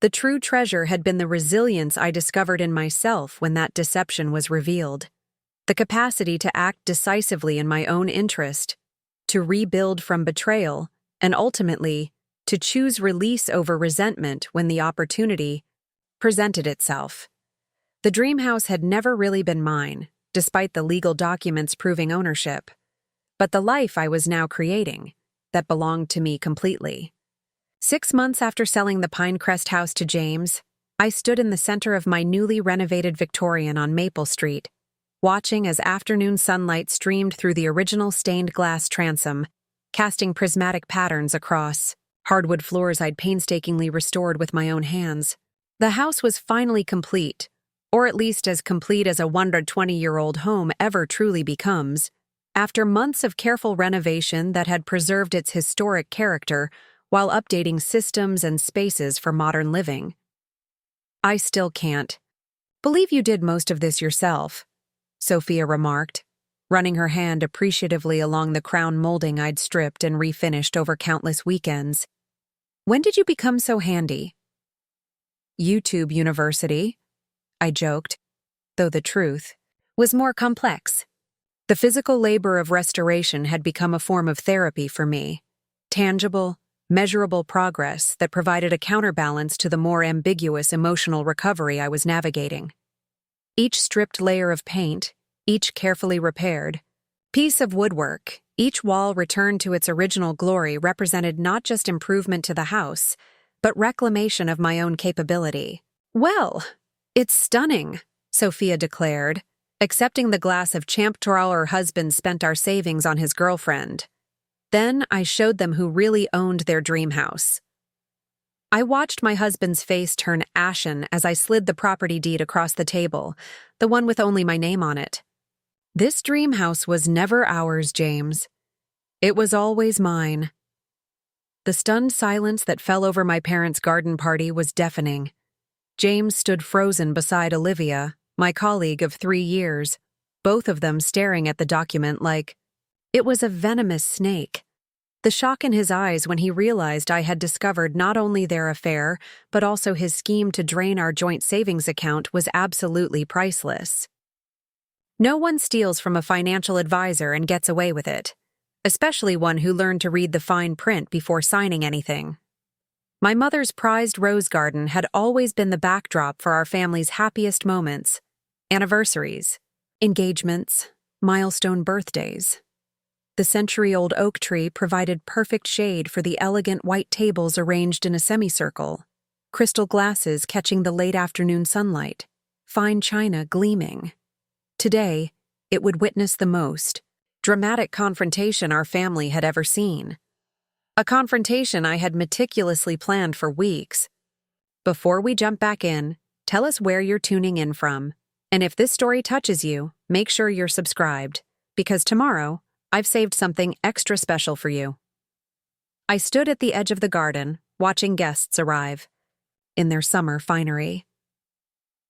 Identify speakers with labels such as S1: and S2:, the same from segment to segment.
S1: The true treasure had been the resilience I discovered in myself when that deception was revealed. The capacity to act decisively in my own interest, to rebuild from betrayal, and ultimately, to choose release over resentment when the opportunity presented itself. The dream house had never really been mine, despite the legal documents proving ownership. But the life I was now creating, that belonged to me completely. 6 months after selling the Pinecrest house to James, I stood in the center of my newly renovated Victorian on Maple Street, watching as afternoon sunlight streamed through the original stained glass transom, casting prismatic patterns across hardwood floors I'd painstakingly restored with my own hands. The house was finally complete, or at least as complete as a 120-year-old home ever truly becomes, after months of careful renovation that had preserved its historic character while updating systems and spaces for modern living. "I still can't believe you did most of this yourself," Sophia remarked, running her hand appreciatively along the crown molding I'd stripped and refinished over countless weekends. "When did you become so handy?" "YouTube University," I joked, though the truth was more complex. The physical labor of restoration had become a form of therapy for me, tangible, measurable progress that provided a counterbalance to the more ambiguous emotional recovery I was navigating. Each stripped layer of paint, each carefully repaired piece of woodwork, each wall returned to its original glory represented not just improvement to the house, but reclamation of my own capability. "Well, it's stunning," Sophia declared, accepting the glass of Champtoral her husband spent our savings on his girlfriend. Then I showed them who really owned their dream house. I watched my husband's face turn ashen as I slid the property deed across the table, the one with only my name on it. "This dream house was never ours, James. It was always mine." The stunned silence that fell over my parents' garden party was deafening. James stood frozen beside Olivia, my colleague of 3 years, both of them staring at the document like it was a venomous snake. The shock in his eyes when he realized I had discovered not only their affair, but also his scheme to drain our joint savings account was absolutely priceless. No one steals from a financial advisor and gets away with it, especially one who learned to read the fine print before signing anything. My mother's prized rose garden had always been the backdrop for our family's happiest moments, anniversaries, engagements, milestone birthdays. The century-old oak tree provided perfect shade for the elegant white tables arranged in a semicircle, crystal glasses catching the late afternoon sunlight, fine china gleaming. Today, it would witness the most dramatic confrontation our family had ever seen. A confrontation I had meticulously planned for weeks. Before we jump back in, tell us where you're tuning in from. And if this story touches you, make sure you're subscribed, because tomorrow, I've saved something extra special for you. I stood at the edge of the garden, watching guests arrive in their summer finery.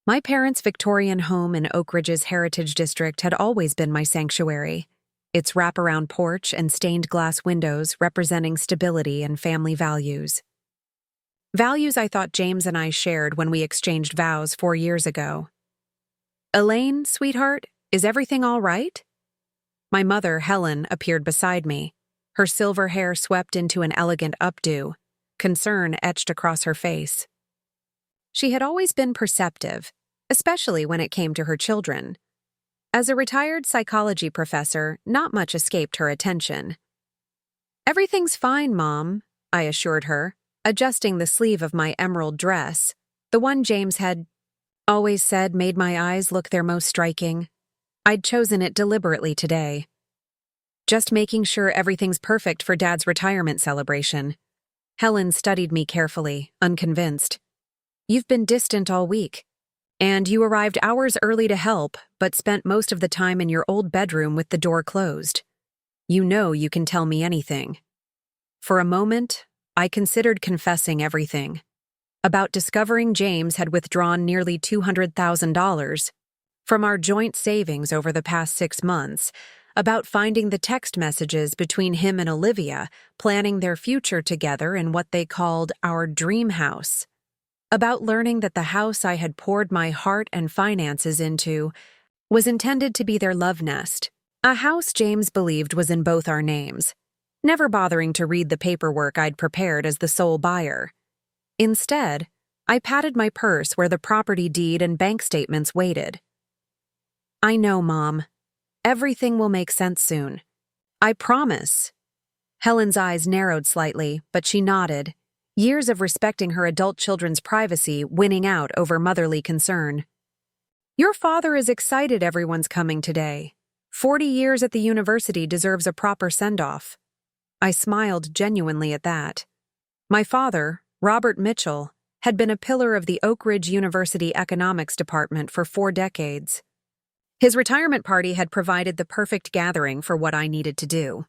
S1: My parents' Victorian home in Oak Ridge's Heritage District had always been my sanctuary, its wraparound porch and stained glass windows representing stability and family values. Values I thought James and I shared when we exchanged vows 4 years ago. "Elaine, sweetheart, is everything all right?" My mother, Helen, appeared beside me, her silver hair swept into an elegant updo, concern etched across her face. She had always been perceptive, especially when it came to her children. As a retired psychology professor, not much escaped her attention. "Everything's fine, Mom," I assured her, adjusting the sleeve of my emerald dress, the one James had always said made my eyes look their most striking. I'd chosen it deliberately today. "Just making sure everything's perfect for Dad's retirement celebration." Helen studied me carefully, unconvinced. "You've been distant all week, and you arrived hours early to help, but spent most of the time in your old bedroom with the door closed. You know you can tell me anything." For a moment, I considered confessing everything. About discovering James had withdrawn nearly $200,000 from our joint savings over the past 6 months, about finding the text messages between him and Olivia, planning their future together in what they called our dream house. about learning that the house I had poured my heart and finances into was intended to be their love nest, a house James believed was in both our names, never bothering to read the paperwork I'd prepared as the sole buyer. Instead, I patted my purse where the property deed and bank statements waited. "I know, Mom. Everything will make sense soon. I promise." Helen's eyes narrowed slightly, but she nodded, years of respecting her adult children's privacy winning out over motherly concern. "Your father is excited everyone's coming today. 40 years at the university deserves a proper send-off." I smiled genuinely at that. My father, Robert Mitchell, had been a pillar of the Oak Ridge University Economics Department for 4 decades. His retirement party had provided the perfect gathering for what I needed to do.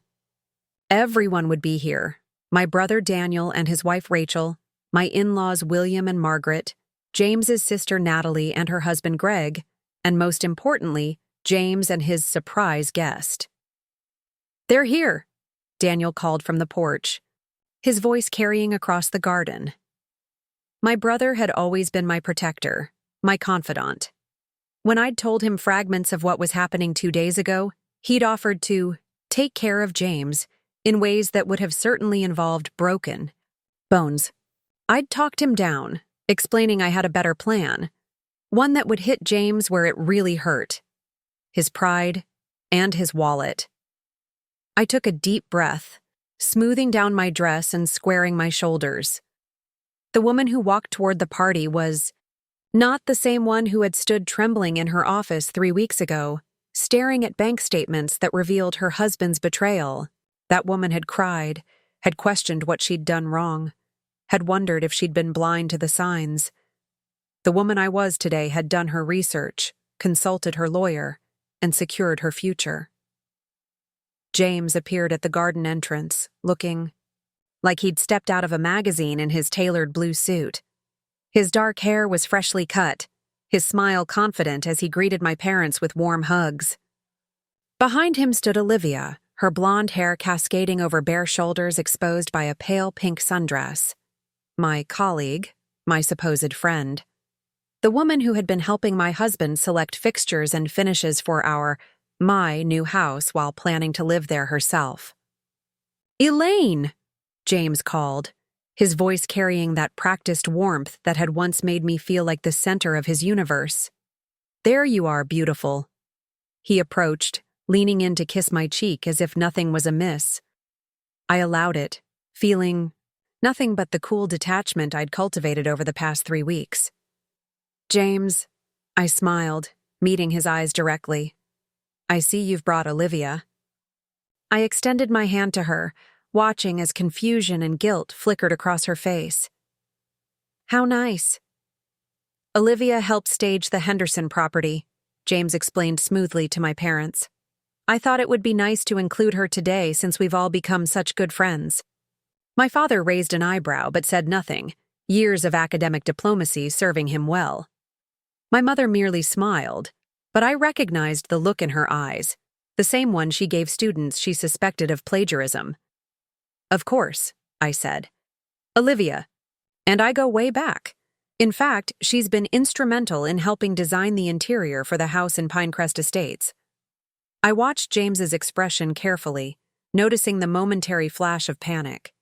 S1: Everyone would be here: my brother Daniel and his wife Rachel, my in-laws William and Margaret, James's sister Natalie and her husband Greg, and most importantly, James and his surprise guest. "They're here," Daniel called from the porch, his voice carrying across the garden. My brother had always been my protector, my confidant. When I'd told him fragments of what was happening 2 days ago, he'd offered to take care of James in ways that would have certainly involved broken bones. I'd talked him down, explaining I had a better plan, one that would hit James where it really hurt: his pride and his wallet. I took a deep breath, smoothing down my dress and squaring my shoulders. The woman who walked toward the party was not the same one who had stood trembling in her office 3 weeks ago, staring at bank statements that revealed her husband's betrayal. That woman had cried, had questioned what she'd done wrong, had wondered if she'd been blind to the signs. The woman I was today had done her research, consulted her lawyer, and secured her future. James appeared at the garden entrance, looking like he'd stepped out of a magazine in his tailored blue suit. His dark hair was freshly cut, his smile confident as he greeted my parents with warm hugs. Behind him stood Olivia, her blonde hair cascading over bare shoulders exposed by a pale pink sundress. My colleague, my supposed friend. The woman who had been helping my husband select fixtures and finishes for my new house while planning to live there herself. "Elaine!" James called, his voice carrying that practiced warmth that had once made me feel like the center of his universe. "There you are, beautiful." He approached, leaning in to kiss my cheek as if nothing was amiss. I allowed it, feeling nothing but the cool detachment I'd cultivated over the past 3 weeks. "James," I smiled, meeting his eyes directly. "I see you've brought Olivia." I extended my hand to her, watching as confusion and guilt flickered across her face. "How nice." "Olivia helped stage the Henderson property," James explained smoothly to my parents. "I thought it would be nice to include her today since we've all become such good friends." My father raised an eyebrow but said nothing, years of academic diplomacy serving him well. My mother merely smiled, but I recognized the look in her eyes, the same one she gave students she suspected of plagiarism. "Of course," I said. "Olivia. And I go way back. In fact, she's been instrumental in helping design the interior for the house in Pinecrest Estates." I watched James's expression carefully, noticing the momentary flash of panic.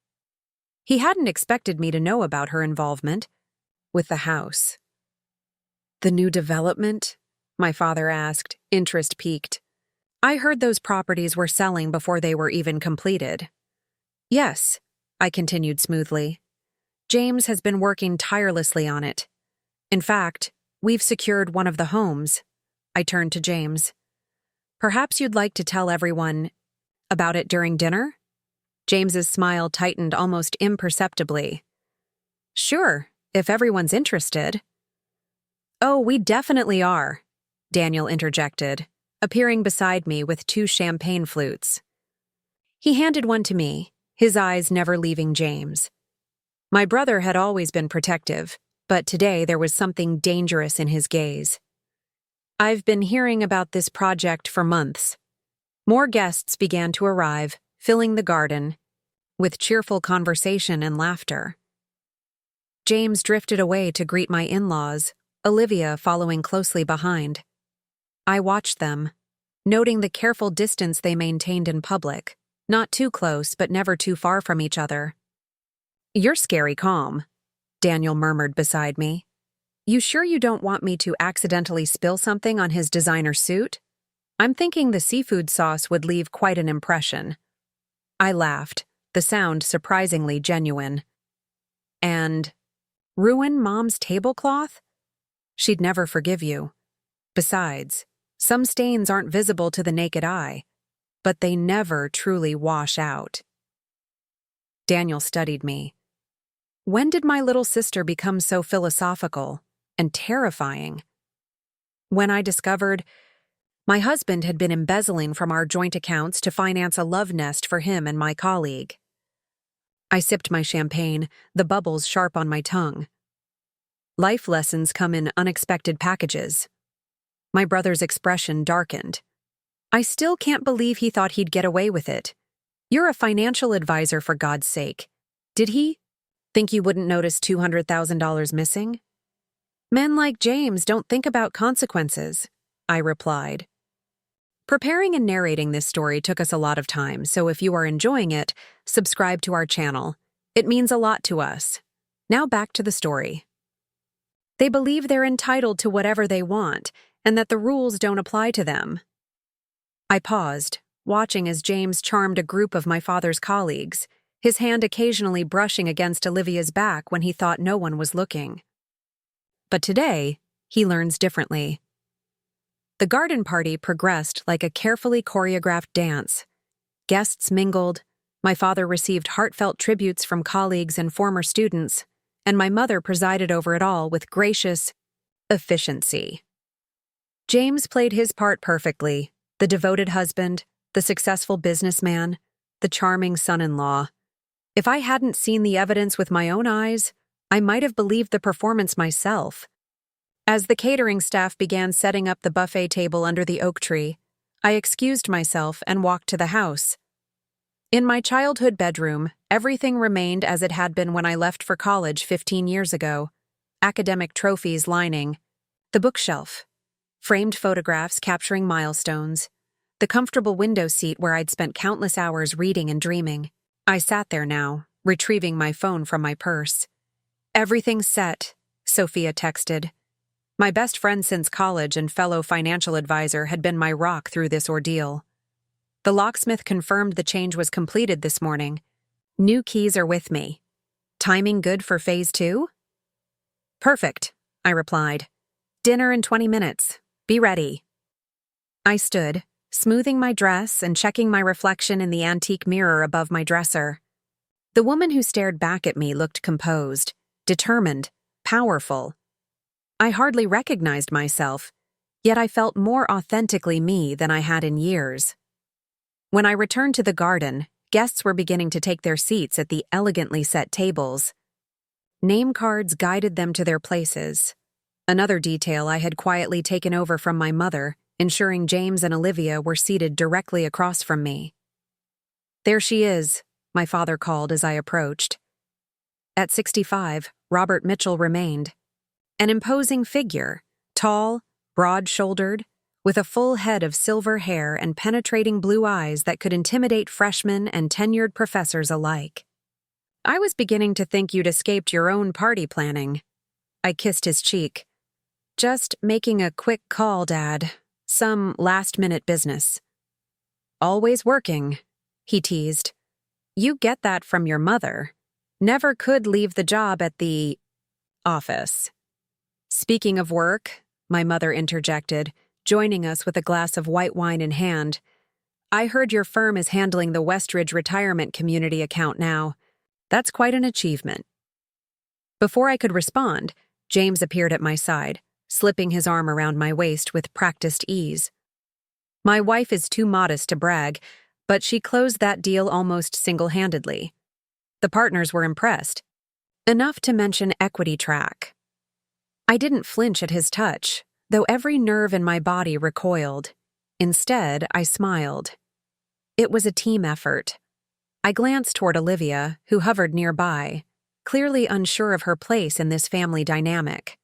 S1: He hadn't expected me to know about her involvement with the house. "The new development?" my father asked, interest piqued. "I heard those properties were selling before they were even completed." "Yes," I continued smoothly. "James has been working tirelessly on it. In fact, we've secured one of the homes." I turned to James. "Perhaps you'd like to tell everyone about it during dinner?" James's smile tightened almost imperceptibly. "Sure, if everyone's interested." "Oh, we definitely are," Daniel interjected, appearing beside me with 2 champagne flutes. He handed one to me, his eyes never leaving James. My brother had always been protective, but today there was something dangerous in his gaze. "I've been hearing about this project for months." More guests began to arrive, filling the garden with cheerful conversation and laughter. James drifted away to greet my in-laws, Olivia following closely behind. I watched them, noting the careful distance they maintained in public, not too close but never too far from each other. "You're scary calm," Daniel murmured beside me. "You sure you don't want me to accidentally spill something on his designer suit? I'm thinking the seafood sauce would leave quite an impression." I laughed, the sound surprisingly genuine. "And ruin Mom's tablecloth? She'd never forgive you. Besides, some stains aren't visible to the naked eye, but they never truly wash out." Daniel studied me. When did my little sister become so philosophical and terrifying? When I discovered my husband had been embezzling from our joint accounts to finance a love nest for him and my colleague. I sipped my champagne, the bubbles sharp on my tongue. Life lessons come in unexpected packages. My brother's expression darkened. "I still can't believe he thought he'd get away with it. You're a financial advisor, for God's sake. Did he think you wouldn't notice $200,000 missing?" "Men like James don't think about consequences," I replied. Preparing and narrating this story took us a lot of time, so if you are enjoying it, subscribe to our channel. It means a lot to us. Now back to the story. They believe they're entitled to whatever they want, and that the rules don't apply to them. I paused, watching as James charmed a group of my father's colleagues, his hand occasionally brushing against Olivia's back when he thought no one was looking. But today, he learns differently. The garden party progressed like a carefully choreographed dance. Guests mingled, my father received heartfelt tributes from colleagues and former students, and my mother presided over it all with gracious efficiency. James played his part perfectly, the devoted husband, the successful businessman, the charming son-in-law. If I hadn't seen the evidence with my own eyes, I might have believed the performance myself. As the catering staff began setting up the buffet table under the oak tree, I excused myself and walked to the house. In my childhood bedroom, everything remained as it had been when I left for college 15 years ago. Academic trophies lining the bookshelf, framed photographs capturing milestones, the comfortable window seat where I'd spent countless hours reading and dreaming. I sat there now, retrieving my phone from my purse. "Everything's set," Sophia texted. My best friend since college and fellow financial advisor had been my rock through this ordeal. The locksmith confirmed the change was completed this morning. "New keys are with me. Timing good for phase 2? "Perfect," I replied. "Dinner in 20 minutes. Be ready." I stood, smoothing my dress and checking my reflection in the antique mirror above my dresser. The woman who stared back at me looked composed, determined, powerful. I hardly recognized myself, yet I felt more authentically me than I had in years. When I returned to the garden, guests were beginning to take their seats at the elegantly set tables. Name cards guided them to their places. Another detail I had quietly taken over from my mother, ensuring James and Olivia were seated directly across from me. "There she is," my father called as I approached. At 65, Robert Mitchell remained. An imposing figure, tall, broad-shouldered, with a full head of silver hair and penetrating blue eyes that could intimidate freshmen and tenured professors alike. "I was beginning to think you'd escaped your own party planning." I kissed his cheek. "Just making a quick call, Dad. Some last-minute business." "Always working," he teased. "You get that from your mother. Never could leave the job at the office." "Speaking of work," my mother interjected, joining us with a glass of white wine in hand, "I heard your firm is handling the Westridge Retirement Community account now. That's quite an achievement." Before I could respond, James appeared at my side, slipping his arm around my waist with practiced ease. My wife is too modest to brag, but she closed that deal almost single-handedly. The partners were impressed. Enough to mention equity track. I didn't flinch at his touch, though every nerve in my body recoiled. Instead, I smiled. It was a team effort. I glanced toward Olivia, who hovered nearby, clearly unsure of her place in this family dynamic.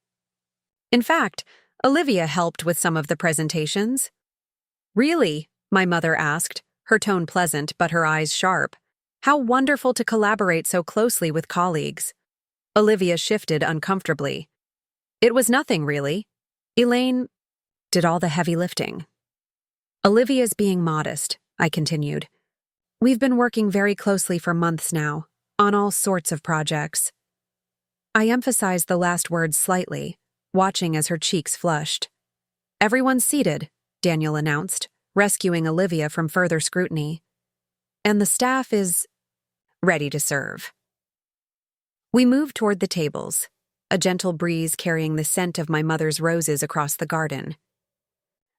S1: In fact, Olivia helped with some of the presentations. "Really?" my mother asked, her tone pleasant but her eyes sharp. "How wonderful to collaborate so closely with colleagues." Olivia shifted uncomfortably. "It was nothing, really. Elaine did all the heavy lifting." "Olivia's being modest," I continued. "We've been working very closely for months now, on all sorts of projects." I emphasized the last words slightly, watching as her cheeks flushed. "Everyone's seated," Daniel announced, rescuing Olivia from further scrutiny. "And the staff is ready to serve." We moved toward the tables, a gentle breeze carrying the scent of my mother's roses across the garden.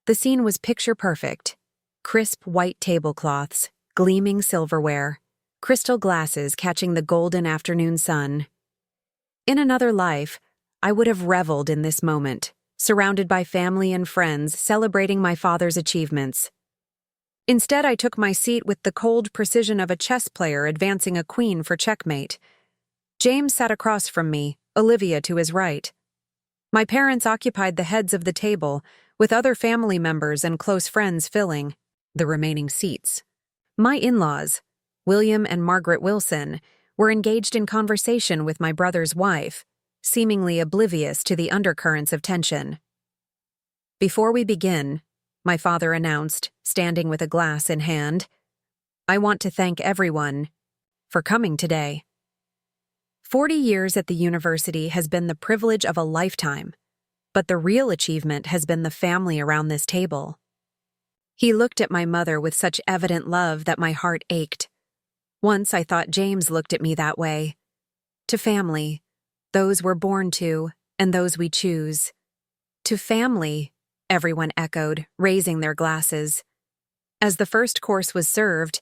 S1: The scene was picture-perfect: crisp white tablecloths, gleaming silverware, crystal glasses catching the golden afternoon sun. In another life, I would have reveled in this moment, surrounded by family and friends celebrating my father's achievements. Instead, I took my seat with the cold precision of a chess player advancing a queen for checkmate. James sat across from me, Olivia to his right. My parents occupied the heads of the table, with other family members and close friends filling the remaining seats. My in-laws, William and Margaret Wilson, were engaged in conversation with my brother's wife, seemingly oblivious to the undercurrents of tension. "Before we begin," my father announced, standing with a glass in hand, "I want to thank everyone for coming today. 40 years at the university has been the privilege of a lifetime, but the real achievement has been the family around this table." He looked at my mother with such evident love that my heart ached. Once I thought James looked at me that way. To family, those we're born to, and those we choose. To family, everyone echoed, raising their glasses. As the first course was served,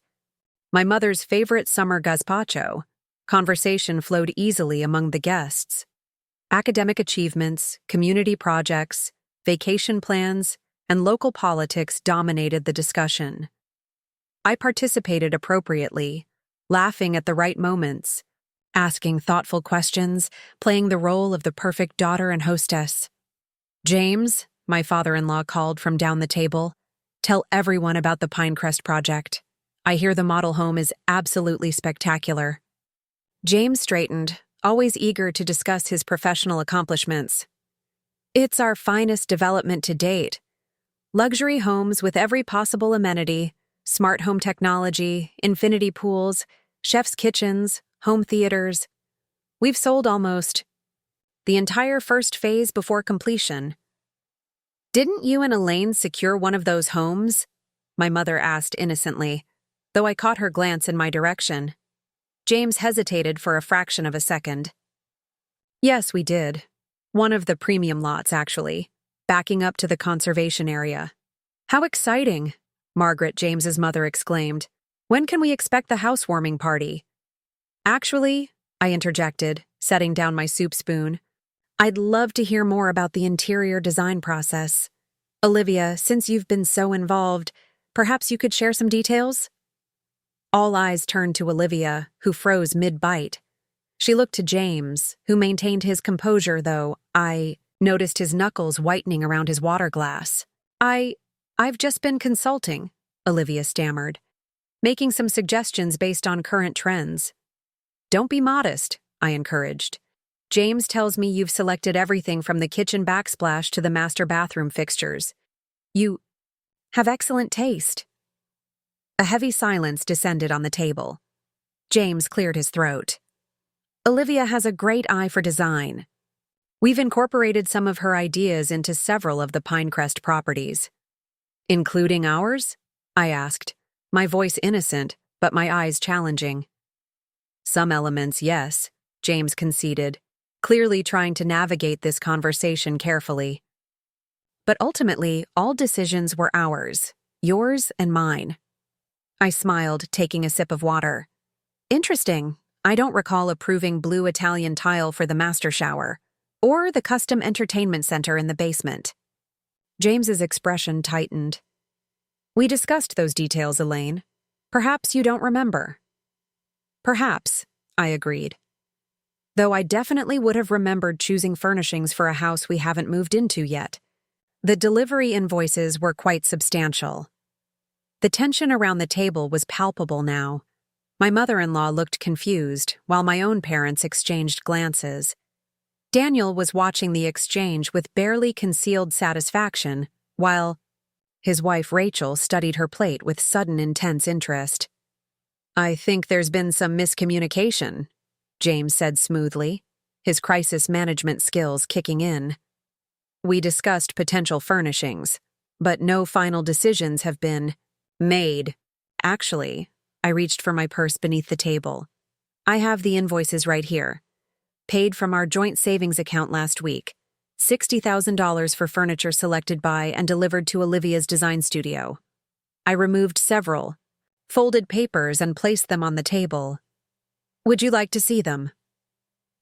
S1: my mother's favorite summer gazpacho, conversation flowed easily among the guests. Academic achievements, community projects, vacation plans, and local politics dominated the discussion. I participated appropriately, laughing at the right moments, asking thoughtful questions, playing the role of the perfect daughter and hostess. "James," my father-in-law called from down the table, "tell everyone about the Pinecrest project. I hear the model home is absolutely spectacular." James straightened, always eager to discuss his professional accomplishments. "It's our finest development to date. Luxury homes with every possible amenity, smart home technology, infinity pools, chef's kitchens, home theaters. We've sold almost the entire first phase before completion." "Didn't you and Elaine secure one of those homes?" my mother asked innocently, though I caught her glance in my direction. James hesitated for a fraction of a second. "Yes, we did. One of the premium lots, actually, backing up to the conservation area." "How exciting!" Margaret, James's mother, exclaimed. "When can we expect the housewarming party?" "Actually," I interjected, setting down my soup spoon, "I'd love to hear more about the interior design process. Olivia, since you've been so involved, perhaps you could share some details?" All eyes turned to Olivia, who froze mid-bite. She looked to James, who maintained his composure, though I noticed his knuckles whitening around his water glass. I've just been consulting," Olivia stammered, "making some suggestions based on current trends." "Don't be modest," I encouraged. "James tells me you've selected everything from the kitchen backsplash to the master bathroom fixtures. You have excellent taste." A heavy silence descended on the table. James cleared his throat. "Olivia has a great eye for design. We've incorporated some of her ideas into several of the Pinecrest properties." "Including ours?" I asked, my voice innocent, but my eyes challenging. "Some elements, yes," James conceded, clearly trying to navigate this conversation carefully. "But ultimately, all decisions were ours, yours and mine." I smiled, taking a sip of water. "Interesting. I don't recall approving blue Italian tile for the master shower, or the custom entertainment center in the basement." James's expression tightened. "We discussed those details, Elaine. Perhaps you don't remember." "Perhaps," I agreed. though I definitely would have remembered choosing furnishings for a house we haven't moved into yet. The delivery invoices were quite substantial. The tension around the table was palpable now. My mother-in-law looked confused, while my own parents exchanged glances. Daniel was watching the exchange with barely concealed satisfaction, while his wife Rachel studied her plate with sudden intense interest. "I think there's been some miscommunication," James said smoothly, his crisis management skills kicking in. "We discussed potential furnishings, but no final decisions have been made. Actually," I reached for my purse beneath the table. "I have the invoices right here. Paid from our joint savings account last week. $60,000 for furniture selected by and delivered to Olivia's design studio." I removed several, folded papers and placed them on the table. "Would you like to see them?"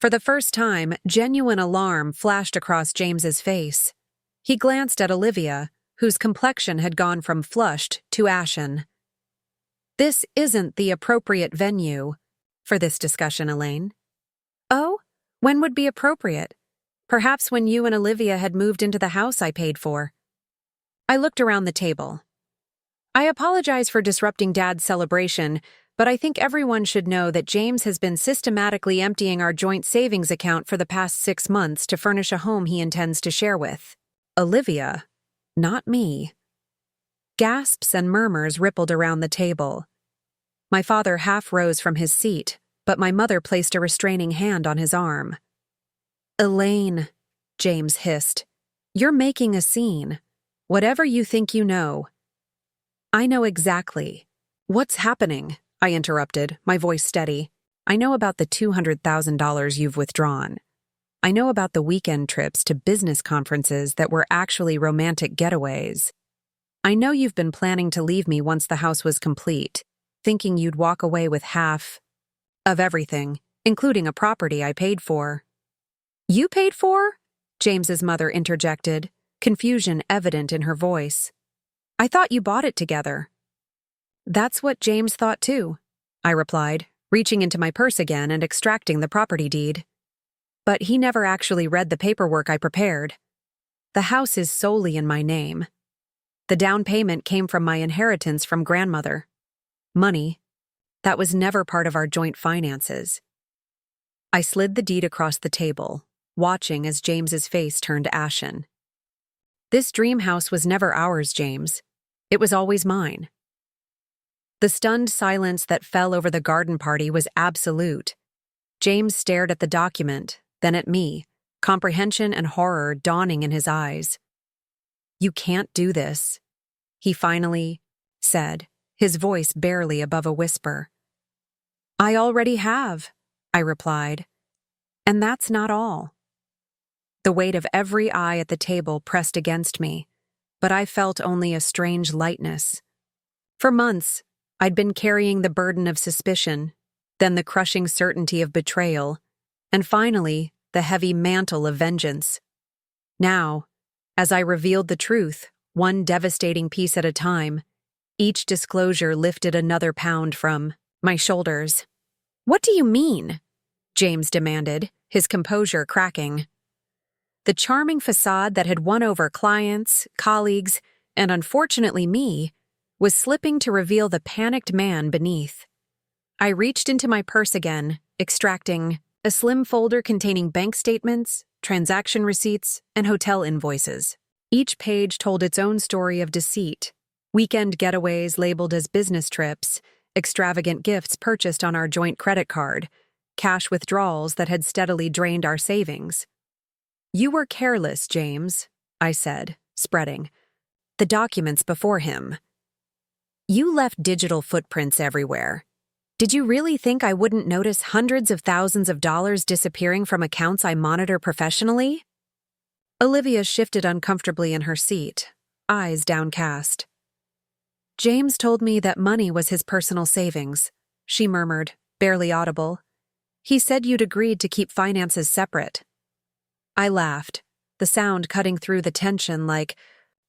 S1: For the first time, genuine alarm flashed across James's face. He glanced at Olivia, whose complexion had gone from flushed to ashen. "This isn't the appropriate venue for this discussion, Elaine." "Oh? When would be appropriate? Perhaps when you and Olivia had moved into the house I paid for." I looked around the table. "I apologize for disrupting Dad's celebration, but I think everyone should know that James has been systematically emptying our joint savings account for the past 6 months to furnish a home he intends to share with Olivia, not me." Gasps and murmurs rippled around the table. My father half rose from his seat, but my mother placed a restraining hand on his arm. "Elaine," James hissed, "you're making a scene. Whatever you think you know." "I know exactly." "What's happening?" I interrupted, my voice steady. "I know about the $200,000 you've withdrawn. I know about the weekend trips to business conferences that were actually romantic getaways. I know you've been planning to leave me once the house was complete, thinking you'd walk away with half of everything, including a property I paid for." "You paid for?" James's mother interjected, confusion evident in her voice. "I thought you bought it together." "That's what James thought too," I replied, reaching into my purse again and extracting the property deed. "But he never actually read the paperwork I prepared. The house is solely in my name. The down payment came from my inheritance from grandmother. Money that was never part of our joint finances." I slid the deed across the table, watching as James's face turned ashen. "This dream house was never ours, James. It was always mine." The stunned silence that fell over the garden party was absolute. James stared at the document, then at me, comprehension and horror dawning in his eyes. "You can't do this," he finally said, his voice barely above a whisper. "I already have," I replied. "And that's not all." The weight of every eye at the table pressed against me, but I felt only a strange lightness. For months, I'd been carrying the burden of suspicion, then the crushing certainty of betrayal, and finally, the heavy mantle of vengeance. Now, as I revealed the truth, one devastating piece at a time, each disclosure lifted another pound from my shoulders. "What do you mean?" James demanded, his composure cracking. The charming facade that had won over clients, colleagues, and unfortunately me, was slipping to reveal the panicked man beneath. I reached into my purse again, extracting a slim folder containing bank statements, transaction receipts, and hotel invoices. Each page told its own story of deceit: weekend getaways labeled as business trips, extravagant gifts purchased on our joint credit card, cash withdrawals that had steadily drained our savings. "You were careless, James," I said, spreading the documents before him. "You left digital footprints everywhere. Did you really think I wouldn't notice hundreds of thousands of dollars disappearing from accounts I monitor professionally?" Olivia shifted uncomfortably in her seat, eyes downcast. "James told me that money was his personal savings," she murmured, barely audible. "He said you'd agreed to keep finances separate." I laughed, the sound cutting through the tension like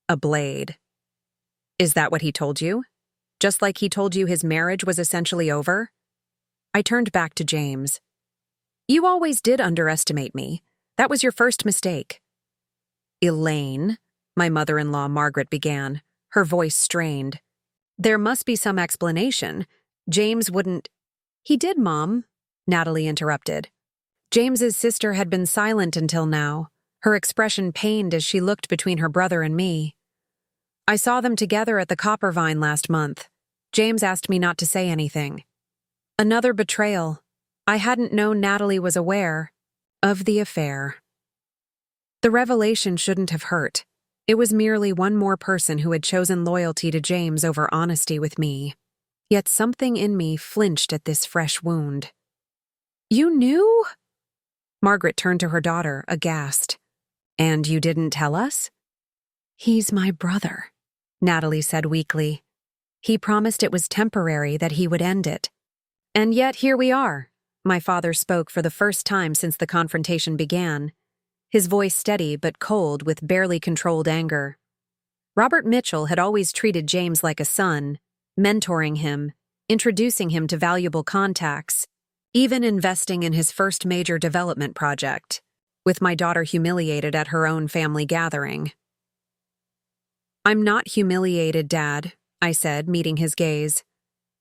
S1: a blade. "Is that what he told you? Just like he told you his marriage was essentially over?" I turned back to James. You always did underestimate me. That was your first mistake. Elaine, my mother-in-law Margaret began, her voice strained. There must be some explanation. James wouldn't— He did, Mom, Natalie interrupted. James's sister had been silent until now, her expression pained as she looked between her brother and me. I saw them together at the Coppervine last month. James asked me not to say anything. Another betrayal. I hadn't known Natalie was aware of the affair. The revelation shouldn't have hurt. It was merely one more person who had chosen loyalty to James over honesty with me. Yet something in me flinched at this fresh wound. You knew? Margaret turned to her daughter, aghast. And you didn't tell us? He's my brother, Natalie said weakly. He promised it was temporary, that he would end it. And yet here we are. My father spoke for the first time since the confrontation began, his voice steady but cold with barely controlled anger. Robert Mitchell had always treated James like a son, mentoring him, introducing him to valuable contacts, even investing in his first major development project, with my daughter humiliated at her own family gathering. I'm not humiliated, Dad, I said, meeting his gaze.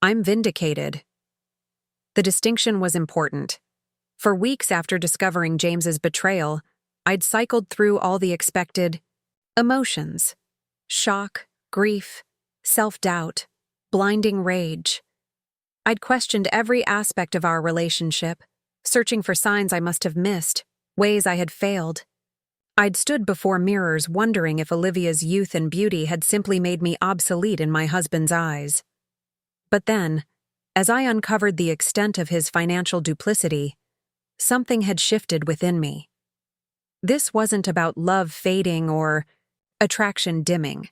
S1: I'm vindicated. The distinction was important. For weeks after discovering James's betrayal, I'd cycled through all the expected emotions: shock, grief, self-doubt, blinding rage. I'd questioned every aspect of our relationship, searching for signs I must have missed, ways I had failed. I'd stood before mirrors wondering if Olivia's youth and beauty had simply made me obsolete in my husband's eyes. But then, as I uncovered the extent of his financial duplicity, something had shifted within me. This wasn't about love fading or attraction dimming.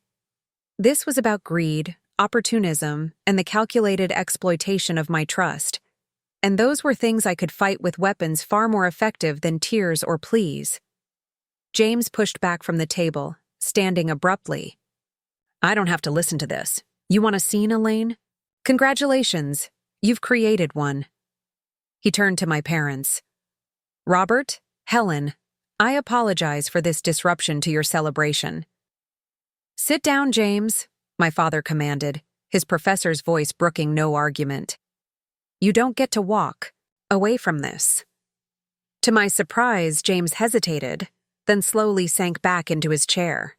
S1: This was about greed, opportunism, and the calculated exploitation of my trust. And those were things I could fight with weapons far more effective than tears or pleas. James pushed back from the table, standing abruptly. I don't have to listen to this. You want a scene, Elaine? Congratulations, you've created one. He turned to my parents. Robert, Helen, I apologize for this disruption to your celebration. Sit down, James, my father commanded, his professor's voice brooking no argument. You don't get to walk away from this. To my surprise, James hesitated, then slowly sank back into his chair.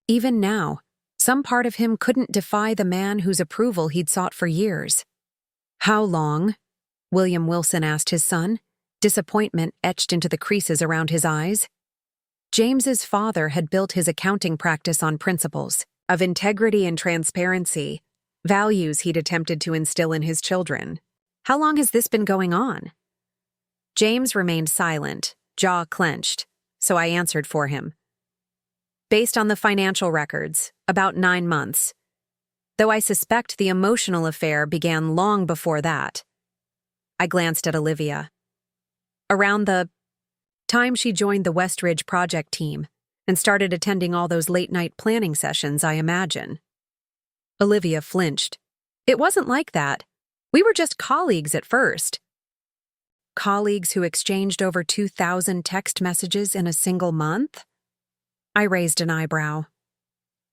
S1: Even now, some part of him couldn't defy the man whose approval he'd sought for years. How long? William Wilson asked his son, disappointment etched into the creases around his eyes. James's father had built his accounting practice on principles of integrity and transparency, values he'd attempted to instill in his children. How long has this been going on? James remained silent, jaw clenched, so I answered for him. Based on the financial records, about 9 months. Though I suspect the emotional affair began long before that. I glanced at Olivia. Around the time she joined the Westridge project team and started attending all those late-night planning sessions, I imagine. Olivia flinched. It wasn't like that. We were just colleagues at first. Colleagues who exchanged over 2,000 text messages in a single month? I raised an eyebrow.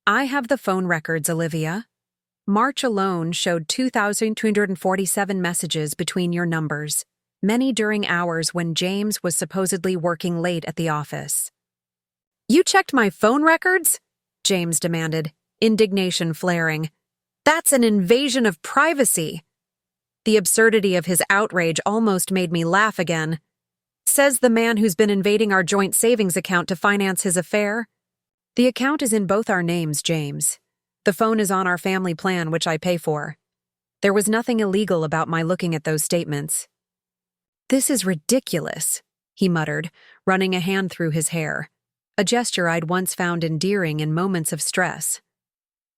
S1: I have the phone records, Olivia. March alone showed 2,247 messages between your numbers, many during hours when James was supposedly working late at the office. You checked my phone records? James demanded, indignation flaring. That's an invasion of privacy. The absurdity of his outrage almost made me laugh again. Says the man who's been invading our joint savings account to finance his affair. The account is in both our names, James. The phone is on our family plan, which I pay for. There was nothing illegal about my looking at those statements. This is ridiculous, he muttered, running a hand through his hair, a gesture I'd once found endearing in moments of stress.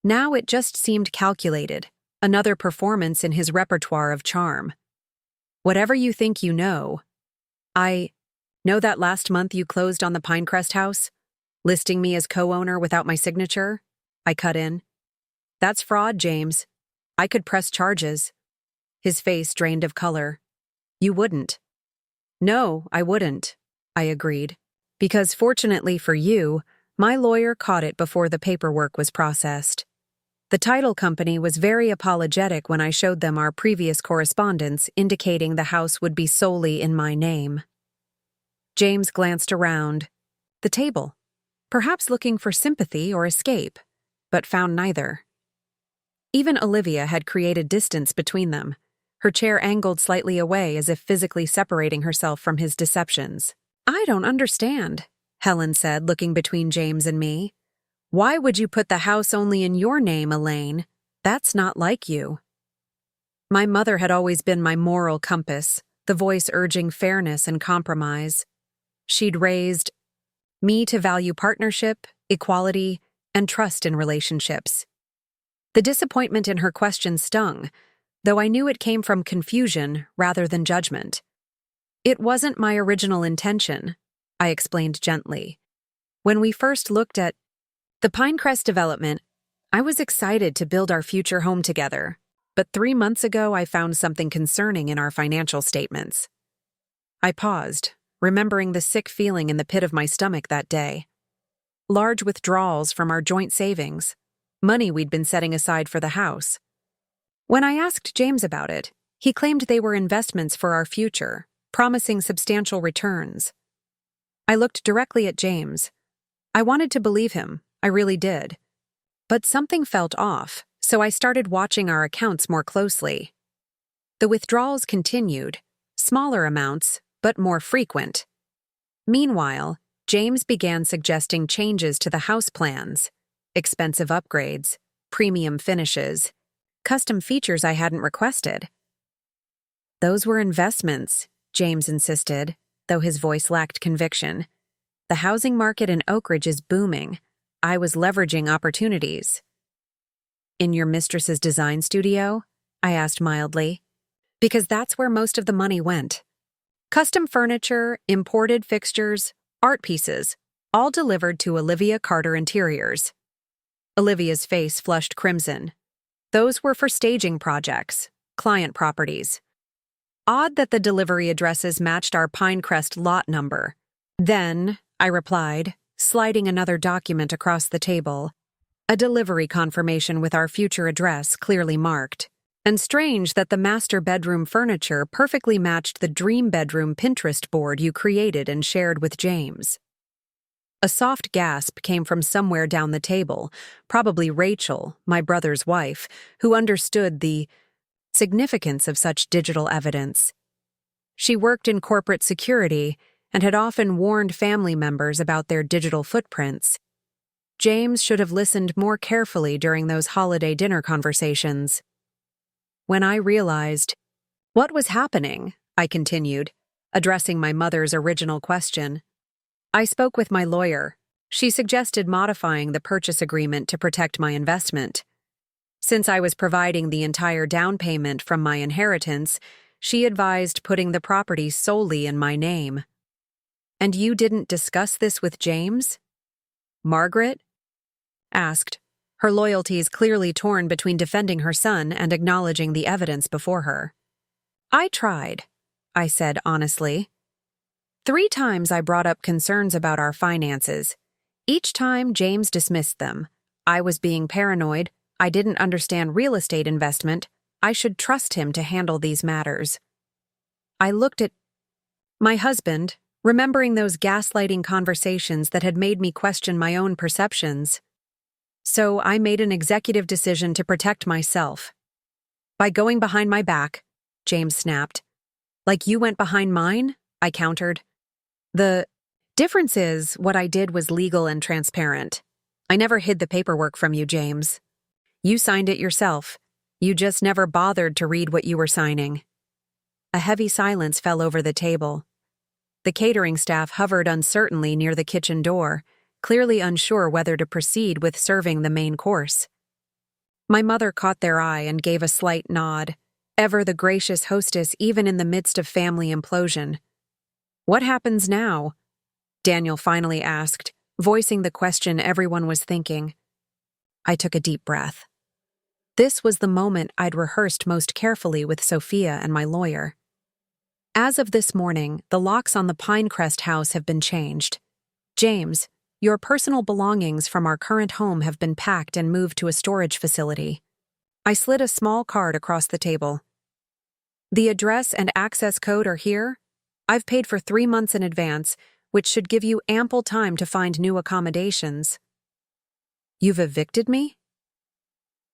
S1: Now it just seemed calculated, another performance in his repertoire of charm. Whatever you think you know. I know that last month you closed on the Pinecrest house, listing me as co-owner without my signature? I cut in. That's fraud, James. I could press charges. His face drained of color. You wouldn't. No, I wouldn't, I agreed. Because fortunately for you, my lawyer caught it before the paperwork was processed. The title company was very apologetic when I showed them our previous correspondence indicating the house would be solely in my name. James glanced around the table, perhaps looking for sympathy or escape, but found neither. Even Olivia had created distance between them, her chair angled slightly away as if physically separating herself from his deceptions. I don't understand, Helen said, looking between James and me. Why would you put the house only in your name, Elaine? That's not like you. My mother had always been my moral compass, the voice urging fairness and compromise. She'd raised me to value partnership, equality, and trust in relationships. The disappointment in her question stung, though I knew it came from confusion rather than judgment. It wasn't my original intention, I explained gently. When we first looked at the Pinecrest development, I was excited to build our future home together, but 3 months ago I found something concerning in our financial statements. I paused, remembering the sick feeling in the pit of my stomach that day. Large withdrawals from our joint savings, money we'd been setting aside for the house. When I asked James about it, he claimed they were investments for our future, promising substantial returns. I looked directly at James. I wanted to believe him, I really did. But something felt off, so I started watching our accounts more closely. The withdrawals continued, smaller amounts, but more frequent. Meanwhile, James began suggesting changes to the house plans, expensive upgrades, premium finishes, custom features I hadn't requested. Those were investments, James insisted, though his voice lacked conviction. The housing market in Oak Ridge is booming. I was leveraging opportunities. In your mistress's design studio? I asked mildly. Because that's where most of the money went. Custom furniture, imported fixtures, art pieces, all delivered to Olivia Carter Interiors. Olivia's face flushed crimson. Those were for staging projects, client properties. Odd that the delivery addresses matched our Pinecrest lot number. Then, I replied, sliding another document across the table, a delivery confirmation with our future address clearly marked. And strange that the master bedroom furniture perfectly matched the dream bedroom Pinterest board you created and shared with James. A soft gasp came from somewhere down the table, probably Rachel, my brother's wife, who understood the significance of such digital evidence. She worked in corporate security and had often warned family members about their digital footprints. James should have listened more carefully during those holiday dinner conversations. When I realized what was happening, I continued, addressing my mother's original question. I spoke with my lawyer. She suggested modifying the purchase agreement to protect my investment. Since I was providing the entire down payment from my inheritance, she advised putting the property solely in my name. And you didn't discuss this with James? Margaret asked, her loyalties clearly torn between defending her son and acknowledging the evidence before her. I tried, I said honestly. 3 times I brought up concerns about our finances. Each time James dismissed them. I was being paranoid. I didn't understand real estate investment. I should trust him to handle these matters. I looked at my husband, remembering those gaslighting conversations that had made me question my own perceptions. So I made an executive decision to protect myself. By going behind my back, James snapped. Like you went behind mine? I countered. The difference is what I did was legal and transparent. I never hid the paperwork from you, James. You signed it yourself. You just never bothered to read what you were signing. A heavy silence fell over the table. The catering staff hovered uncertainly near the kitchen door, clearly unsure whether to proceed with serving the main course. My mother caught their eye and gave a slight nod, ever the gracious hostess even in the midst of family implosion. What happens now? Daniel finally asked, voicing the question everyone was thinking. I took a deep breath. This was the moment I'd rehearsed most carefully with Sophia and my lawyer. As of this morning, the locks on the Pinecrest house have been changed. James, your personal belongings from our current home have been packed and moved to a storage facility. I slid a small card across the table. The address and access code are here. I've paid for 3 months in advance, which should give you ample time to find new accommodations. You've evicted me?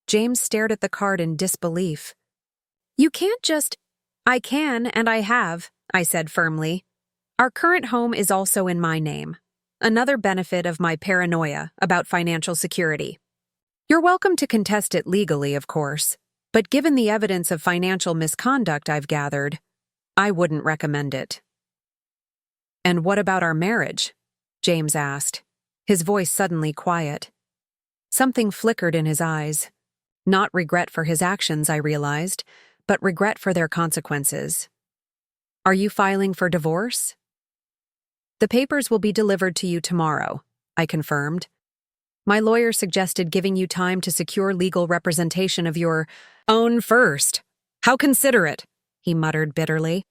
S1: James stared at the card in disbelief. You can't just— I can, and I have, I said firmly. Our current home is also in my name. Another benefit of my paranoia about financial security. You're welcome to contest it legally, of course, but given the evidence of financial misconduct I've gathered, I wouldn't recommend it. And what about our marriage? James asked, his voice suddenly quiet. Something flickered in his eyes. Not regret for his actions, I realized, but regret for their consequences. Are you filing for divorce? The papers will be delivered to you tomorrow, I confirmed. My lawyer suggested giving you time to secure legal representation of your own first. How considerate, he muttered bitterly.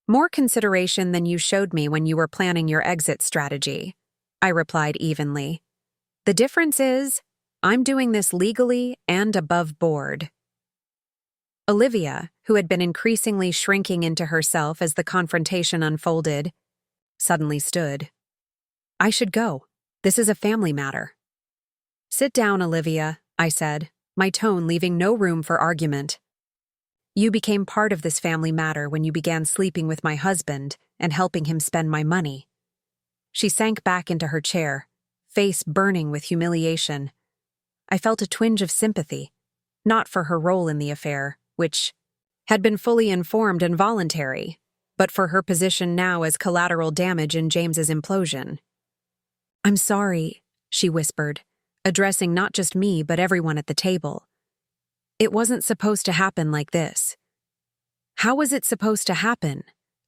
S1: More consideration than you showed me when you were planning your exit strategy, I replied evenly. The difference is, I'm doing this legally and above board. Olivia, who had been increasingly shrinking into herself as the confrontation unfolded, suddenly stood. I should go. This is a family matter. Sit down, Olivia, I said, my tone leaving no room for argument. You became part of this family matter when you began sleeping with my husband and helping him spend my money. She sank back into her chair, face burning with humiliation. I felt a twinge of sympathy, not for her role in the affair, which had been fully informed and voluntary, but for her position now as collateral damage in James's implosion. I'm sorry, she whispered, addressing not just me but everyone at the table. It wasn't supposed to happen like this. How was it supposed to happen?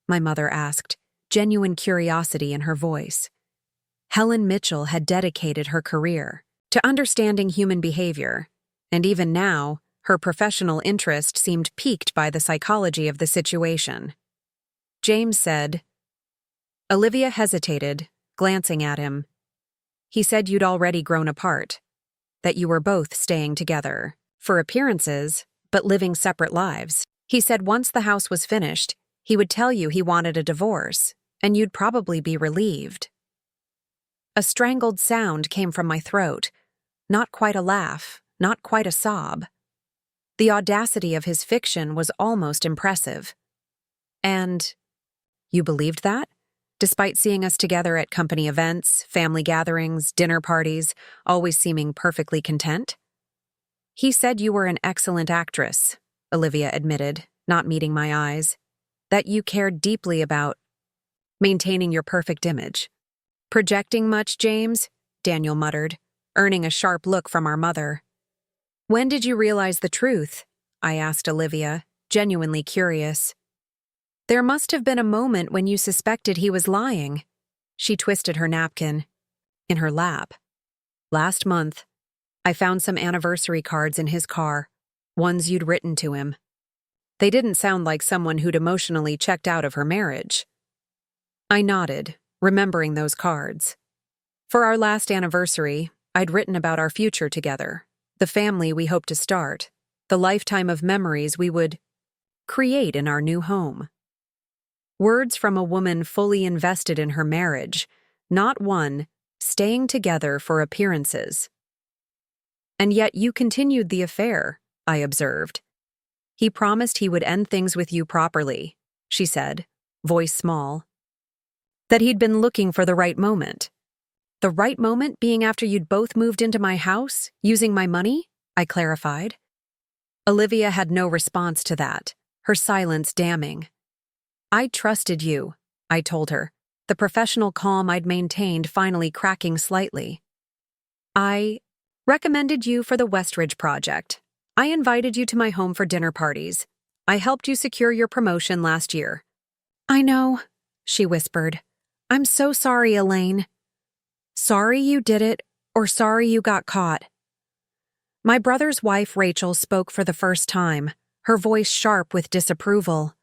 S1: My mother asked, genuine curiosity in her voice. Helen Mitchell had dedicated her career to understanding human behavior, and even now, her professional interest seemed piqued by the psychology of the situation. James said. Olivia hesitated, glancing at him. He said you'd already grown apart, that you were both staying together, for appearances, but living separate lives. He said once the house was finished, he would tell you he wanted a divorce, and you'd probably be relieved. A strangled sound came from my throat, not quite a laugh, not quite a sob. The audacity of his fiction was almost impressive. And you believed that? Despite seeing us together at company events, family gatherings, dinner parties, always seeming perfectly content? He said you were an excellent actress, Olivia admitted, not meeting my eyes. That you cared deeply about maintaining your perfect image. Projecting much, James? Daniel muttered, earning a sharp look from our mother. When did you realize the truth? I asked Olivia, genuinely curious. There must have been a moment when you suspected he was lying. She twisted her napkin in her lap. Last month, I found some anniversary cards in his car, ones you'd written to him. They didn't sound like someone who'd emotionally checked out of her marriage. I nodded, remembering those cards. For our last anniversary, I'd written about our future together, the family we hoped to start, the lifetime of memories we would create in our new home. Words from a woman fully invested in her marriage, not one staying together for appearances. And yet you continued the affair, I observed. He promised he would end things with you properly, she said, voice small. That he'd been looking for the right moment. The right moment being after you'd both moved into my house, using my money? I clarified. Olivia had no response to that, her silence damning. I trusted you, I told her, the professional calm I'd maintained finally cracking slightly. I recommended you for the Westridge project. I invited you to my home for dinner parties. I helped you secure your promotion last year. I know, she whispered. I'm so sorry, Elaine. Sorry you did it, or sorry you got caught. My brother's wife, Rachel, spoke for the first time, her voice sharp with disapproval.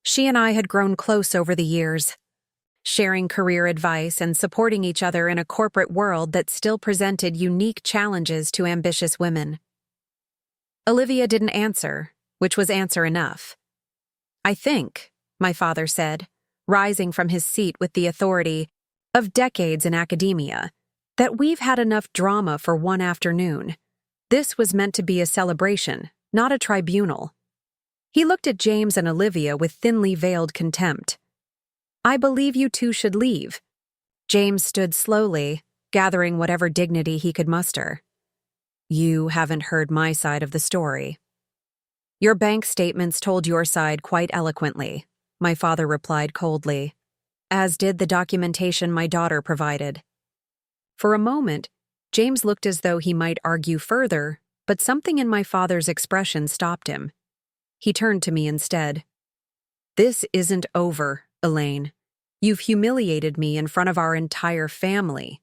S1: She and I had grown close over the years, sharing career advice and supporting each other in a corporate world that still presented unique challenges to ambitious women. Olivia didn't answer, which was answer enough. "I think," my father said, rising from his seat with the authority of decades in academia, "that we've had enough drama for one afternoon. This was meant to be a celebration, not a tribunal." He looked at James and Olivia with thinly veiled contempt. "I believe you two should leave." James stood slowly, gathering whatever dignity he could muster. "You haven't heard my side of the story." "Your bank statements told your side quite eloquently," my father replied coldly, "as did the documentation my daughter provided." For a moment, James looked as though he might argue further, but something in my father's expression stopped him. He turned to me instead. "This isn't over, Elaine. You've humiliated me in front of our entire family."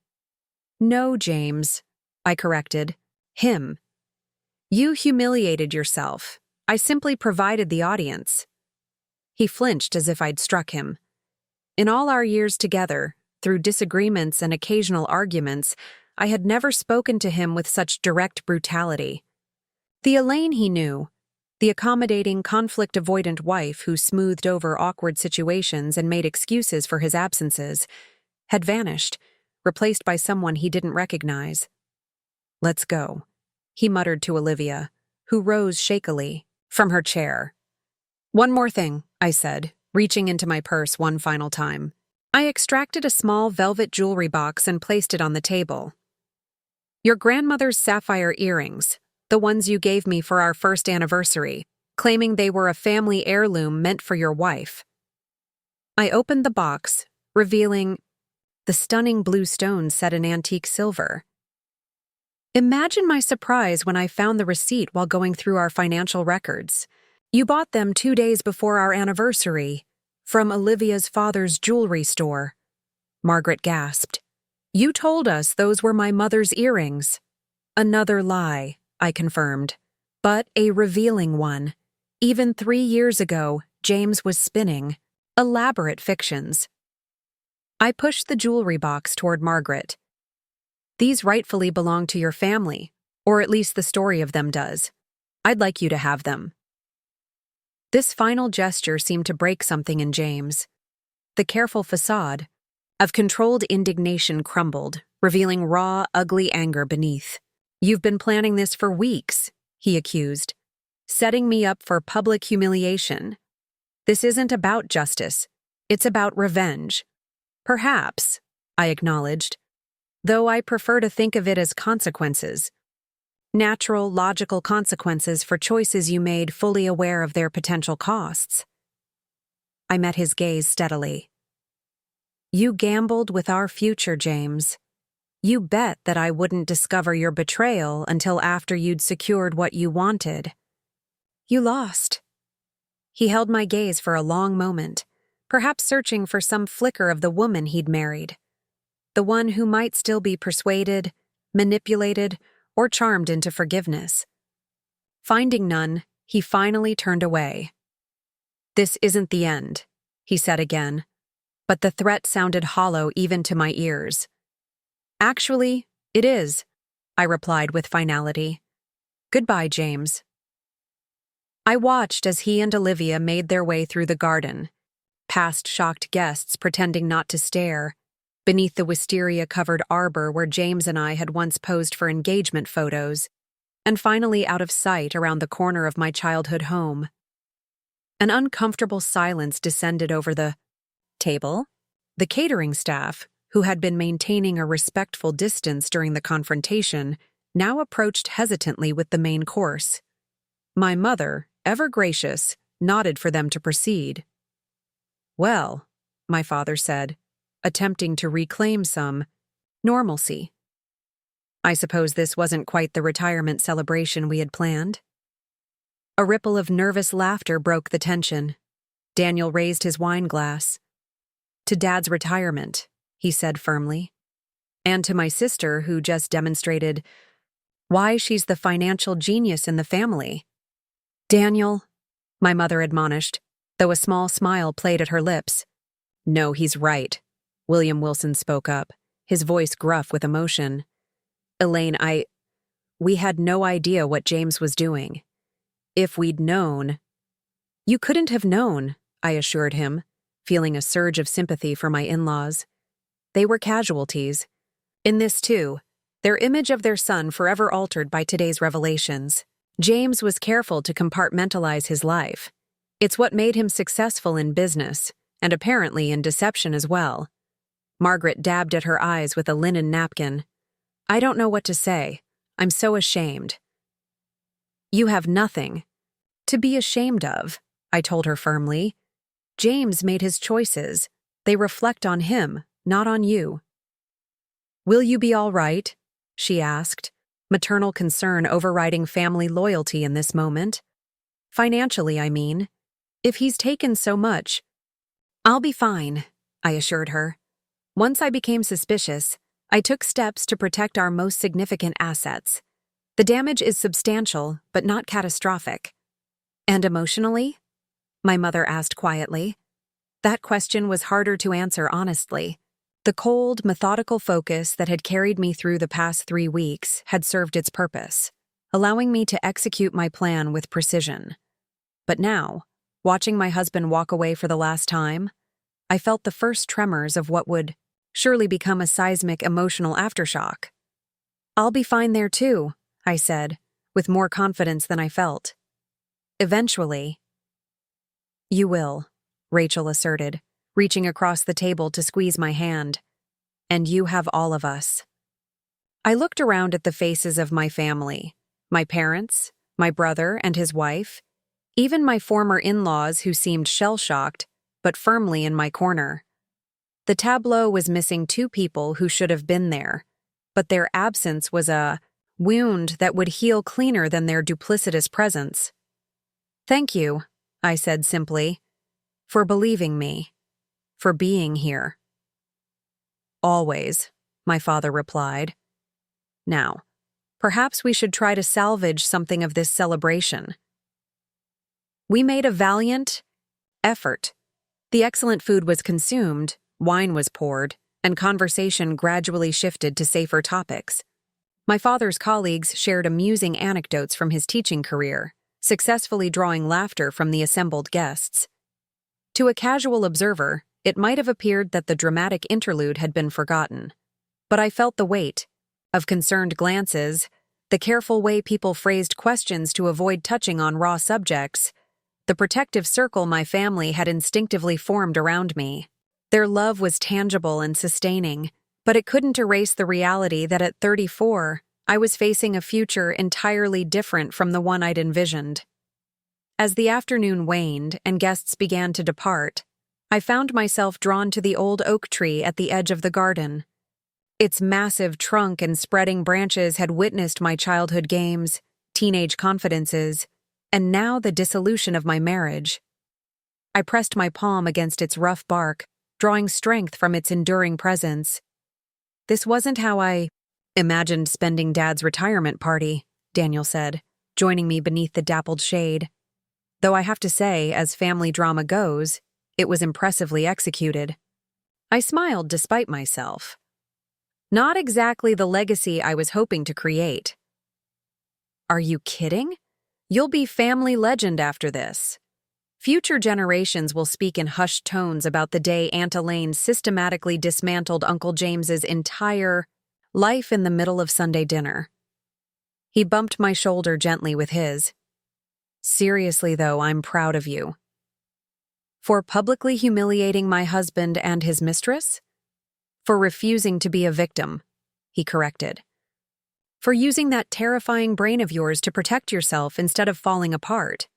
S1: "No, James," I corrected. "Him. You humiliated yourself. I simply provided the audience." He flinched as if I'd struck him. In all our years together, through disagreements and occasional arguments, I had never spoken to him with such direct brutality. The Elaine he knew, the accommodating, conflict-avoidant wife who smoothed over awkward situations and made excuses for his absences, had vanished, replaced by someone he didn't recognize. "Let's go," he muttered to Olivia, who rose shakily from her chair. "One more thing," I said, reaching into my purse one final time. I extracted a small velvet jewelry box and placed it on the table. "Your grandmother's sapphire earrings, the ones you gave me for our first anniversary, claiming they were a family heirloom meant for your wife." I opened the box, revealing the stunning blue stones set in antique silver. Imagine my surprise when I found the receipt while going through our financial records. "You bought them 2 days before our anniversary, from Olivia's father's jewelry store," Margaret gasped. "You told us those were my mother's earrings." "Another lie," I confirmed, "but a revealing one. Even 3 years ago, James was spinning elaborate fictions." I pushed the jewelry box toward Margaret. "These rightfully belong to your family, or at least the story of them does. I'd like you to have them." This final gesture seemed to break something in James. The careful facade of controlled indignation crumbled, revealing raw, ugly anger beneath. "You've been planning this for weeks," he accused, "setting me up for public humiliation. This isn't about justice. It's about revenge." "Perhaps," I acknowledged, "though I prefer to think of it as consequences. Natural, logical consequences for choices you made fully aware of their potential costs." I met his gaze steadily. "You gambled with our future, James. You bet that I wouldn't discover your betrayal until after you'd secured what you wanted. You lost." He held my gaze for a long moment, perhaps searching for some flicker of the woman he'd married. The one who might still be persuaded, manipulated, or charmed into forgiveness. Finding none, he finally turned away. "This isn't the end," he said again, but the threat sounded hollow even to my ears. "Actually, it is," I replied with finality. "Goodbye, James." I watched as he and Olivia made their way through the garden, past shocked guests pretending not to stare, beneath the wisteria-covered arbor where James and I had once posed for engagement photos, and finally out of sight around the corner of my childhood home. An uncomfortable silence descended over the table. The catering staff, who had been maintaining a respectful distance during the confrontation, now approached hesitantly with the main course. My mother, ever gracious, nodded for them to proceed. "Well," my father said, attempting to reclaim some normalcy. "I suppose this wasn't quite the retirement celebration we had planned?" A ripple of nervous laughter broke the tension. Daniel raised his wine glass. "To Dad's retirement," he said firmly. "And to my sister, who just demonstrated why she's the financial genius in the family." "Daniel," my mother admonished, though a small smile played at her lips. "No, he's right," William Wilson spoke up, his voice gruff with emotion. "Elaine, we had no idea what James was doing. If we'd known—" "You couldn't have known," I assured him, feeling a surge of sympathy for my in-laws. They were casualties. In this, too, their image of their son forever altered by today's revelations. James was careful to compartmentalize his life. It's what made him successful in business, and apparently in deception as well. Margaret dabbed at her eyes with a linen napkin. "I don't know what to say. I'm so ashamed." "You have nothing to be ashamed of," I told her firmly. "James made his choices. They reflect on him, not on you." "Will you be all right?" she asked, maternal concern overriding family loyalty in this moment. "Financially, I mean. If he's taken so much—" "I'll be fine," I assured her. Once I became suspicious, I took steps to protect our most significant assets. The damage is substantial, but not catastrophic. "And emotionally?" my mother asked quietly. That question was harder to answer honestly. The cold, methodical focus that had carried me through the past 3 weeks had served its purpose, allowing me to execute my plan with precision. But now, watching my husband walk away for the last time, I felt the first tremors of what would surely become a seismic emotional aftershock. "I'll be fine there too," I said, with more confidence than I felt. "Eventually." "You will," Rachel asserted, reaching across the table to squeeze my hand. "And you have all of us." I looked around at the faces of my family, my parents, my brother and his wife, even my former in-laws who seemed shell-shocked, but firmly in my corner. The tableau was missing 2 people who should have been there, but their absence was a wound that would heal cleaner than their duplicitous presence. "Thank you," I said simply, "for believing me, for being here." "Always," my father replied. "Now, perhaps we should try to salvage something of this celebration." We made a valiant effort. The excellent food was consumed, wine was poured, and conversation gradually shifted to safer topics. My father's colleagues shared amusing anecdotes from his teaching career, successfully drawing laughter from the assembled guests. To a casual observer, it might have appeared that the dramatic interlude had been forgotten. But I felt the weight of concerned glances, the careful way people phrased questions to avoid touching on raw subjects, the protective circle my family had instinctively formed around me. Their love was tangible and sustaining, but it couldn't erase the reality that at 34, I was facing a future entirely different from the one I'd envisioned. As the afternoon waned and guests began to depart, I found myself drawn to the old oak tree at the edge of the garden. Its massive trunk and spreading branches had witnessed my childhood games, teenage confidences, and now the dissolution of my marriage. I pressed my palm against its rough bark, drawing strength from its enduring presence. "This wasn't how I imagined spending Dad's retirement party," Daniel said, joining me beneath the dappled shade. Though I have to say, as family drama goes, it was impressively executed. I smiled despite myself. Not exactly the legacy I was hoping to create. "Are you kidding? You'll be family legend after this. Future generations will speak in hushed tones about the day Aunt Elaine systematically dismantled Uncle James's entire life in the middle of Sunday dinner." He bumped my shoulder gently with his. "Seriously, though, I'm proud of you." "For publicly humiliating my husband and his mistress?" "For refusing to be a victim," he corrected. "For using that terrifying brain of yours to protect yourself instead of falling apart.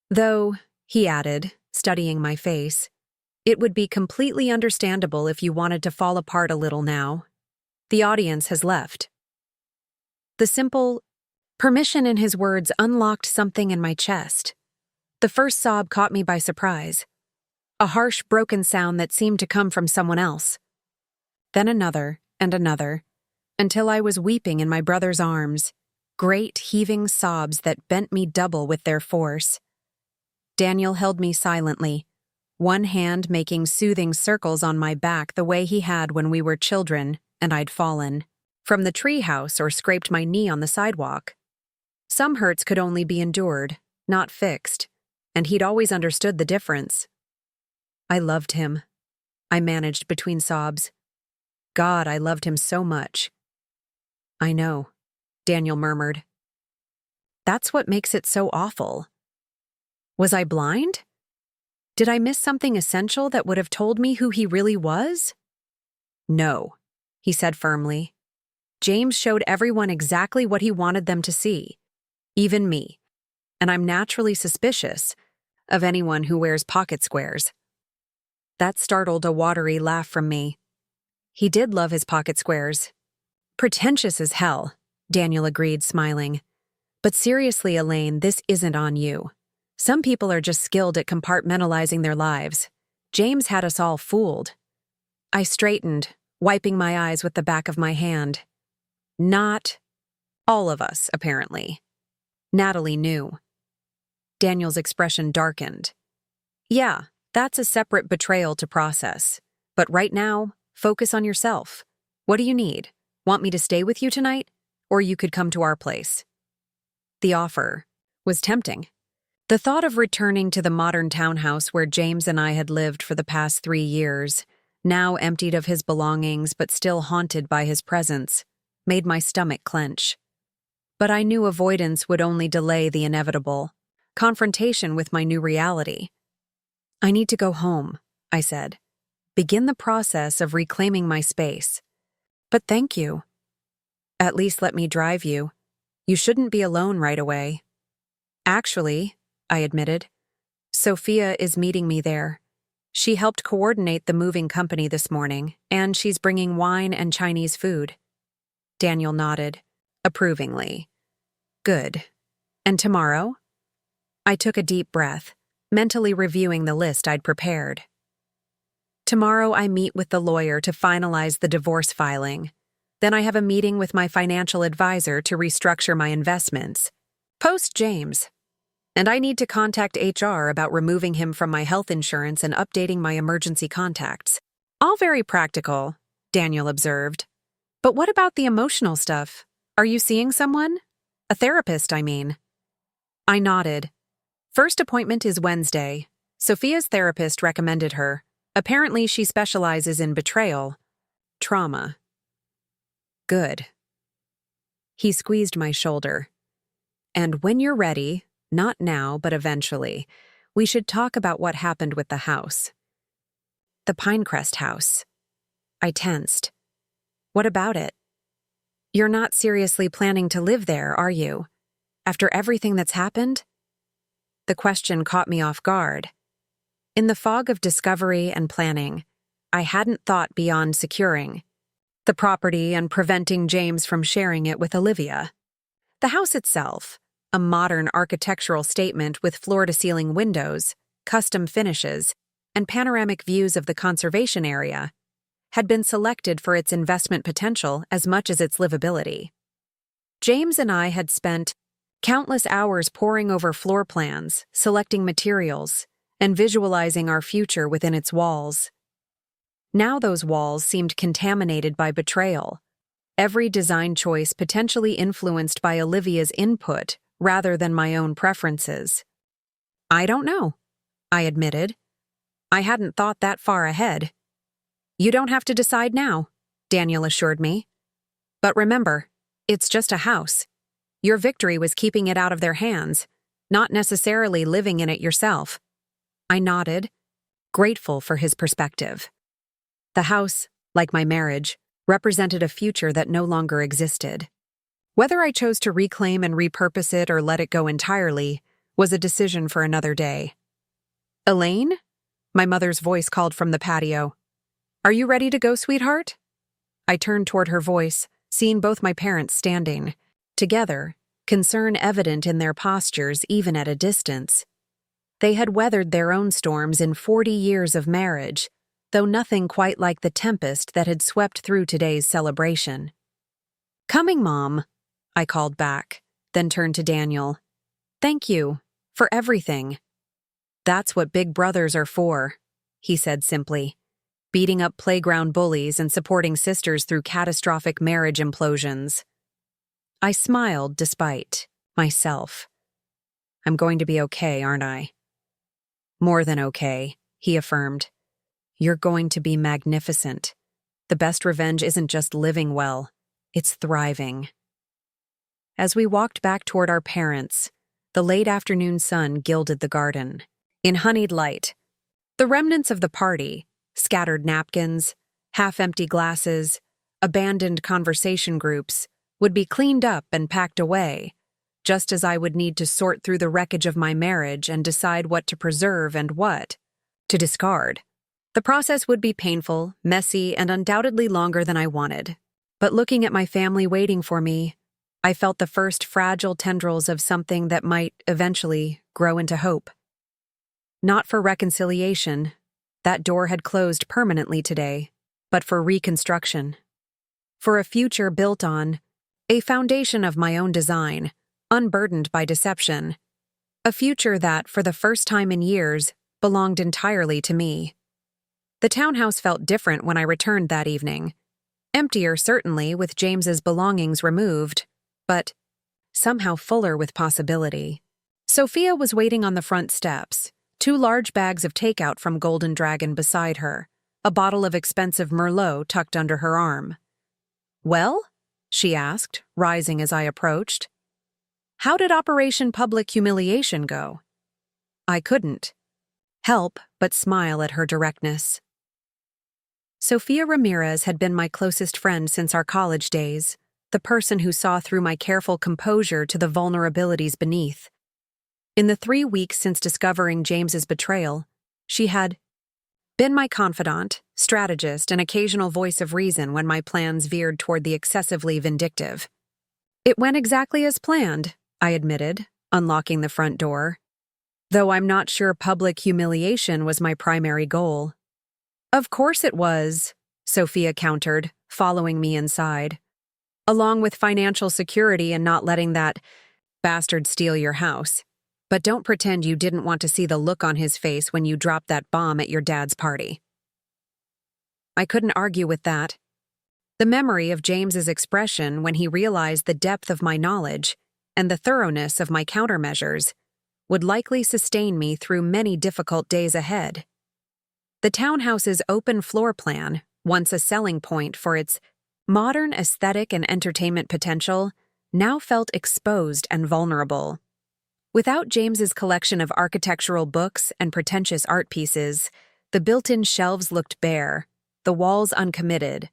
S1: Though," he added, studying my face, "it would be completely understandable if you wanted to fall apart a little now. The audience has left." The simple permission in his words unlocked something in my chest. The first sob caught me by surprise. A harsh, broken sound that seemed to come from someone else. Then another and another, until I was weeping in my brother's arms, great heaving sobs that bent me double with their force. Daniel held me silently, one hand making soothing circles on my back the way he had when we were children and I'd fallen from the treehouse or scraped my knee on the sidewalk. Some hurts could only be endured, not fixed, and he'd always understood the difference. I loved him, I managed between sobs. God, I loved him so much. I know, Daniel murmured. That's what makes it so awful. Was I blind? Did I miss something essential that would have told me who he really was? No, he said firmly. James showed everyone exactly what he wanted them to see, even me, and I'm naturally suspicious of anyone who wears pocket squares. That startled a watery laugh from me. He did love his pocket squares. Pretentious as hell, Daniel agreed, smiling. But seriously, Elaine, this isn't on you. Some people are just skilled at compartmentalizing their lives. James had us all fooled. I straightened, wiping my eyes with the back of my hand. Not all of us, apparently. Natalie knew. Daniel's expression darkened. Yeah, that's a separate betrayal to process. But right now, focus on yourself. What do you need? Want me to stay with you tonight? Or you could come to our place. The offer was tempting. The thought of returning to the modern townhouse where James and I had lived for the past 3 years, now emptied of his belongings but still haunted by his presence, made my stomach clench. But I knew avoidance would only delay the inevitable confrontation with my new reality. I need to go home, I said. Begin the process of reclaiming my space. But thank you. At least let me drive you. You shouldn't be alone right away. Actually, I admitted, Sophia is meeting me there. She helped coordinate the moving company this morning, and she's bringing wine and Chinese food. Daniel nodded, approvingly. Good. And tomorrow? I took a deep breath, mentally reviewing the list I'd prepared. Tomorrow I meet with the lawyer to finalize the divorce filing. Then I have a meeting with my financial advisor to restructure my investments. Post James. And I need to contact HR about removing him from my health insurance and updating my emergency contacts. All very practical, Daniel observed. But what about the emotional stuff? Are you seeing someone? A therapist, I mean. I nodded. First appointment is Wednesday. Sophia's therapist recommended her. Apparently she specializes in betrayal, trauma. Good. He squeezed my shoulder. And when you're ready, not now, but eventually, we should talk about what happened with the house. The Pinecrest house. I tensed. What about it? You're not seriously planning to live there, are you? After everything that's happened? The question caught me off guard. In the fog of discovery and planning, I hadn't thought beyond securing the property and preventing James from sharing it with Olivia. The house itself, a modern architectural statement with floor-to-ceiling windows, custom finishes, and panoramic views of the conservation area, had been selected for its investment potential as much as its livability. James and I had spent countless hours poring over floor plans, selecting materials, and visualizing our future within its walls. Now those walls seemed contaminated by betrayal, every design choice potentially influenced by Olivia's input rather than my own preferences. I don't know, I admitted. I hadn't thought that far ahead. You don't have to decide now, Daniel assured me. But remember, it's just a house. Your victory was keeping it out of their hands, not necessarily living in it yourself. I nodded, grateful for his perspective. The house, like my marriage, represented a future that no longer existed. Whether I chose to reclaim and repurpose it or let it go entirely was a decision for another day. Elaine? My mother's voice called from the patio. Are you ready to go, sweetheart? I turned toward her voice, seeing both my parents standing, together, concern evident in their postures even at a distance. They had weathered their own storms in 40 years of marriage, though nothing quite like the tempest that had swept through today's celebration. Coming, Mom, I called back, then turned to Daniel. Thank you for everything. That's what big brothers are for, he said simply, beating up playground bullies and supporting sisters through catastrophic marriage implosions. I smiled despite myself. I'm going to be okay, aren't I? More than okay, he affirmed. You're going to be magnificent. The best revenge isn't just living well, it's thriving. As we walked back toward our parents, the late afternoon sun gilded the garden. In honeyed light, the remnants of the party, scattered napkins, half-empty glasses, abandoned conversation groups, would be cleaned up and packed away, just as I would need to sort through the wreckage of my marriage and decide what to preserve and what to discard. The process would be painful, messy, and undoubtedly longer than I wanted. But looking at my family waiting for me, I felt the first fragile tendrils of something that might eventually grow into hope. Not for reconciliation, that door had closed permanently today, but for reconstruction. For a future built on a foundation of my own design, unburdened by deception. A future that, for the first time in years, belonged entirely to me. The townhouse felt different when I returned that evening. Emptier, certainly, with James's belongings removed, but somehow fuller with possibility. Sophia was waiting on the front steps, 2 large bags of takeout from Golden Dragon beside her, a bottle of expensive Merlot tucked under her arm. "Well?" she asked, rising as I approached. "How did Operation Public Humiliation go?" I couldn't help but smile at her directness. Sophia Ramirez had been my closest friend since our college days, the person who saw through my careful composure to the vulnerabilities beneath. In the 3 weeks since discovering James's betrayal, she had been my confidant, strategist, and occasional voice of reason when my plans veered toward the excessively vindictive. "It went exactly as planned," I admitted, unlocking the front door. "Though I'm not sure public humiliation was my primary goal." "Of course it was," Sophia countered, following me inside. "Along with financial security and not letting that bastard steal your house. But don't pretend you didn't want to see the look on his face when you dropped that bomb at your dad's party." I couldn't argue with that. The memory of James's expression when he realized the depth of my knowledge and the thoroughness of my countermeasures would likely sustain me through many difficult days ahead. The townhouse's open floor plan, once a selling point for its modern aesthetic and entertainment potential, now felt exposed and vulnerable. Without James's collection of architectural books and pretentious art pieces, the built-in shelves looked bare, the walls uncommitted.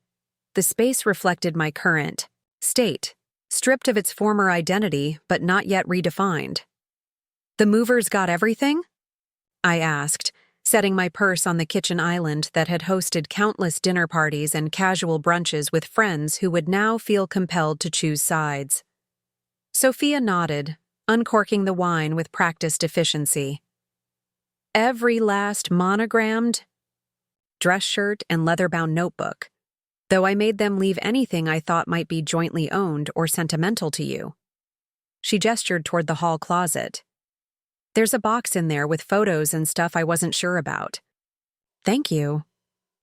S1: The space reflected my current state, stripped of its former identity but not yet redefined. "The movers got everything?" I asked, setting my purse on the kitchen island that had hosted countless dinner parties and casual brunches with friends who would now feel compelled to choose sides. Sophia nodded, uncorking the wine with practiced efficiency. "Every last monogrammed dress shirt and leather-bound notebook, though I made them leave anything I thought might be jointly owned or sentimental to you." She gestured toward the hall closet. "There's a box in there with photos and stuff I wasn't sure about." "Thank you."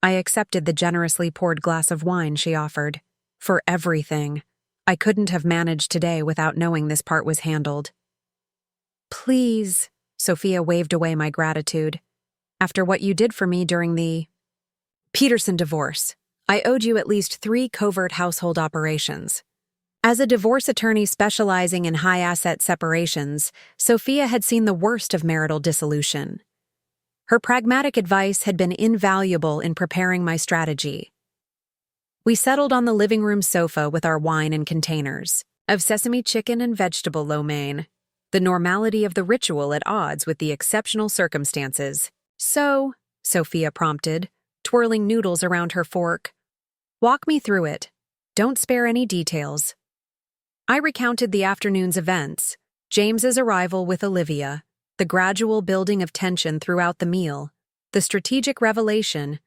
S1: I accepted the generously poured glass of wine she offered. "For everything. I couldn't have managed today without knowing this part was handled." "Please," Sophia waved away my gratitude. "After what you did for me during the Peterson divorce, I owed you at least 3 covert household operations." As a divorce attorney specializing in high-asset separations, Sophia had seen the worst of marital dissolution. Her pragmatic advice had been invaluable in preparing my strategy. We settled on the living room sofa with our wine in containers of sesame chicken and vegetable lo mein, the normality of the ritual at odds with the exceptional circumstances. "So," Sophia prompted, twirling noodles around her fork, "walk me through it. Don't spare any details." I recounted the afternoon's events, James's arrival with Olivia, the gradual building of tension throughout the meal, the strategic revelation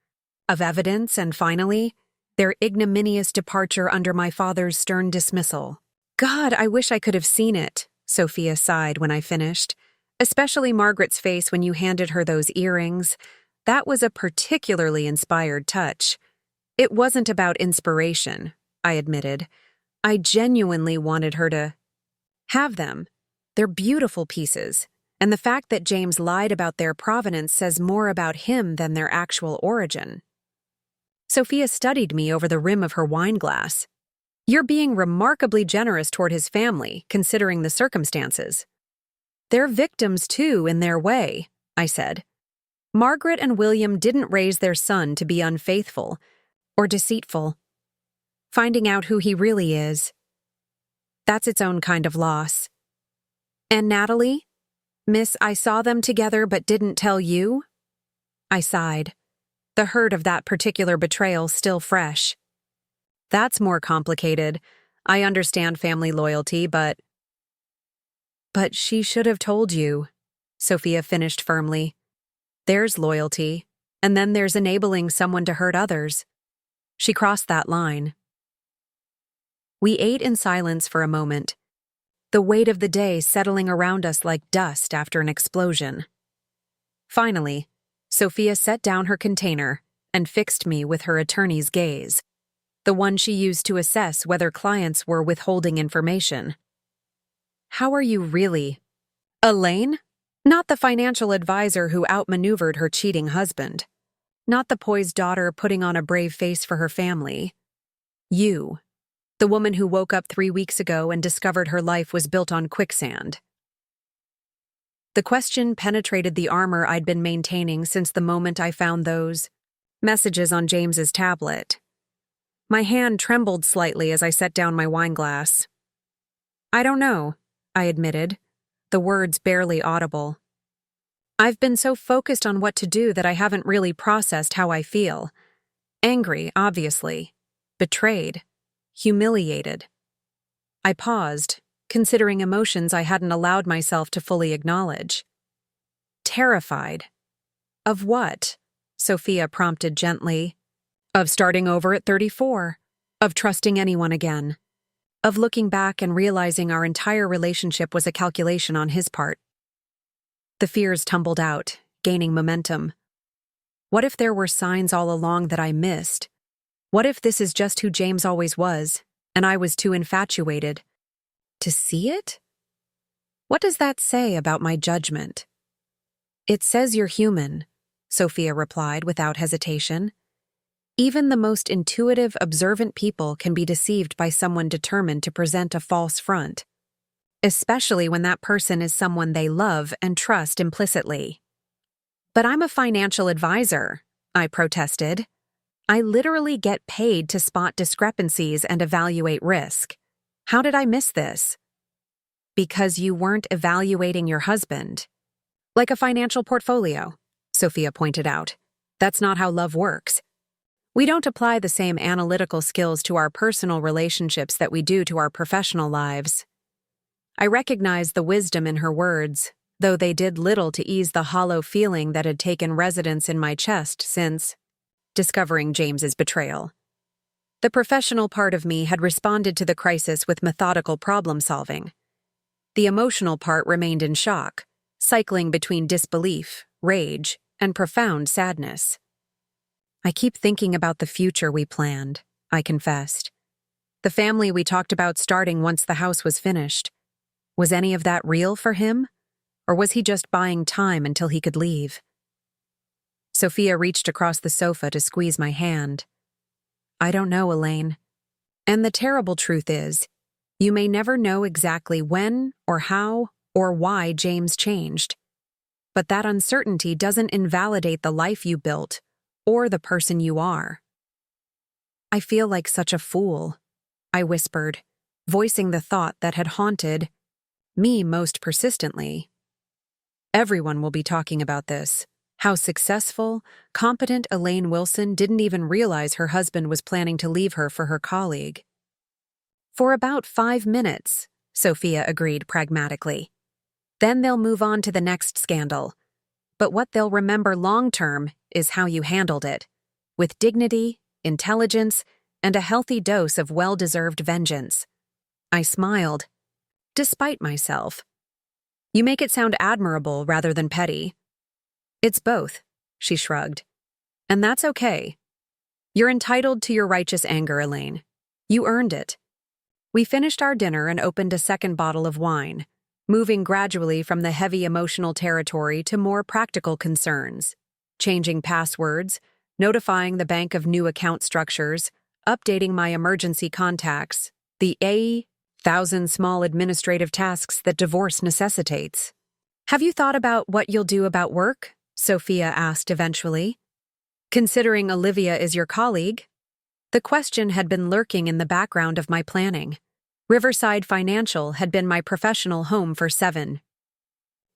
S1: of evidence, and finally, their ignominious departure under my father's stern dismissal. "God, I wish I could have seen it," Sophia sighed when I finished. Especially Margaret's face when you handed her those earrings. That was a particularly inspired touch. It wasn't about inspiration, I admitted. I genuinely wanted her to have them. They're beautiful pieces, and the fact that James lied about their provenance says more about him than their actual origin. Sophia studied me over the rim of her wineglass. You're being remarkably generous toward his family, considering the circumstances. They're victims, too, in their way, I said. Margaret and William didn't raise their son to be unfaithful or deceitful. Finding out who he really is, that's its own kind of loss. And Natalie? Miss, I saw them together but didn't tell you? I sighed, the hurt of that particular betrayal still fresh. That's more complicated. I understand family loyalty, but she should have told you, Sophia finished firmly. There's loyalty, and then there's enabling someone to hurt others. She crossed that line. We ate in silence for a moment, the weight of the day settling around us like dust after an explosion. Finally, Sophia set down her container and fixed me with her attorney's gaze, the one she used to assess whether clients were withholding information. How are you really? Elaine? Not the financial advisor who outmaneuvered her cheating husband. Not the poised daughter putting on a brave face for her family. You. The woman who woke up 3 weeks ago and discovered her life was built on quicksand. The question penetrated the armor I'd been maintaining since the moment I found those messages on James's tablet. My hand trembled slightly as I set down my wineglass. I don't know, I admitted, the words barely audible. I've been so focused on what to do that I haven't really processed how I feel. Angry, obviously. Betrayed. Humiliated. I paused, considering emotions I hadn't allowed myself to fully acknowledge. Terrified. Of what? Sophia prompted gently. Of starting over at 34. Of trusting anyone again. Of looking back and realizing our entire relationship was a calculation on his part. The fears tumbled out, gaining momentum. What if there were signs all along that I missed? What if this is just who James always was, and I was too infatuated to see it? What does that say about my judgment? It says you're human, Sophia replied without hesitation. Even the most intuitive, observant people can be deceived by someone determined to present a false front, especially when that person is someone they love and trust implicitly. But I'm a financial advisor, I protested. I literally get paid to spot discrepancies and evaluate risk. How did I miss this? Because you weren't evaluating your husband. Like a financial portfolio, Sophia pointed out. That's not how love works. We don't apply the same analytical skills to our personal relationships that we do to our professional lives. I recognized the wisdom in her words, though they did little to ease the hollow feeling that had taken residence in my chest since discovering James's betrayal. The professional part of me had responded to the crisis with methodical problem-solving. The emotional part remained in shock, cycling between disbelief, rage, and profound sadness. I keep thinking about the future we planned, I confessed. The family we talked about starting once the house was finished. Was any of that real for him? Or was he just buying time until he could leave? Sophia reached across the sofa to squeeze my hand. I don't know, Elaine. And the terrible truth is, you may never know exactly when or how or why James changed. But that uncertainty doesn't invalidate the life you built or the person you are. I feel like such a fool, I whispered, voicing the thought that had haunted me most persistently. Everyone will be talking about this. How successful, competent Elaine Wilson didn't even realize her husband was planning to leave her for her colleague. For about 5 minutes, Sophia agreed pragmatically. Then they'll move on to the next scandal. But what they'll remember long-term is how you handled it, with dignity, intelligence, and a healthy dose of well-deserved vengeance. I smiled, despite myself. You make it sound admirable rather than petty. It's both, she shrugged. And that's okay. You're entitled to your righteous anger, Elaine. You earned it. We finished our dinner and opened a second bottle of wine, moving gradually from the heavy emotional territory to more practical concerns, changing passwords, notifying the bank of new account structures, updating my emergency contacts, the 1,000 small administrative tasks that divorce necessitates. Have you thought about what you'll do about work? Sophia asked eventually. Considering Olivia is your colleague? The question had been lurking in the background of my planning. Riverside Financial had been my professional home for 7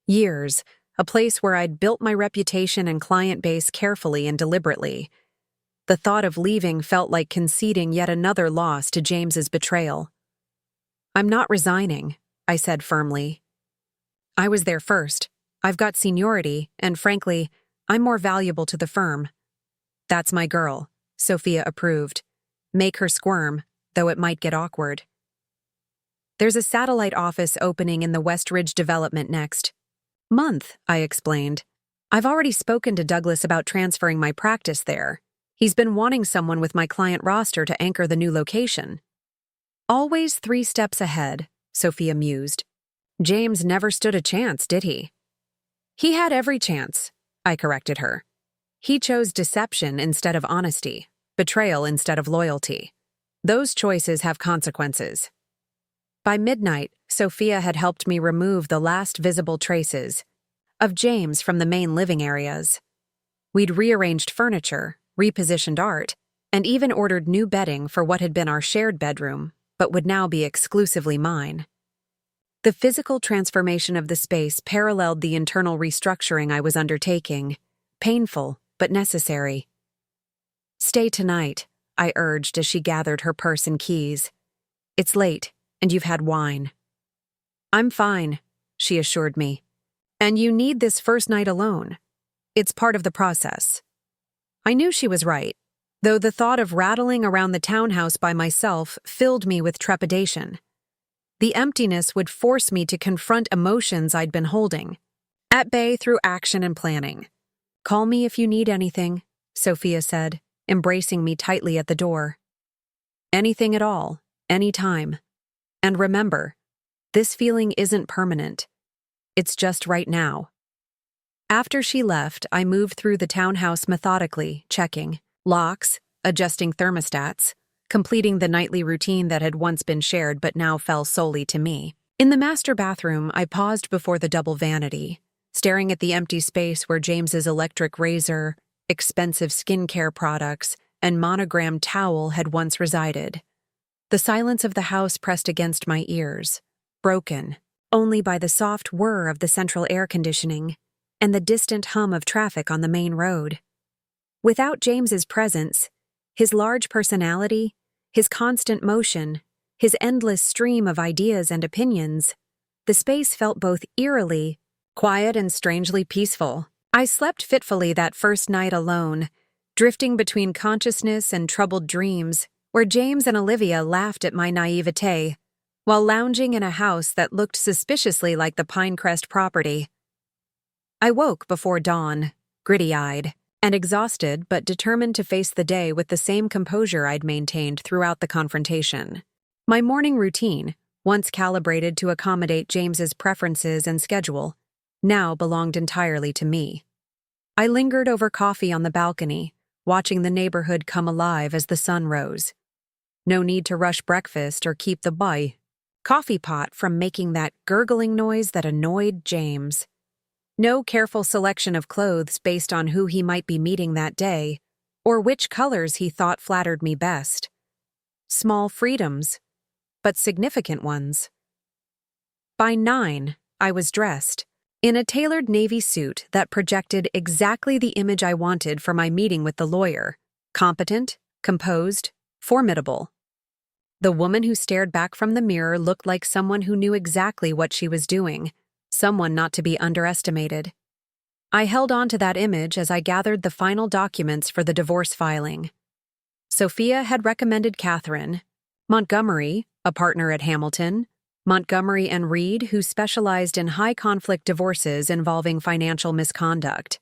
S1: years, a place where I'd built my reputation and client base carefully and deliberately. The thought of leaving felt like conceding yet another loss to James's betrayal. I'm not resigning, I said firmly. I was there first. I've got seniority, and frankly, I'm more valuable to the firm. That's my girl, Sophia approved. Make her squirm, though it might get awkward. There's a satellite office opening in the Westridge development next month, I explained. I've already spoken to Douglas about transferring my practice there. He's been wanting someone with my client roster to anchor the new location. Always 3 steps ahead, Sophia mused. James never stood a chance, did he? He had every chance, I corrected her. He chose deception instead of honesty, betrayal instead of loyalty. Those choices have consequences. By midnight, Sophia had helped me remove the last visible traces of James from the main living areas. We'd rearranged furniture, repositioned art, and even ordered new bedding for what had been our shared bedroom, but would now be exclusively mine. The physical transformation of the space paralleled the internal restructuring I was undertaking, painful but necessary. Stay tonight, I urged as she gathered her purse and keys. It's late, and you've had wine. I'm fine, she assured me. And you need this first night alone. It's part of the process. I knew she was right, though the thought of rattling around the townhouse by myself filled me with trepidation. The emptiness would force me to confront emotions I'd been holding, at bay through action and planning. Call me if you need anything, Sophia said, embracing me tightly at the door. Anything at all, anytime. And remember, this feeling isn't permanent. It's just right now. After she left, I moved through the townhouse methodically, checking locks, adjusting thermostats, completing the nightly routine that had once been shared but now fell solely to me. In the master bathroom, I paused before the double vanity, staring at the empty space where James's electric razor, expensive skincare products, and monogrammed towel had once resided. The silence of the house pressed against my ears, broken only by the soft whir of the central air conditioning and the distant hum of traffic on the main road. Without James's presence, his large personality, his constant motion, his endless stream of ideas and opinions, the space felt both eerily quiet and strangely peaceful. I slept fitfully that first night alone, drifting between consciousness and troubled dreams, where James and Olivia laughed at my naivete, while lounging in a house that looked suspiciously like the Pinecrest property. I woke before dawn, gritty-eyed, and exhausted but determined to face the day with the same composure I'd maintained throughout the confrontation. My morning routine, once calibrated to accommodate James's preferences and schedule, now belonged entirely to me. I lingered over coffee on the balcony, watching the neighborhood come alive as the sun rose. No need to rush breakfast or keep the coffee pot from making that gurgling noise that annoyed James. No careful selection of clothes based on who he might be meeting that day, or which colors he thought flattered me best. Small freedoms, but significant ones. By 9, I was dressed, in a tailored navy suit that projected exactly the image I wanted for my meeting with the lawyer: competent, composed, formidable. The woman who stared back from the mirror looked like someone who knew exactly what she was doing, someone not to be underestimated. I held on to that image as I gathered the final documents for the divorce filing. Sophia had recommended Catherine. Montgomery, a partner at Hamilton, Montgomery and Reed, who specialized in high-conflict divorces involving financial misconduct.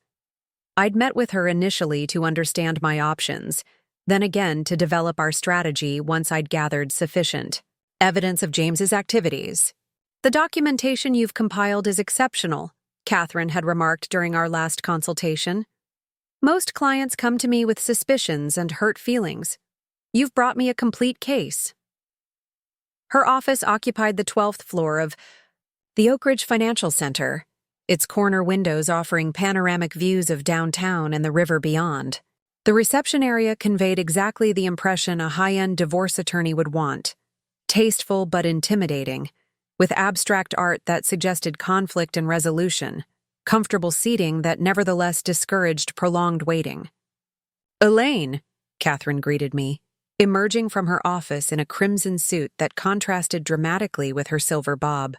S1: I'd met with her initially to understand my options, then again to develop our strategy once I'd gathered sufficient evidence of James's activities. "The documentation you've compiled is exceptional," Catherine had remarked during our last consultation. "Most clients come to me with suspicions and hurt feelings. You've brought me a complete case." Her office occupied the 12th floor of the Oak Ridge Financial Center, its corner windows offering panoramic views of downtown and the river beyond. The reception area conveyed exactly the impression a high-end divorce attorney would want: tasteful but intimidating, with abstract art that suggested conflict and resolution, comfortable seating that nevertheless discouraged prolonged waiting. "Elaine," Catherine greeted me, emerging from her office in a crimson suit that contrasted dramatically with her silver bob.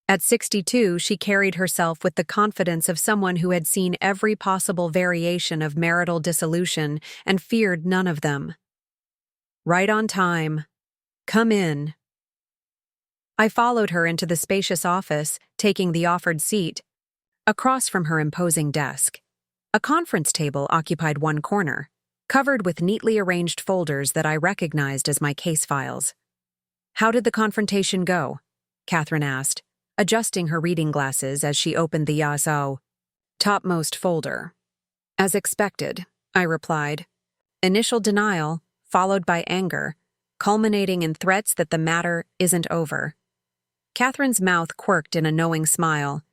S1: At 62, she carried herself with the confidence of someone who had seen every possible variation of marital dissolution and feared none of them. "Right on time. Come in." I followed her into the spacious office, taking the offered seat. Across from her imposing desk, a conference table occupied one corner, covered with neatly arranged folders that I recognized as my case files. "How did the confrontation go?" Catherine asked, adjusting her reading glasses as she opened the Yasao topmost folder. "As expected," I replied. "Initial denial, followed by anger, culminating in threats that the matter isn't over." Catherine's mouth quirked in a knowing smile.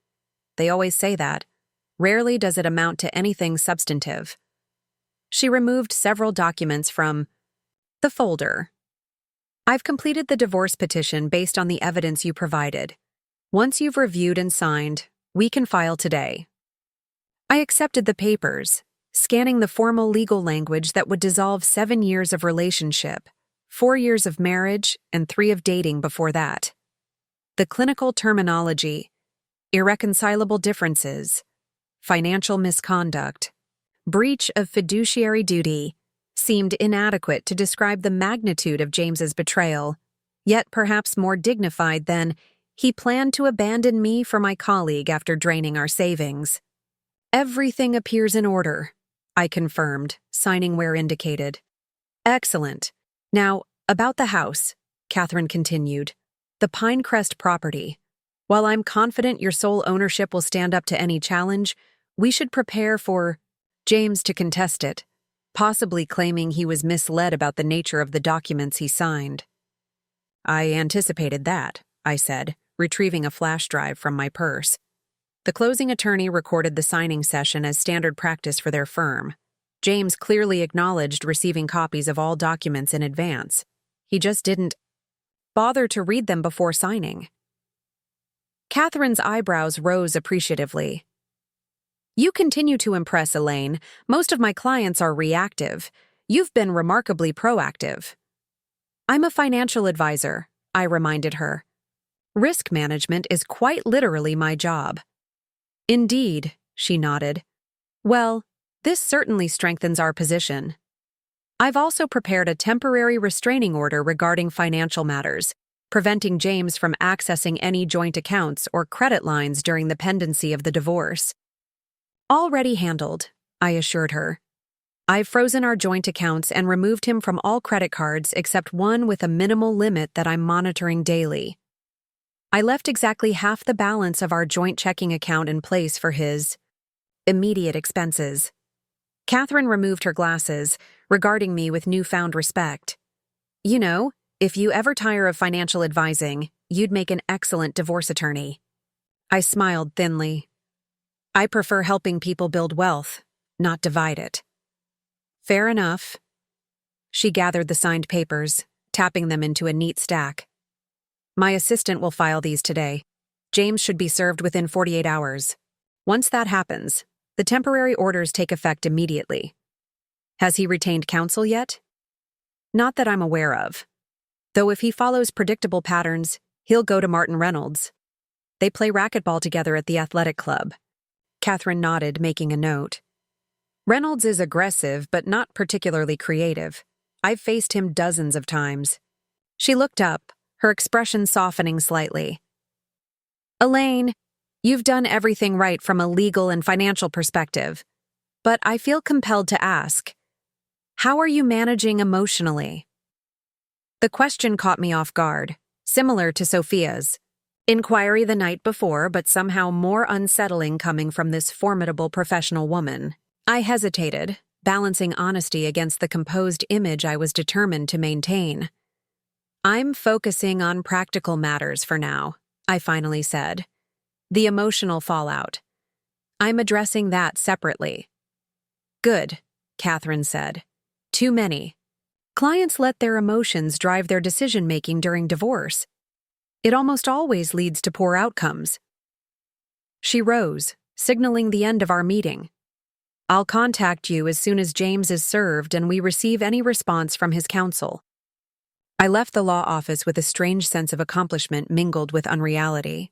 S1: "They always say that. Rarely does it amount to anything substantive." She removed several documents from the folder. "I've completed the divorce petition based on the evidence you provided. Once you've reviewed and signed, we can file today." I accepted the papers, scanning the formal legal language that would dissolve 7 years of relationship, 4 years of marriage, and 3 of dating before that. The clinical terminology: irreconcilable differences, financial misconduct, breach of fiduciary duty, seemed inadequate to describe the magnitude of James's betrayal, yet perhaps more dignified than "he planned to abandon me for my colleague after draining our savings." "Everything appears in order," I confirmed, signing where indicated. "Excellent. Now, about the house," Catherine continued. "The Pinecrest property. While I'm confident your sole ownership will stand up to any challenge, we should prepare for James to contest it, possibly claiming he was misled about the nature of the documents he signed." "I anticipated that," I said, retrieving a flash drive from my purse. The closing attorney recorded the signing session as standard practice for their firm. James clearly acknowledged receiving copies of all documents in advance. He just didn't bother to read them before signing. Catherine's eyebrows rose appreciatively. "You continue to impress, Elaine. Most of my clients are reactive. You've been remarkably proactive." "I'm a financial advisor," I reminded her. "Risk management is quite literally my job." "Indeed," she nodded. "Well, this certainly strengthens our position. I've also prepared a temporary restraining order regarding financial matters, preventing James from accessing any joint accounts or credit lines during the pendency of the divorce." "Already handled," I assured her. "I've frozen our joint accounts and removed him from all credit cards except one with a minimal limit that I'm monitoring daily. I left exactly half the balance of our joint checking account in place for his immediate expenses." Catherine removed her glasses, regarding me with newfound respect. "You know, if you ever tire of financial advising, you'd make an excellent divorce attorney." I smiled thinly. "I prefer helping people build wealth, not divide it." "Fair enough." She gathered the signed papers, tapping them into a neat stack. "My assistant will file these today. James should be served within 48 hours. Once that happens, the temporary orders take effect immediately." "Has he retained counsel yet?" "Not that I'm aware of. Though if he follows predictable patterns, he'll go to Martin Reynolds. They play racquetball together at the athletic club." Catherine nodded, making a note. "Reynolds is aggressive but not particularly creative. I've faced him dozens of times." She looked up, her expression softening slightly. Elaine, you've done everything right from a legal and financial perspective, but I feel compelled to ask, how are you managing emotionally? The question caught me off guard, similar to Sophia's inquiry the night before, but somehow more unsettling coming from this formidable professional woman. I hesitated, balancing honesty against the composed image I was determined to maintain. I'm focusing on practical matters for now, I finally said. The emotional fallout. I'm addressing that separately. Good, Catherine said. Too many. Clients let their emotions drive their decision-making during divorce. It almost always leads to poor outcomes. She rose, signaling the end of our meeting. I'll contact you as soon as James is served and we receive any response from his counsel. I left the law office with a strange sense of accomplishment mingled with unreality.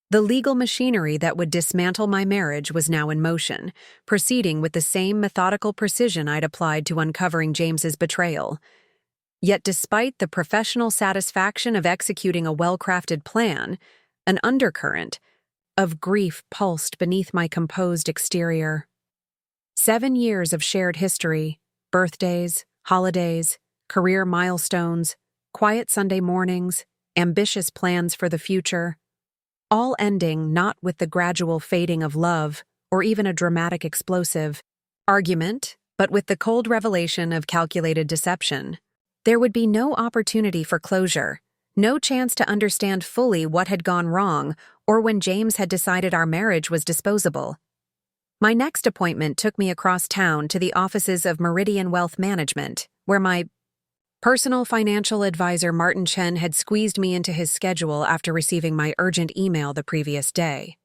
S1: The legal machinery that would dismantle my marriage was now in motion, proceeding with the same methodical precision I'd applied to uncovering James's betrayal. Yet despite the professional satisfaction of executing a well-crafted plan, an undercurrent of grief pulsed beneath my composed exterior. 7 years of shared history, birthdays, holidays, career milestones, quiet Sunday mornings, ambitious plans for the future, all ending not with the gradual fading of love or even a dramatic explosive argument, but with the cold revelation of calculated deception. There would be no opportunity for closure, no chance to understand fully what had gone wrong or when James had decided our marriage was disposable. My next appointment took me across town to the offices of Meridian Wealth Management, where my personal financial advisor Martin Chen had squeezed me into his schedule after receiving my urgent email the previous day.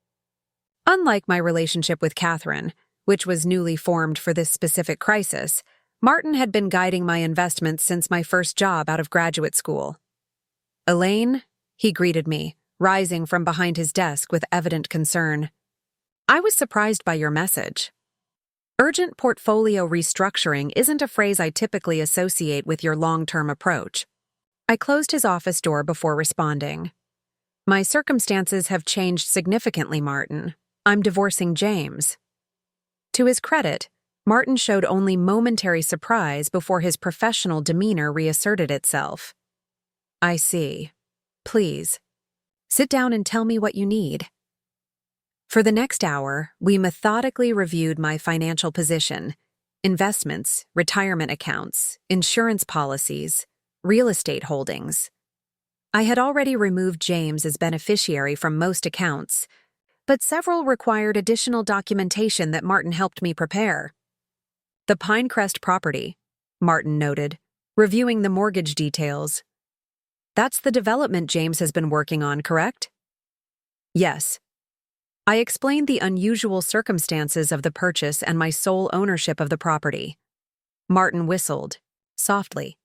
S1: Unlike my relationship with Catherine, which was newly formed for this specific crisis, Martin had been guiding my investments since my first job out of graduate school. Elaine, he greeted me, rising from behind his desk with evident concern. I was surprised by your message. Urgent portfolio restructuring isn't a phrase I typically associate with your long-term approach. I closed his office door before responding. My circumstances have changed significantly, Martin. I'm divorcing James. To his credit, Martin showed only momentary surprise before his professional demeanor reasserted itself. I see. Please, sit down and tell me what you need. For the next hour, we methodically reviewed my financial position, investments, retirement accounts, insurance policies, real estate holdings. I had already removed James as beneficiary from most accounts, but several required additional documentation that Martin helped me prepare. The Pinecrest property, Martin noted, reviewing the mortgage details. That's the development James has been working on, correct? Yes. I explained the unusual circumstances of the purchase and my sole ownership of the property. Martin whistled, softly.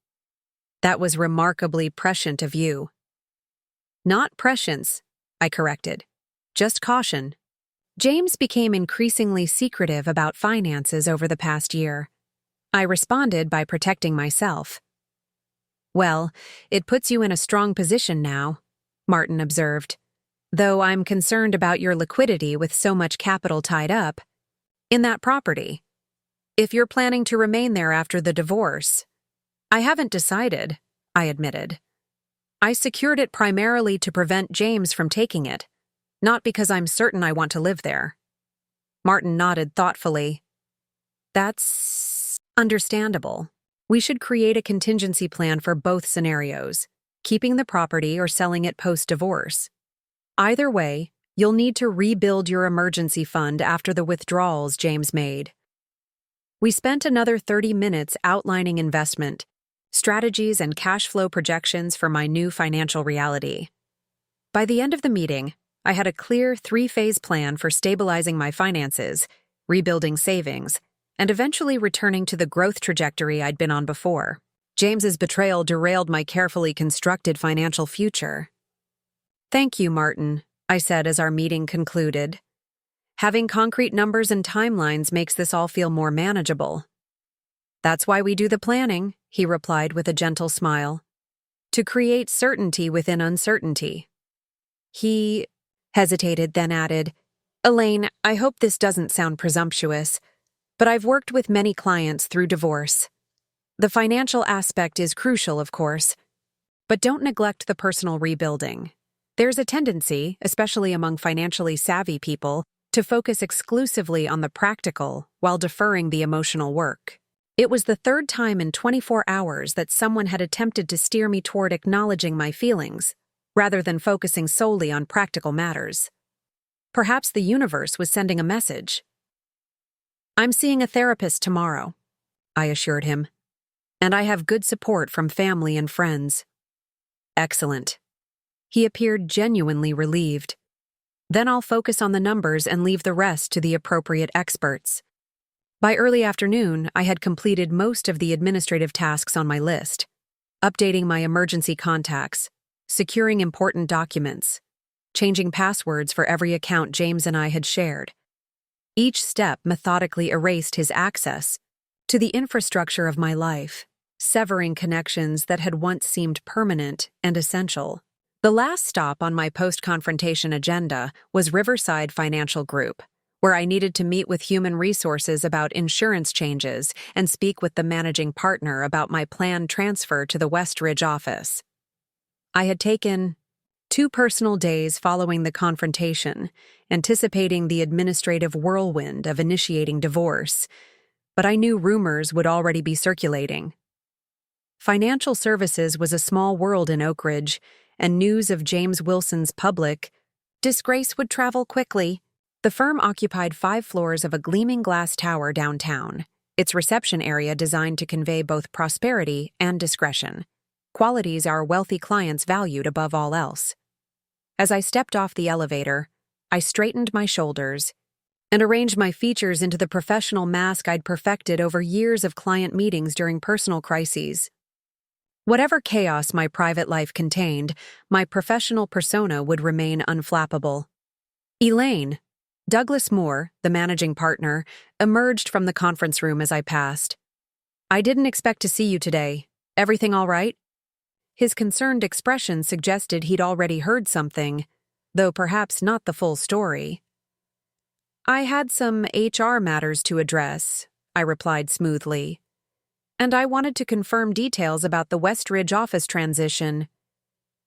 S1: That was remarkably prescient of you. Not prescience, I corrected. Just caution. James became increasingly secretive about finances over the past year. I responded by protecting myself. Well, it puts you in a strong position now, Martin observed. Though I'm concerned about your liquidity with so much capital tied up in that property. If you're planning to remain there after the divorce, I haven't decided, I admitted. I secured it primarily to prevent James from taking it, not because I'm certain I want to live there. Martin nodded thoughtfully. That's understandable. We should create a contingency plan for both scenarios, keeping the property or selling it post-divorce. Either way, you'll need to rebuild your emergency fund after the withdrawals James made. We spent another 30 minutes outlining investment, strategies, and cash flow projections for my new financial reality. By the end of the meeting, I had a clear 3-phase plan for stabilizing my finances, rebuilding savings, and eventually returning to the growth trajectory I'd been on before. James's betrayal derailed my carefully constructed financial future. Thank you, Martin, I said as our meeting concluded. Having concrete numbers and timelines makes this all feel more manageable. That's why we do the planning, he replied with a gentle smile. to create certainty within uncertainty. He hesitated, then added, Elaine, I hope this doesn't sound presumptuous, but I've worked with many clients through divorce. The financial aspect is crucial, of course, but don't neglect the personal rebuilding. There's a tendency, especially among financially savvy people, to focus exclusively on the practical while deferring the emotional work. It was the third time in 24 hours that someone had attempted to steer me toward acknowledging my feelings, rather than focusing solely on practical matters. Perhaps the universe was sending a message. I'm seeing a therapist tomorrow, I assured him, and I have good support from family and friends. Excellent. He appeared genuinely relieved. Then I'll focus on the numbers and leave the rest to the appropriate experts. By early afternoon, I had completed most of the administrative tasks on my list, updating my emergency contacts, securing important documents, changing passwords for every account James and I had shared. Each step methodically erased his access to the infrastructure of my life, severing connections that had once seemed permanent and essential. The last stop on my post-confrontation agenda was Riverside Financial Group, where I needed to meet with human resources about insurance changes and speak with the managing partner about my planned transfer to the Westridge office. I had taken 2 personal days following the confrontation, anticipating the administrative whirlwind of initiating divorce, but I knew rumors would already be circulating. Financial services was a small world in Oak Ridge, and news of James Wilson's public disgrace would travel quickly. The firm occupied 5 floors of a gleaming glass tower downtown, its reception area designed to convey both prosperity and discretion, qualities our wealthy clients valued above all else. As I stepped off the elevator, I straightened my shoulders and arranged my features into the professional mask I'd perfected over years of client meetings during personal crises. Whatever chaos my private life contained, my professional persona would remain unflappable. Elaine, Douglas Moore, the managing partner, emerged from the conference room as I passed. I didn't expect to see you today. Everything all right? His concerned expression suggested he'd already heard something, though perhaps not the full story. I had some HR matters to address, I replied smoothly, and I wanted to confirm details about the Westridge office transition.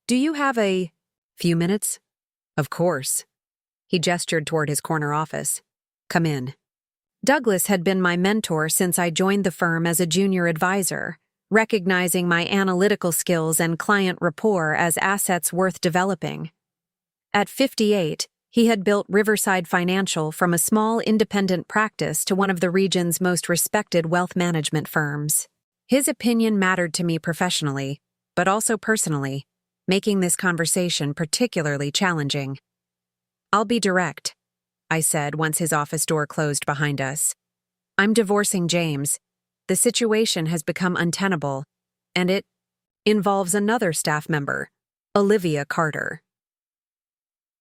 S1: Do you have a few minutes? Of course. He gestured toward his corner office. Come in. Douglas had been my mentor since I joined the firm as a junior advisor, recognizing my analytical skills and client rapport as assets worth developing. At 58, he had built Riverside Financial from a small independent practice to one of the region's most respected wealth management firms. His opinion mattered to me professionally, but also personally, making this conversation particularly challenging. I'll be direct, I said once his office door closed behind us. I'm divorcing James. The situation has become untenable, and it involves another staff member, Olivia Carter.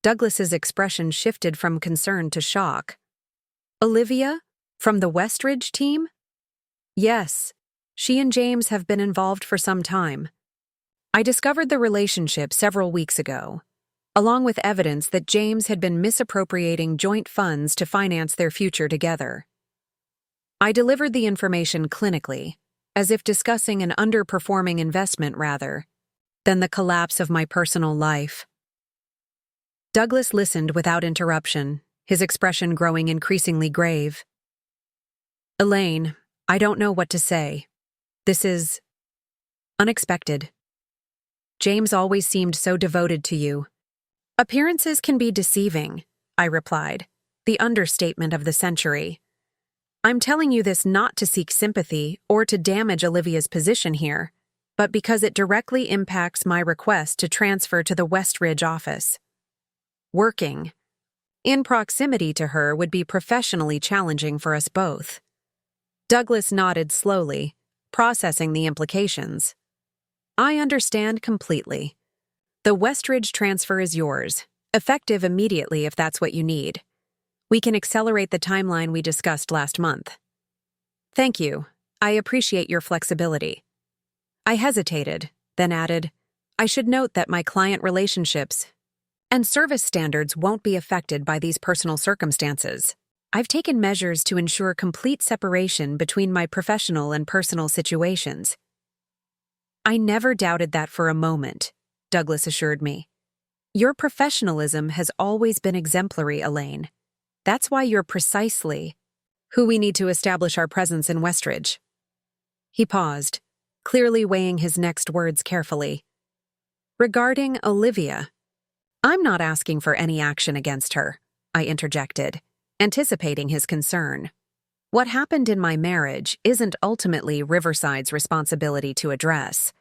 S1: Douglas's expression shifted from concern to shock. Olivia? From the Westridge team? Yes, she and James have been involved for some time. I discovered the relationship several weeks ago, along with evidence that James had been misappropriating joint funds to finance their future together. I delivered the information clinically, as if discussing an underperforming investment rather than the collapse of my personal life. Douglas listened without interruption, his expression growing increasingly grave. Elaine, I don't know what to say. This is unexpected. James always seemed so devoted to you. Appearances can be deceiving, I replied, the understatement of the century. I'm telling you this not to seek sympathy or to damage Olivia's position here, but because it directly impacts my request to transfer to the Westridge office. Working in proximity to her would be professionally challenging for us both. Douglas nodded slowly, processing the implications. I understand completely. The Westridge transfer is yours, effective immediately if that's what you need. We can accelerate the timeline we discussed last month. Thank you. I appreciate your flexibility. I hesitated, then added, I should note that my client relationships and service standards won't be affected by these personal circumstances. I've taken measures to ensure complete separation between my professional and personal situations. I never doubted that for a moment, Douglas assured me. Your professionalism has always been exemplary, Elaine. That's why you're precisely who we need to establish our presence in Westridge. He paused, clearly weighing his next words carefully. Regarding Olivia, I'm not asking for any action against her, I interjected, anticipating his concern. What happened in my marriage isn't ultimately Riverside's responsibility to address.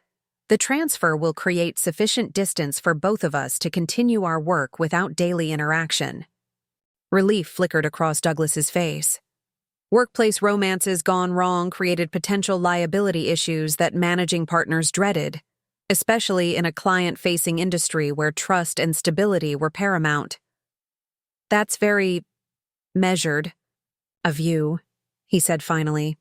S1: The transfer will create sufficient distance for both of us to continue our work without daily interaction. Relief flickered across Douglas's face. Workplace romances gone wrong created potential liability issues that managing partners dreaded, especially in a client-facing industry where trust and stability were paramount. That's very measured of you, he said finally.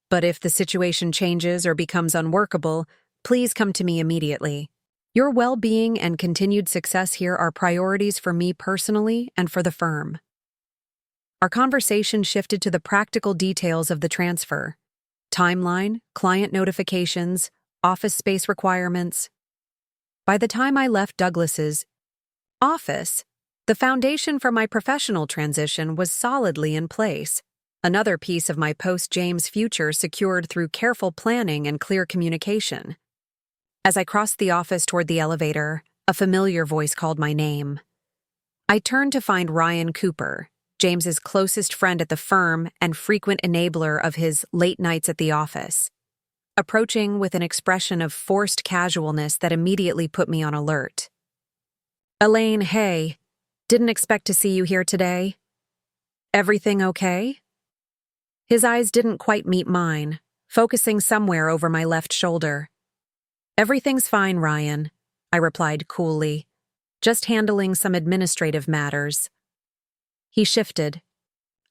S1: But if the situation changes or becomes unworkable, please come to me immediately. Your well-being and continued success here are priorities for me personally and for the firm. Our conversation shifted to the practical details of the transfer. Timeline, client notifications, office space requirements. By the time I left Douglas's office, the foundation for my professional transition was solidly in place, another piece of my post-James future secured through careful planning and clear communication. As I crossed the office toward the elevator, a familiar voice called my name. I turned to find Ryan Cooper, James's closest friend at the firm and frequent enabler of his late nights at the office, approaching with an expression of forced casualness that immediately put me on alert. Elaine, hey, didn't expect to see you here today. Everything okay? His eyes didn't quite meet mine, focusing somewhere over my left shoulder. Everything's fine, Ryan, I replied coolly, just handling some administrative matters. He shifted,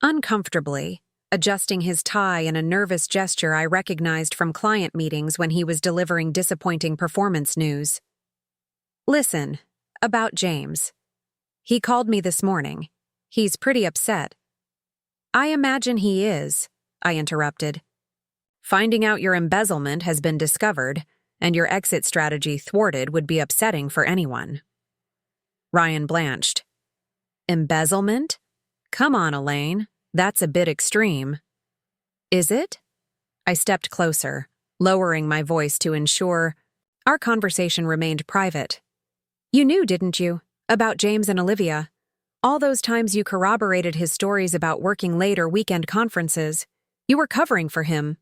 S1: uncomfortably, adjusting his tie in a nervous gesture I recognized from client meetings when he was delivering disappointing performance news. Listen, about James. He called me this morning. He's pretty upset. I imagine he is, I interrupted. Finding out your embezzlement has been discovered and your exit strategy thwarted would be upsetting for anyone. Ryan blanched. Embezzlement? Come on, Elaine. That's a bit extreme. Is it? I stepped closer, lowering my voice to ensure our conversation remained private. You knew, didn't you, about James and Olivia? All those times you corroborated his stories about working late or weekend conferences. You were covering for him.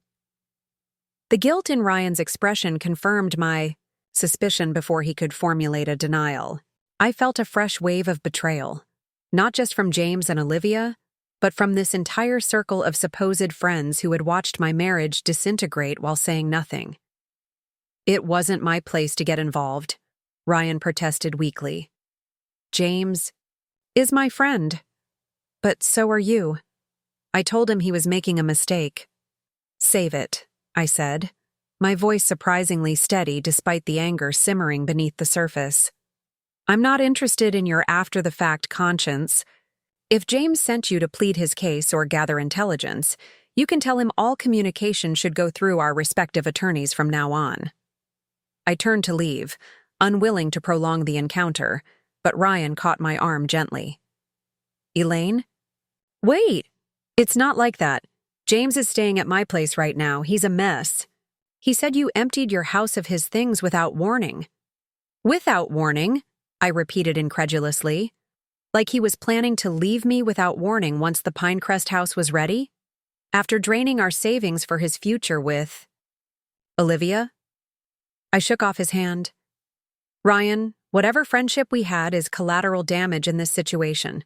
S1: The guilt in Ryan's expression confirmed my suspicion before he could formulate a denial. I felt a fresh wave of betrayal, not just from James and Olivia, but from this entire circle of supposed friends who had watched my marriage disintegrate while saying nothing. It wasn't my place to get involved, Ryan protested weakly. James is my friend, but so are you. I told him he was making a mistake. Save it, I said, my voice surprisingly steady despite the anger simmering beneath the surface. I'm not interested in your after-the-fact conscience. If James sent you to plead his case or gather intelligence, you can tell him all communication should go through our respective attorneys from now on. I turned to leave, unwilling to prolong the encounter, but Ryan caught my arm gently. Elaine? Wait! It's not like that. James is staying at my place right now. He's a mess. He said you emptied your house of his things without warning. Without warning? I repeated incredulously. Like he was planning to leave me without warning once the Pinecrest house was ready? After draining our savings for his future with Olivia? I shook off his hand. Ryan, whatever friendship we had is collateral damage in this situation.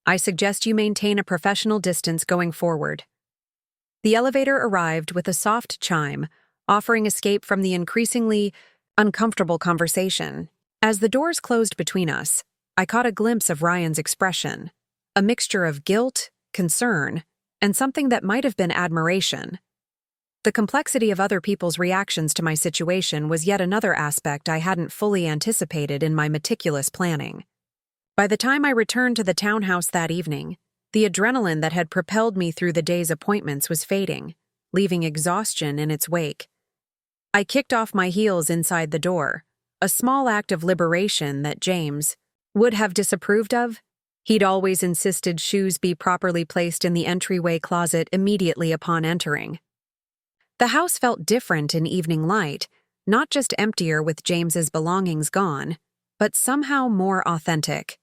S1: I suggest you maintain a professional distance going forward. The elevator arrived with a soft chime, offering escape from the increasingly uncomfortable conversation. As the doors closed between us, I caught a glimpse of Ryan's expression, a mixture of guilt, concern, and something that might have been admiration. The complexity of other people's reactions to my situation was yet another aspect I hadn't fully anticipated in my meticulous planning. By the time I returned to the townhouse that evening, the adrenaline that had propelled me through the day's appointments was fading, leaving exhaustion in its wake. I kicked off my heels inside the door, a small act of liberation that James would have disapproved of. He'd always insisted shoes be properly placed in the entryway closet immediately upon entering. The house felt different in evening light, not just emptier with James's belongings gone, but somehow more authentic.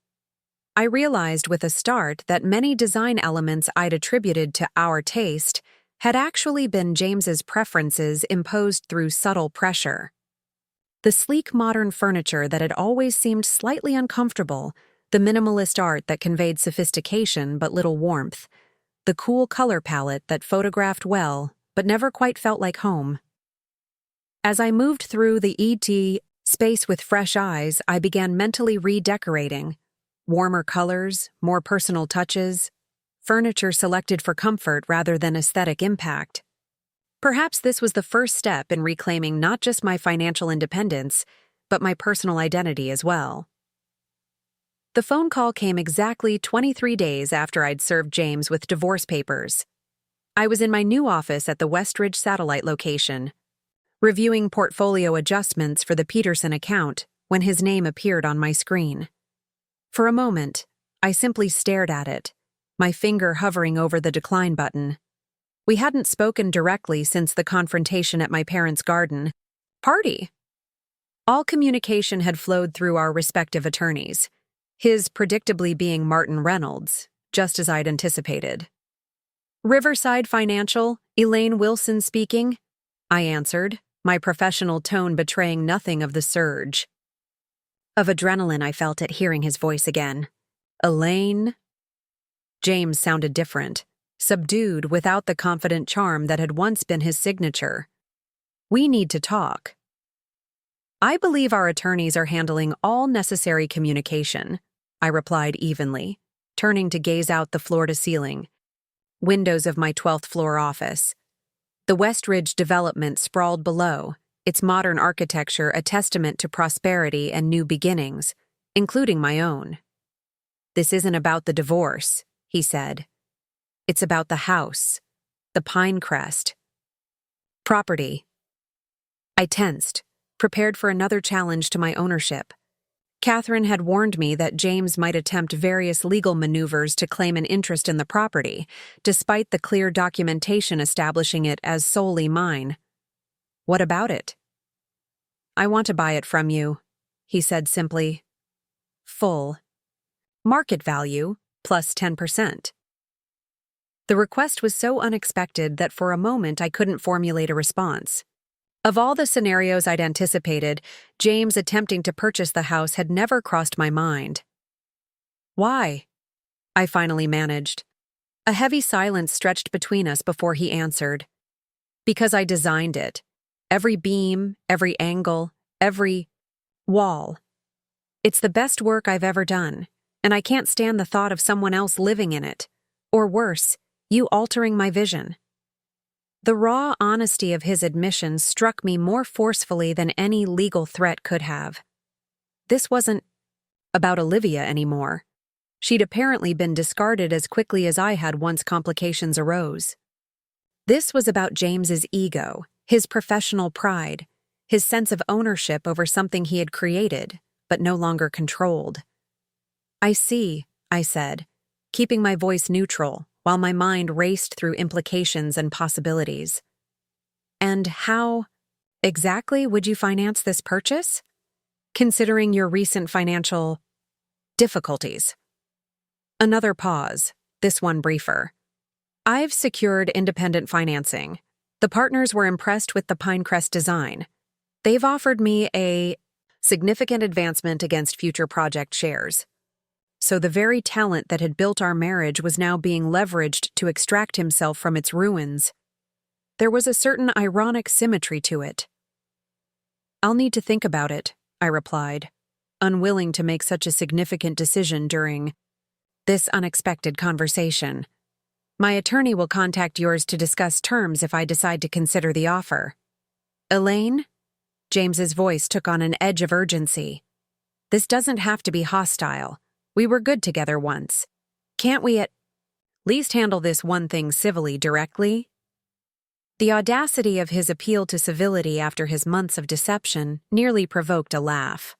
S1: I realized with a start that many design elements I'd attributed to our taste had actually been James's preferences imposed through subtle pressure. The sleek modern furniture that had always seemed slightly uncomfortable, the minimalist art that conveyed sophistication but little warmth, the cool color palette that photographed well but never quite felt like home. As I moved through the ET space with fresh eyes, I began mentally redecorating. Warmer colors, more personal touches, furniture selected for comfort rather than aesthetic impact. Perhaps this was the first step in reclaiming not just my financial independence, but my personal identity as well. The phone call came exactly 23 days after I'd served James with divorce papers. I was in my new office at the Westridge satellite location, reviewing portfolio adjustments for the Peterson account when his name appeared on my screen. For a moment, I simply stared at it, my finger hovering over the decline button. We hadn't spoken directly since the confrontation at my parents' garden party. All communication had flowed through our respective attorneys, his predictably being Martin Reynolds, just as I'd anticipated. Riverside Financial, Elaine Wilson speaking, I answered, my professional tone betraying nothing of the surge of adrenaline I felt at hearing his voice again. Elaine? James sounded different, subdued without the confident charm that had once been his signature. We need to talk. I believe our attorneys are handling all necessary communication, I replied evenly, turning to gaze out the floor-to-ceiling windows of my 12th floor office. The Westridge development sprawled below, its modern architecture a testament to prosperity and new beginnings, including my own. This isn't about the divorce, he said. It's about the house, the Pinecrest property. I tensed, prepared for another challenge to my ownership. Catherine had warned me that James might attempt various legal maneuvers to claim an interest in the property, despite the clear documentation establishing it as solely mine. What about it? I want to buy it from you, he said simply. Full. Market value, plus 10%. The request was so unexpected that for a moment I couldn't formulate a response. Of all the scenarios I'd anticipated, James attempting to purchase the house had never crossed my mind. Why? I finally managed. A heavy silence stretched between us before he answered. Because I designed it. Every beam, every angle, every wall. It's the best work I've ever done, and I can't stand the thought of someone else living in it. Or worse, you altering my vision. The raw honesty of his admission struck me more forcefully than any legal threat could have. This wasn't about Olivia anymore. She'd apparently been discarded as quickly as I had once complications arose. This was about James's ego, his professional pride, his sense of ownership over something he had created, but no longer controlled. I see, I said, keeping my voice neutral, while my mind raced through implications and possibilities. And how exactly would you finance this purchase? Considering your recent financial difficulties. Another pause, this one briefer. I've secured independent financing. The partners were impressed with the Pinecrest design. They've offered me a significant advancement against future project shares. So the very talent that had built our marriage was now being leveraged to extract himself from its ruins. There was a certain ironic symmetry to it. I'll need to think about it, I replied, unwilling to make such a significant decision during this unexpected conversation. My attorney will contact yours to discuss terms if I decide to consider the offer. Elaine? James's voice took on an edge of urgency. This doesn't have to be hostile. We were good together once. Can't we at least handle this one thing civilly directly? The audacity of his appeal to civility after his months of deception nearly provoked a laugh.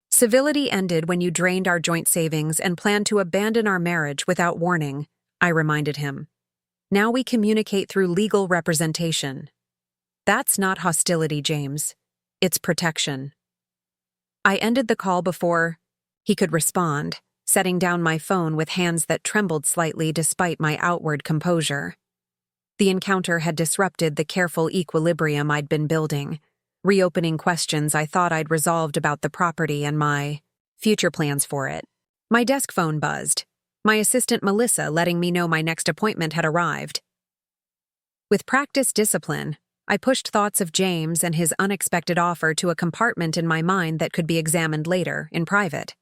S1: Civility ended when you drained our joint savings and planned to abandon our marriage without warning, I reminded him. Now we communicate through legal representation. That's not hostility, James. It's protection. I ended the call before he could respond, setting down my phone with hands that trembled slightly despite my outward composure. The encounter had disrupted the careful equilibrium I'd been building, reopening questions I thought I'd resolved about the property and my future plans for it. My desk phone buzzed, my assistant Melissa letting me know my next appointment had arrived. With practiced discipline, I pushed thoughts of James and his unexpected offer to a compartment in my mind that could be examined later, in private.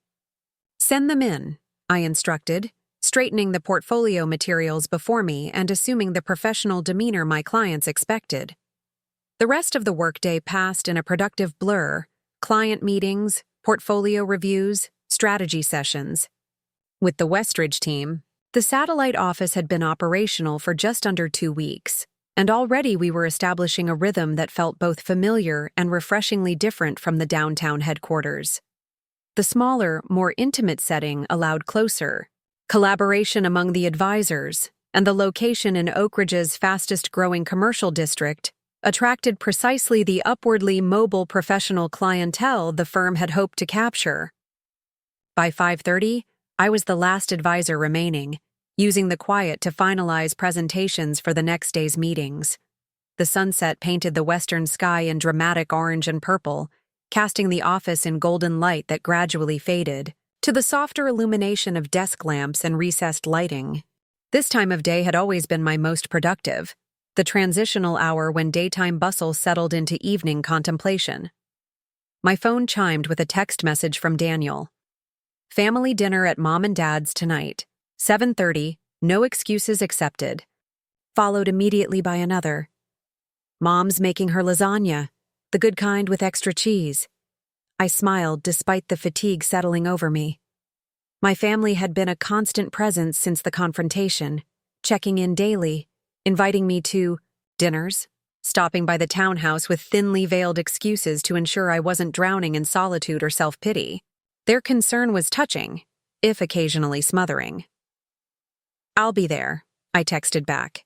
S1: Send them in, I instructed, straightening the portfolio materials before me and assuming the professional demeanor my clients expected. The rest of the workday passed in a productive blur: client meetings, portfolio reviews, strategy sessions. With the Westridge team, the satellite office had been operational for just under 2 weeks, and already we were establishing a rhythm that felt both familiar and refreshingly different from the downtown headquarters. The smaller, more intimate setting allowed closer collaboration among the advisors, and the location in Oak Ridge's fastest-growing commercial district attracted precisely the upwardly mobile professional clientele the firm had hoped to capture. By 5:30, I was the last advisor remaining, using the quiet to finalize presentations for the next day's meetings. The sunset painted the western sky in dramatic orange and purple, casting the office in golden light that gradually faded to the softer illumination of desk lamps and recessed lighting. This time of day had always been my most productive, the transitional hour when daytime bustle settled into evening contemplation. My phone chimed with a text message from Daniel. Family dinner at Mom and Dad's tonight, 7:30, no excuses accepted. Followed immediately by another. Mom's making her lasagna, the good kind with extra cheese. I smiled despite the fatigue settling over me. My family had been a constant presence since the confrontation, checking in daily, inviting me to dinners, stopping by the townhouse with thinly veiled excuses to ensure I wasn't drowning in solitude or self-pity. Their concern was touching, if occasionally smothering. I'll be there, I texted back,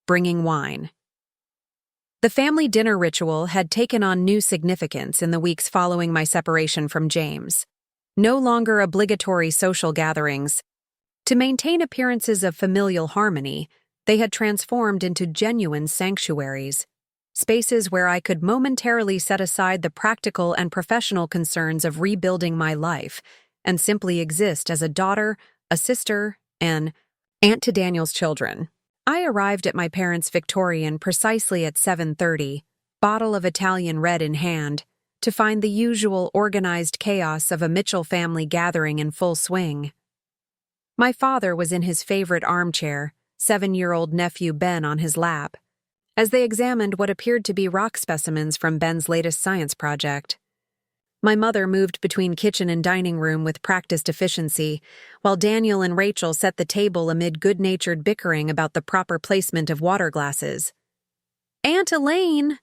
S1: bringing wine. The family dinner ritual had taken on new significance in the weeks following my separation from James. No longer obligatory social gatherings. To maintain appearances of familial harmony, they had transformed into genuine sanctuaries, spaces where I could momentarily set aside the practical and professional concerns of rebuilding my life and simply exist as a daughter, a sister, and aunt to Daniel's children. I arrived at my parents' Victorian precisely at 7:30, bottle of Italian red in hand, to find the usual organized chaos of a Mitchell family gathering in full swing. My father was in his favorite armchair, 7-year-old nephew Ben on his lap, as they examined what appeared to be rock specimens from Ben's latest science project. My mother moved between kitchen and dining room with practiced efficiency, while Daniel and Rachel set the table amid good-natured bickering about the proper placement of water glasses. Aunt Elaine!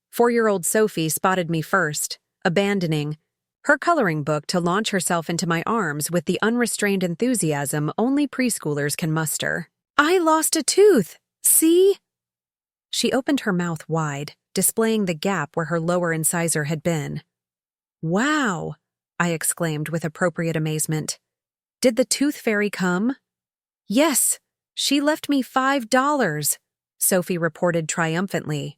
S1: 4-year-old Sophie spotted me first, abandoning her coloring book to launch herself into my arms with the unrestrained enthusiasm only preschoolers can muster. I lost a tooth! See? She opened her mouth wide, displaying the gap where her lower incisor had been. Wow, I exclaimed with appropriate amazement. Did the tooth fairy come? Yes, she left me $5, Sophie reported triumphantly.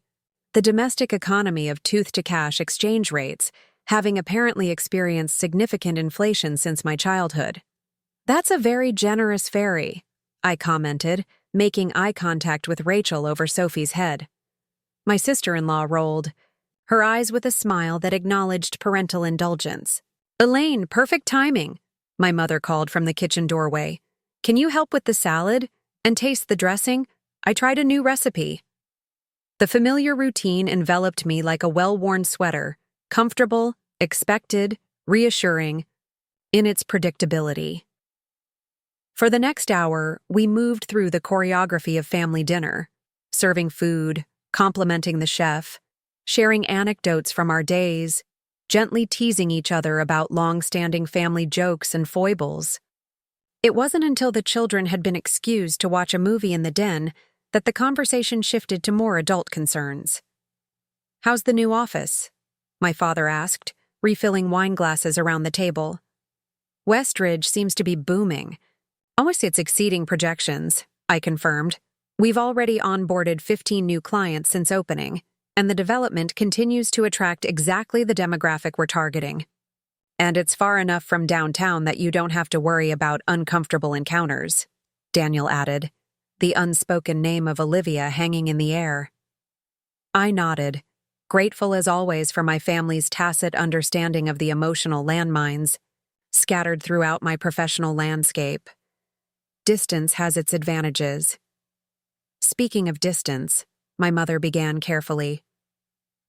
S1: The domestic economy of tooth-to-cash exchange rates, having apparently experienced significant inflation since my childhood. That's a very generous fairy, I commented, making eye contact with Rachel over Sophie's head. My sister-in-law rolled, her eyes with a smile that acknowledged parental indulgence. Elaine, perfect timing, my mother called from the kitchen doorway. Can you help with the salad? And taste the dressing? I tried a new recipe. The familiar routine enveloped me like a well-worn sweater, comfortable, expected, reassuring, in its predictability. For the next hour, we moved through the choreography of family dinner, serving food, complimenting the chef, sharing anecdotes from our days, gently teasing each other about long-standing family jokes and foibles. It wasn't until the children had been excused to watch a movie in the den that the conversation shifted to more adult concerns. "How's the new office?" my father asked, refilling wine glasses around the table. "Westridge seems to be booming. Almost it's exceeding projections," I confirmed. "We've already onboarded 15 new clients since opening, and the development continues to attract exactly the demographic we're targeting. And it's far enough from downtown that you don't have to worry about uncomfortable encounters," Daniel added, the unspoken name of Olivia hanging in the air. I nodded, grateful as always for my family's tacit understanding of the emotional landmines scattered throughout my professional landscape. Distance has its advantages. "Speaking of distance," my mother began carefully,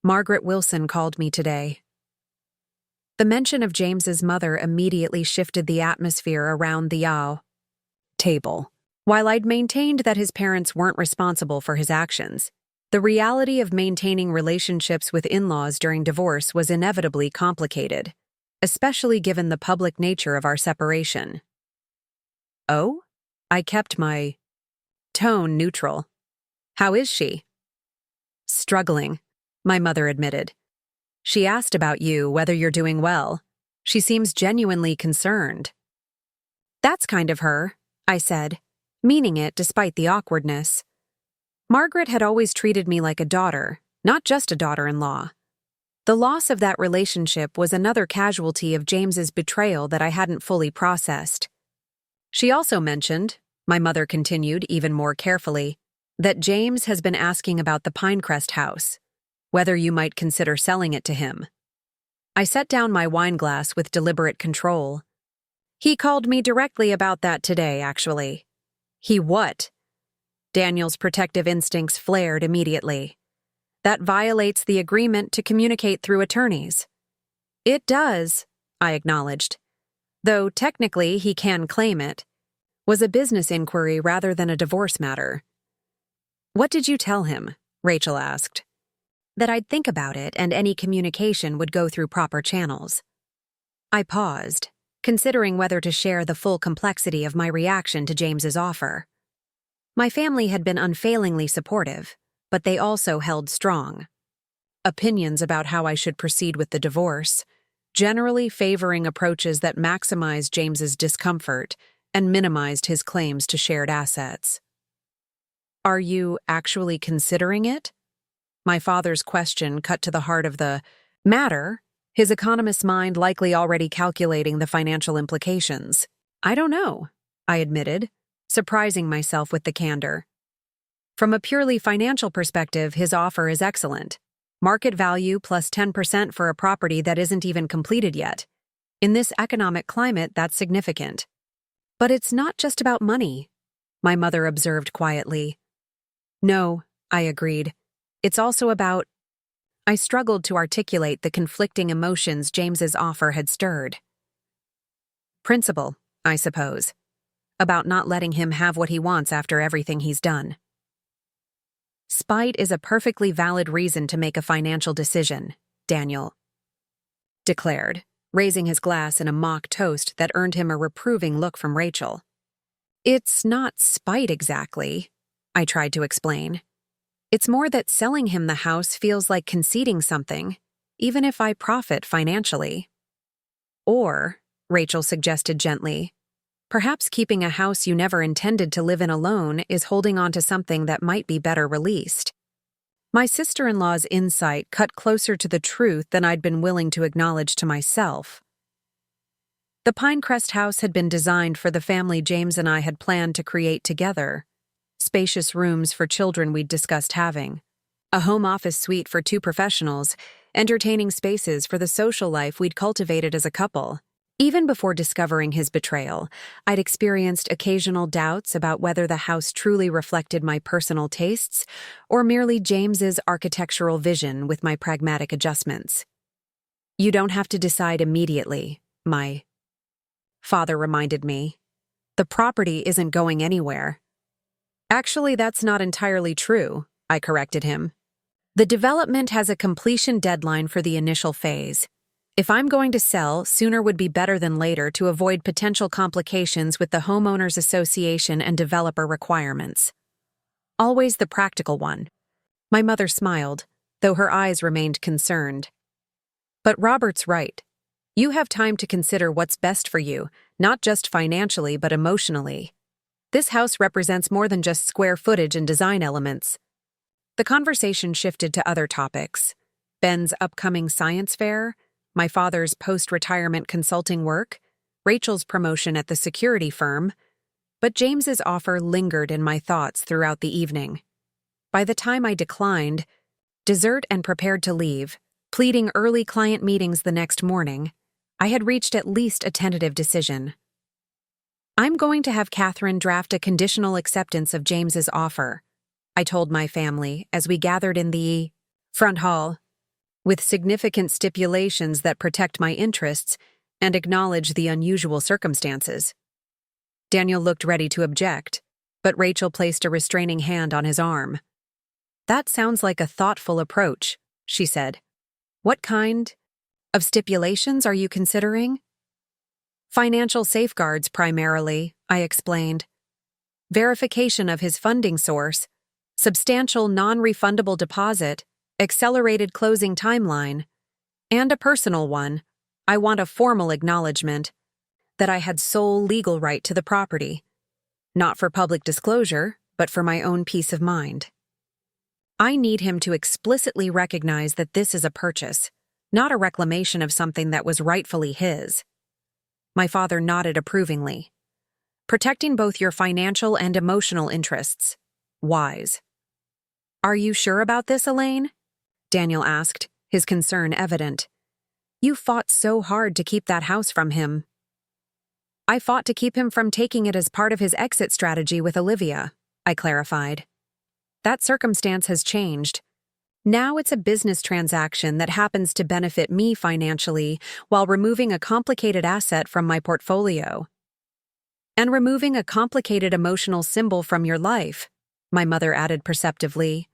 S1: "Margaret Wilson called me today." The mention of James's mother immediately shifted the atmosphere around the table. While I'd maintained that his parents weren't responsible for his actions, the reality of maintaining relationships with in-laws during divorce was inevitably complicated, especially given the public nature of our separation. "Oh?" I kept my tone neutral. "How is she?" "Struggling," my mother admitted. "She asked about you, whether you're doing well. She seems genuinely concerned." "That's kind of her," I said, meaning it despite the awkwardness. Margaret had always treated me like a daughter, not just a daughter-in-law. The loss of that relationship was another casualty of James's betrayal that I hadn't fully processed. "She also mentioned," my mother continued even more carefully, "that James has been asking about the Pinecrest house, whether you might consider selling it to him." I set down my wineglass with deliberate control. "He called me directly about that today, actually." "He what?" Daniel's protective instincts flared immediately. "That violates the agreement to communicate through attorneys." "It does," I acknowledged. "Though technically he can claim it. Was a business inquiry rather than a divorce matter." "What did you tell him?" Rachel asked. "That I'd think about it and any communication would go through proper channels." I paused, considering whether to share the full complexity of my reaction to James's offer. My family had been unfailingly supportive, but they also held strong opinions about how I should proceed with the divorce, generally favoring approaches that maximized James's discomfort and minimized his claims to shared assets. "Are you actually considering it?" My father's question cut to the heart of the matter, his economist's mind likely already calculating the financial implications. "I don't know," I admitted, surprising myself with the candor. "From a purely financial perspective, his offer is excellent. Market value plus 10% for a property that isn't even completed yet. In this economic climate, that's significant." "But it's not just about money," my mother observed quietly. "No," I agreed. "It's also about—" I struggled to articulate the conflicting emotions James's offer had stirred. "Principle, I suppose. About not letting him have what he wants after everything he's done." "Spite is a perfectly valid reason to make a financial decision," Daniel declared, raising his glass in a mock toast that earned him a reproving look from Rachel. "It's not spite exactly," I tried to explain. "It's more that selling him the house feels like conceding something, even if I profit financially." "Or," Rachel suggested gently, "perhaps keeping a house you never intended to live in alone is holding on to something that might be better released." My sister-in-law's insight cut closer to the truth than I'd been willing to acknowledge to myself. The Pinecrest house had been designed for the family James and I had planned to create together. Spacious rooms for children we'd discussed having, a home office suite for 2 professionals, entertaining spaces for the social life we'd cultivated as a couple. Even before discovering his betrayal, I'd experienced occasional doubts about whether the house truly reflected my personal tastes or merely James's architectural vision with my pragmatic adjustments. "You don't have to decide immediately," my father reminded me. "The property isn't going anywhere." "Actually, that's not entirely true," I corrected him. "The development has a completion deadline for the initial phase. If I'm going to sell, sooner would be better than later to avoid potential complications with the homeowners association and developer requirements." Always the practical one. My mother smiled, though her eyes remained concerned. "But Robert's right. You have time to consider what's best for you, not just financially but emotionally. This house represents more than just square footage and design elements." The conversation shifted to other topics: Ben's upcoming science fair, my father's post-retirement consulting work, Rachel's promotion at the security firm, but James's offer lingered in my thoughts throughout the evening. By the time I declined dessert and prepared to leave, pleading early client meetings the next morning, I had reached at least a tentative decision. "I'm going to have Catherine draft a conditional acceptance of James's offer," I told my family as we gathered in the front hall, "with significant stipulations that protect my interests and acknowledge the unusual circumstances." Daniel looked ready to object, but Rachel placed a restraining hand on his arm. "That sounds like a thoughtful approach," she said. "What kind of stipulations are you considering?" "Financial safeguards, primarily," I explained. "Verification of his funding source, substantial non-refundable deposit, accelerated closing timeline, and a personal one. I want a formal acknowledgement that I had sole legal right to the property, not for public disclosure, but for my own peace of mind. I need him to explicitly recognize that this is a purchase, not a reclamation of something that was rightfully his." My father nodded approvingly. "Protecting both your financial and emotional interests. Wise." "Are you sure about this, Elaine?" Daniel asked, his concern evident. "You fought so hard to keep that house from him." "I fought to keep him from taking it as part of his exit strategy with Olivia," I clarified. "That circumstance has changed. Now it's a business transaction that happens to benefit me financially while removing a complicated asset from my portfolio." "And removing a complicated emotional symbol from your life," my mother added perceptively.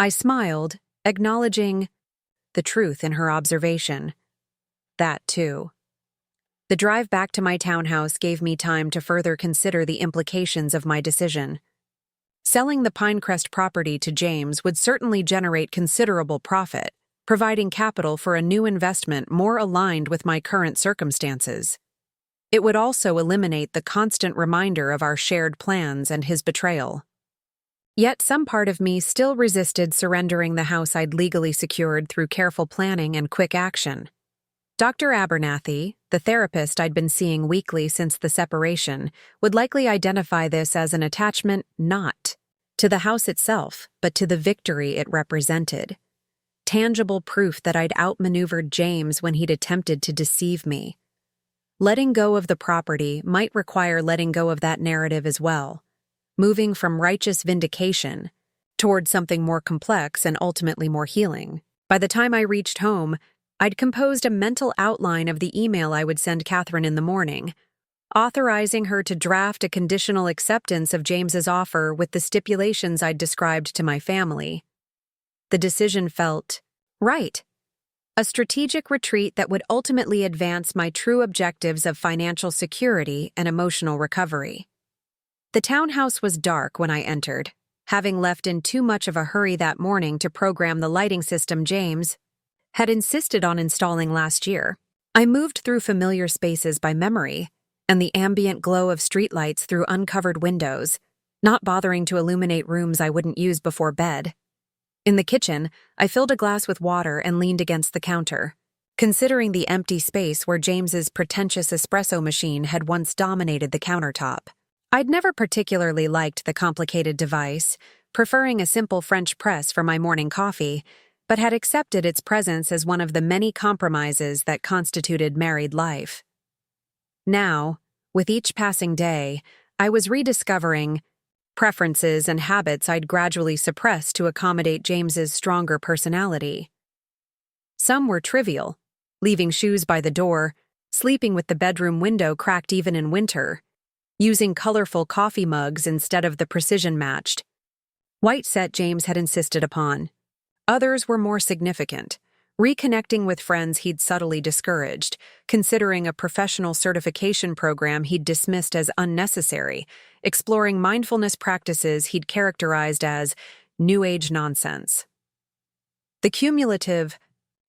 S1: I smiled, acknowledging the truth in her observation. That, too. The drive back to my townhouse gave me time to further consider the implications of my decision. Selling the Pinecrest property to James would certainly generate considerable profit, providing capital for a new investment more aligned with my current circumstances. It would also eliminate the constant reminder of our shared plans and his betrayal. Yet some part of me still resisted surrendering the house I'd legally secured through careful planning and quick action. Dr. Abernathy, the therapist I'd been seeing weekly since the separation, would likely identify this as an attachment not to the house itself, but to the victory it represented. Tangible proof that I'd outmaneuvered James when he'd attempted to deceive me. Letting go of the property might require letting go of that narrative as well, moving from righteous vindication toward something more complex and ultimately more healing. By the time I reached home, I'd composed a mental outline of the email I would send Catherine in the morning, authorizing her to draft a conditional acceptance of James's offer with the stipulations I'd described to my family. The decision felt right. A strategic retreat that would ultimately advance my true objectives of financial security and emotional recovery. The townhouse was dark when I entered, having left in too much of a hurry that morning to program the lighting system James had insisted on installing last year. I moved through familiar spaces by memory, and the ambient glow of streetlights through uncovered windows, not bothering to illuminate rooms I wouldn't use before bed. In the kitchen, I filled a glass with water and leaned against the counter, considering the empty space where James's pretentious espresso machine had once dominated the countertop. I'd never particularly liked the complicated device, preferring a simple French press for my morning coffee, but had accepted its presence as one of the many compromises that constituted married life. Now, with each passing day, I was rediscovering preferences and habits I'd gradually suppressed to accommodate James's stronger personality. Some were trivial, leaving shoes by the door, sleeping with the bedroom window cracked even in winter, using colorful coffee mugs instead of the precision-matched white set James had insisted upon. Others were more significant, reconnecting with friends he'd subtly discouraged, considering a professional certification program he'd dismissed as unnecessary, exploring mindfulness practices he'd characterized as New Age nonsense. The cumulative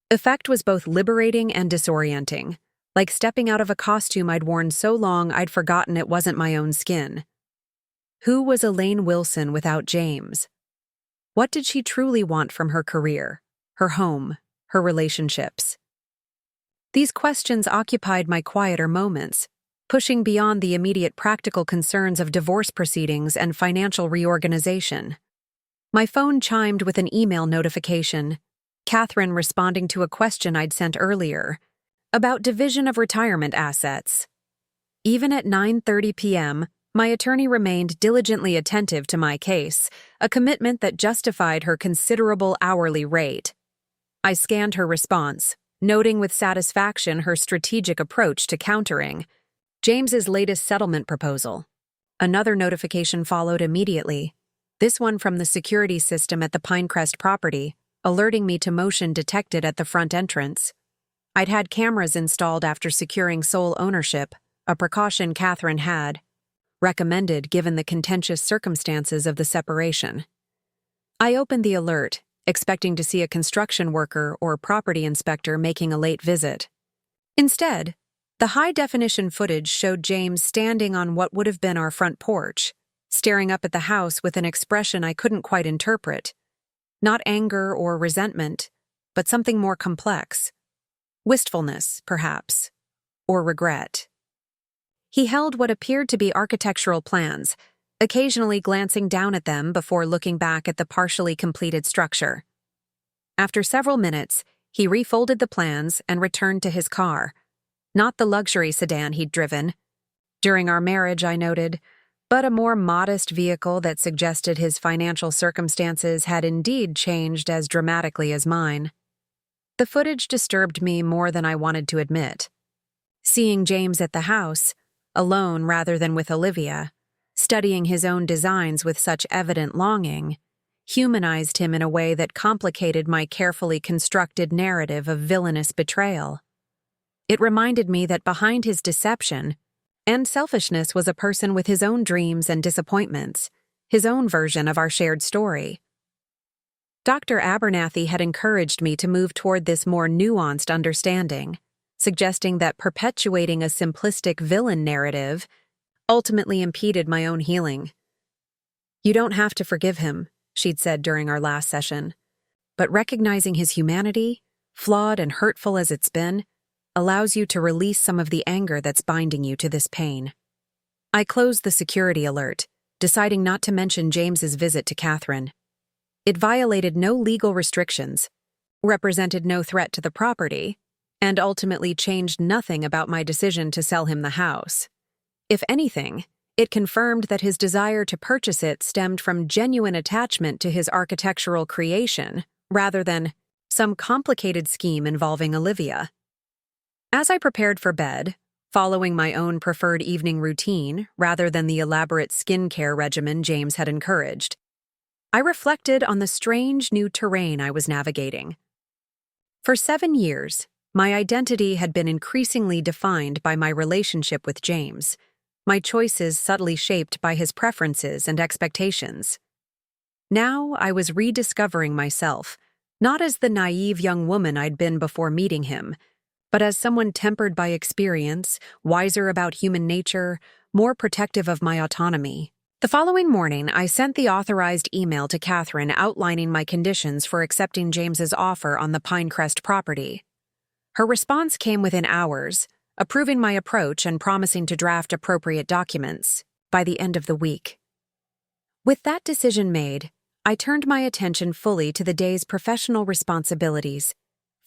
S1: effect was both liberating and disorienting, like stepping out of a costume I'd worn so long I'd forgotten it wasn't my own skin. Who was Elaine Wilson without James? What did she truly want from her career, her home, her relationships? These questions occupied my quieter moments, pushing beyond the immediate practical concerns of divorce proceedings and financial reorganization. My phone chimed with an email notification, Catherine responding to a question I'd sent earlier, about division of retirement assets. Even at 9:30 p.m., my attorney remained diligently attentive to my case, a commitment that justified her considerable hourly rate. I scanned her response, noting with satisfaction her strategic approach to countering James's latest settlement proposal. Another notification followed immediately, this one from the security system at the Pinecrest property, alerting me to motion detected at the front entrance. I'd had cameras installed after securing sole ownership, a precaution Catherine had recommended given the contentious circumstances of the separation. I opened the alert, expecting to see a construction worker or property inspector making a late visit. Instead, the high-definition footage showed James standing on what would have been our front porch, staring up at the house with an expression I couldn't quite interpret. Not anger or resentment, but something more complex. Wistfulness, perhaps, or regret. He held what appeared to be architectural plans, occasionally glancing down at them before looking back at the partially completed structure. After several minutes, he refolded the plans and returned to his car, not the luxury sedan he'd driven. During our marriage, I noted, but a more modest vehicle that suggested his financial circumstances had indeed changed as dramatically as mine. The footage disturbed me more than I wanted to admit. Seeing James at the house, alone rather than with Olivia, studying his own designs with such evident longing, humanized him in a way that complicated my carefully constructed narrative of villainous betrayal. It reminded me that behind his deception and selfishness was a person with his own dreams and disappointments, his own version of our shared story. Dr. Abernathy had encouraged me to move toward this more nuanced understanding, suggesting that perpetuating a simplistic villain narrative ultimately impeded my own healing. You don't have to forgive him, she'd said during our last session, but recognizing his humanity, flawed and hurtful as it's been, allows you to release some of the anger that's binding you to this pain. I closed the security alert, deciding not to mention James's visit to Catherine. It violated no legal restrictions, represented no threat to the property, and ultimately changed nothing about my decision to sell him the house. If anything, it confirmed that his desire to purchase it stemmed from genuine attachment to his architectural creation, rather than some complicated scheme involving Olivia. As I prepared for bed, following my own preferred evening routine rather than the elaborate skincare regimen James had encouraged, I reflected on the strange new terrain I was navigating. For 7 years, my identity had been increasingly defined by my relationship with James, my choices subtly shaped by his preferences and expectations. Now I was rediscovering myself, not as the naive young woman I'd been before meeting him, but as someone tempered by experience, wiser about human nature, more protective of my autonomy. The following morning, I sent the authorized email to Catherine outlining my conditions for accepting James's offer on the Pinecrest property. Her response came within hours, approving my approach and promising to draft appropriate documents by the end of the week. With that decision made, I turned my attention fully to the day's professional responsibilities,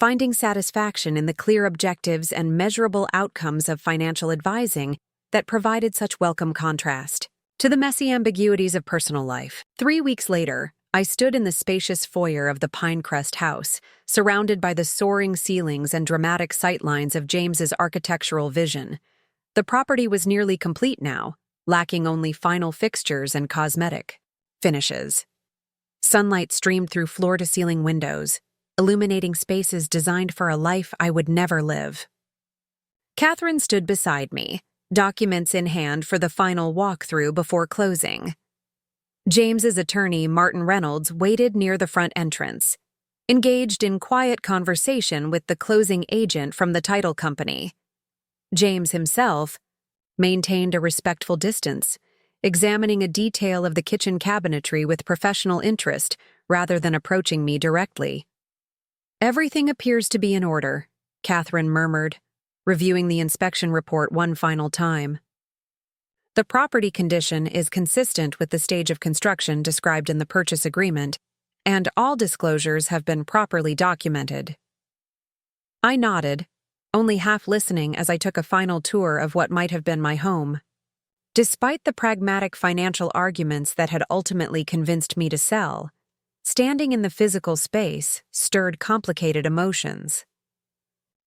S1: finding satisfaction in the clear objectives and measurable outcomes of financial advising that provided such welcome contrast to the messy ambiguities of personal life. 3 weeks later, I stood in the spacious foyer of the Pinecrest house, surrounded by the soaring ceilings and dramatic sightlines of James's architectural vision. The property was nearly complete now, lacking only final fixtures and cosmetic finishes. Sunlight streamed through floor-to-ceiling windows, illuminating spaces designed for a life I would never live. Catherine stood beside me, documents in hand for the final walkthrough before closing. James's attorney, Martin Reynolds, waited near the front entrance, engaged in quiet conversation with the closing agent from the title company. James himself maintained a respectful distance, examining a detail of the kitchen cabinetry with professional interest rather than approaching me directly. "Everything appears to be in order," Catherine murmured, reviewing the inspection report one final time. "The property condition is consistent with the stage of construction described in the purchase agreement, and all disclosures have been properly documented." I nodded, only half listening as I took a final tour of what might have been my home. Despite the pragmatic financial arguments that had ultimately convinced me to sell, standing in the physical space stirred complicated emotions.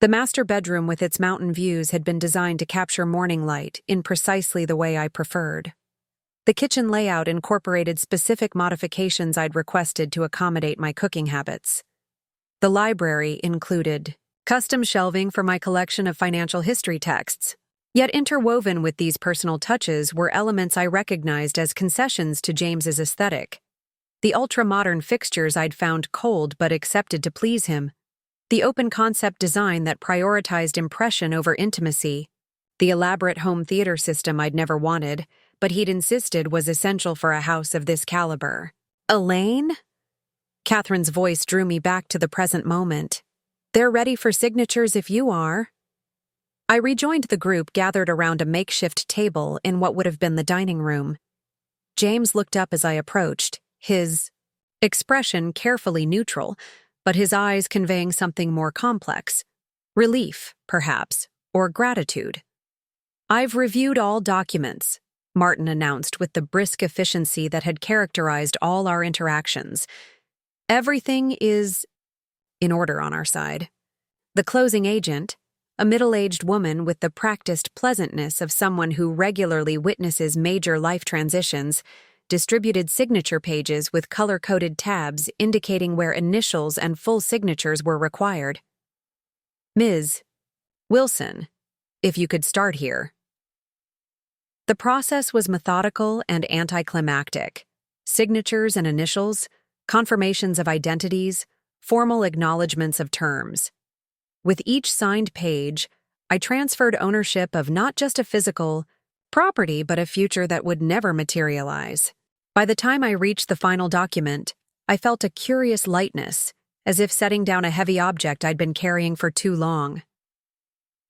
S1: The master bedroom with its mountain views had been designed to capture morning light in precisely the way I preferred. The kitchen layout incorporated specific modifications I'd requested to accommodate my cooking habits. The library included custom shelving for my collection of financial history texts, yet interwoven with these personal touches were elements I recognized as concessions to James's aesthetic. The ultra-modern fixtures I'd found cold but accepted to please him, the open-concept design that prioritized impression over intimacy, the elaborate home theater system I'd never wanted, but he'd insisted was essential for a house of this caliber. "Elaine?" Catherine's voice drew me back to the present moment. "They're ready for signatures if you are." I rejoined the group gathered around a makeshift table in what would have been the dining room. James looked up as I approached, his expression carefully neutral, but his eyes conveying something more complex. Relief, perhaps, or gratitude. "I've reviewed all documents," Martin announced with the brisk efficiency that had characterized all our interactions. "Everything is in order on our side." The closing agent, a middle-aged woman with the practiced pleasantness of someone who regularly witnesses major life transitions, distributed signature pages with color-coded tabs indicating where initials and full signatures were required. "Ms. Wilson, if you could start here." The process was methodical and anticlimactic. Signatures and initials, confirmations of identities, formal acknowledgments of terms. With each signed page, I transferred ownership of not just a physical property but a future that would never materialize. By the time I reached the final document, I felt a curious lightness, as if setting down a heavy object I'd been carrying for too long.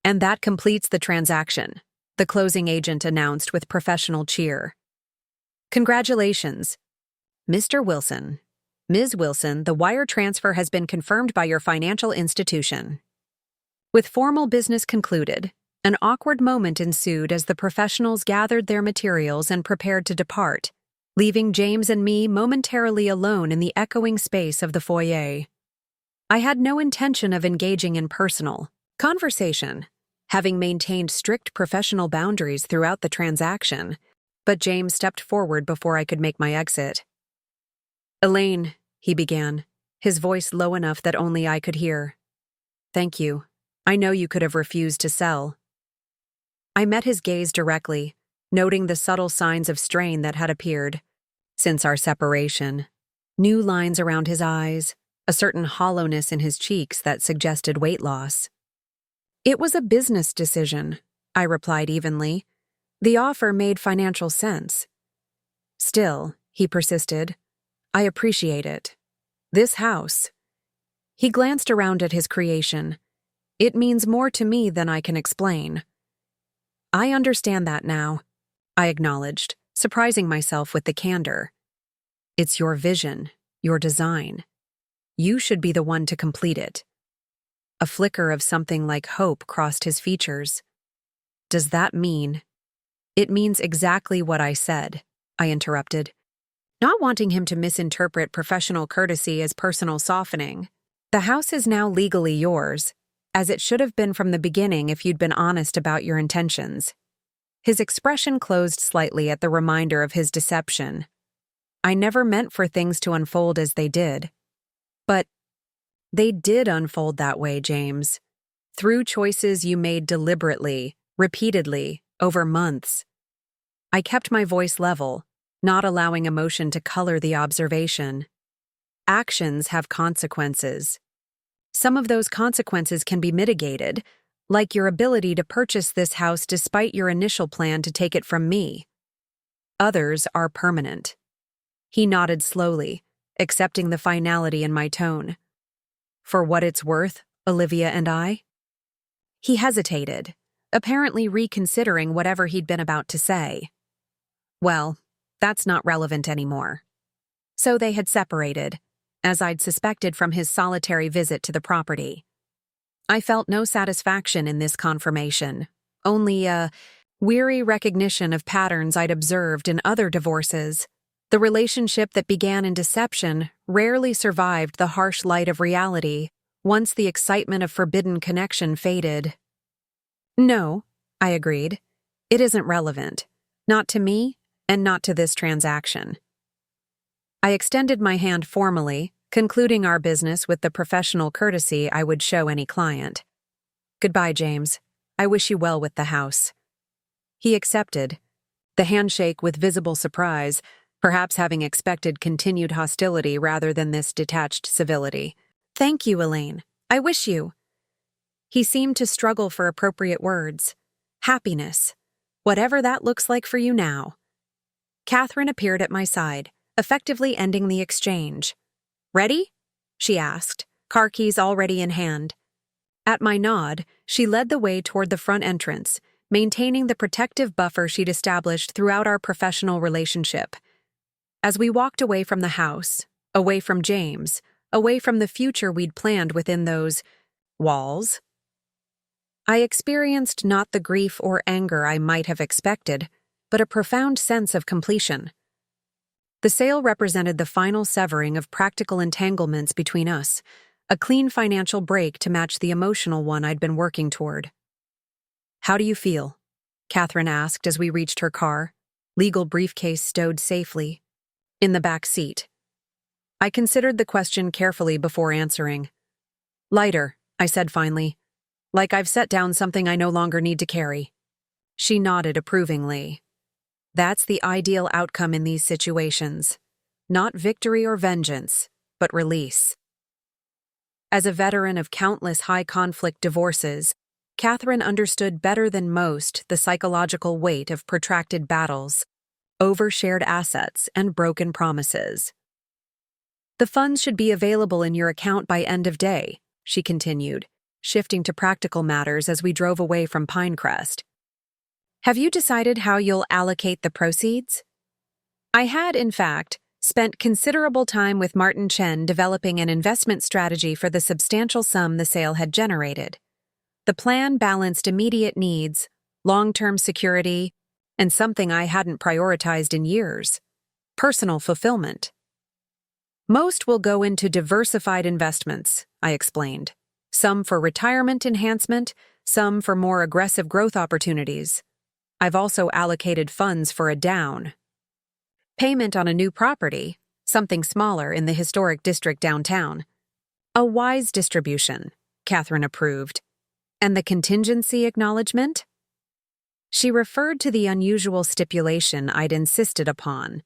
S1: "And that completes the transaction," the closing agent announced with professional cheer. "Congratulations, Mr. Wilson. Ms. Wilson, the wire transfer has been confirmed by your financial institution." With formal business concluded, an awkward moment ensued as the professionals gathered their materials and prepared to depart, leaving James and me momentarily alone in the echoing space of the foyer. I had no intention of engaging in personal conversation, having maintained strict professional boundaries throughout the transaction, but James stepped forward before I could make my exit. "Elaine," he began, his voice low enough that only I could hear. "Thank you. I know you could have refused to sell." I met his gaze directly, noting the subtle signs of strain that had appeared since our separation. New lines around his eyes, a certain hollowness in his cheeks that suggested weight loss. "It was a business decision," I replied evenly. "The offer made financial sense." "Still," he persisted, "I appreciate it. This house." He glanced around at his creation. "It means more to me than I can explain." "I understand that now," I acknowledged, surprising myself with the candor. "It's your vision, your design. You should be the one to complete it." A flicker of something like hope crossed his features. Does that mean? It means exactly what I said, I interrupted, not wanting him to misinterpret professional courtesy as personal softening. The house is now legally yours, as it should have been from the beginning if you'd been honest about your intentions. His expression closed slightly at the reminder of his deception. I never meant for things to unfold as they did. But they did unfold that way, James. Through choices you made deliberately, repeatedly, over months. I kept my voice level, not allowing emotion to color the observation. Actions have consequences. Some of those consequences can be mitigated, like your ability to purchase this house despite your initial plan to take it from me. Others are permanent. He nodded slowly, accepting the finality in my tone. For what it's worth, Olivia and I? He hesitated, apparently reconsidering whatever he'd been about to say. Well, that's not relevant anymore. So they had separated, as I'd suspected from his solitary visit to the property. I felt no satisfaction in this confirmation, only a weary recognition of patterns I'd observed in other divorces. The relationship that began in deception rarely survived the harsh light of reality once the excitement of forbidden connection faded. No, I agreed. It isn't relevant. Not to me, and not to this transaction. I extended my hand formally, concluding our business with the professional courtesy I would show any client. Goodbye, James. I wish you well with the house. He accepted, the handshake with visible surprise, perhaps having expected continued hostility rather than this detached civility. Thank you, Elaine. I wish you. He seemed to struggle for appropriate words. Happiness. Whatever that looks like for you now. Catherine appeared at my side, effectively ending the exchange. Ready? She asked, car keys already in hand. At my nod, she led the way toward the front entrance, maintaining the protective buffer she'd established throughout our professional relationship. As we walked away from the house, away from James, away from the future we'd planned within those walls, I experienced not the grief or anger I might have expected, but a profound sense of completion. The sale represented the final severing of practical entanglements between us, a clean financial break to match the emotional one I'd been working toward. How do you feel? Catherine asked as we reached her car, legal briefcase stowed safely in the back seat. I considered the question carefully before answering. Lighter, I said finally, like I've set down something I no longer need to carry. She nodded approvingly. That's the ideal outcome in these situations. Not victory or vengeance, but release. As a veteran of countless high-conflict divorces, Catherine understood better than most the psychological weight of protracted battles, overshared assets, and broken promises. The funds should be available in your account by end of day, she continued, shifting to practical matters as we drove away from Pinecrest. Have you decided how you'll allocate the proceeds? I had, in fact, spent considerable time with Martin Chen developing an investment strategy for the substantial sum the sale had generated. The plan balanced immediate needs, long-term security, and something I hadn't prioritized in years: personal fulfillment. Most will go into diversified investments, I explained. Some for retirement enhancement, some for more aggressive growth opportunities. I've also allocated funds for a down payment on a new property, something smaller in the historic district downtown. A wise distribution, Catherine approved. And the contingency acknowledgement? She referred to the unusual stipulation I'd insisted upon,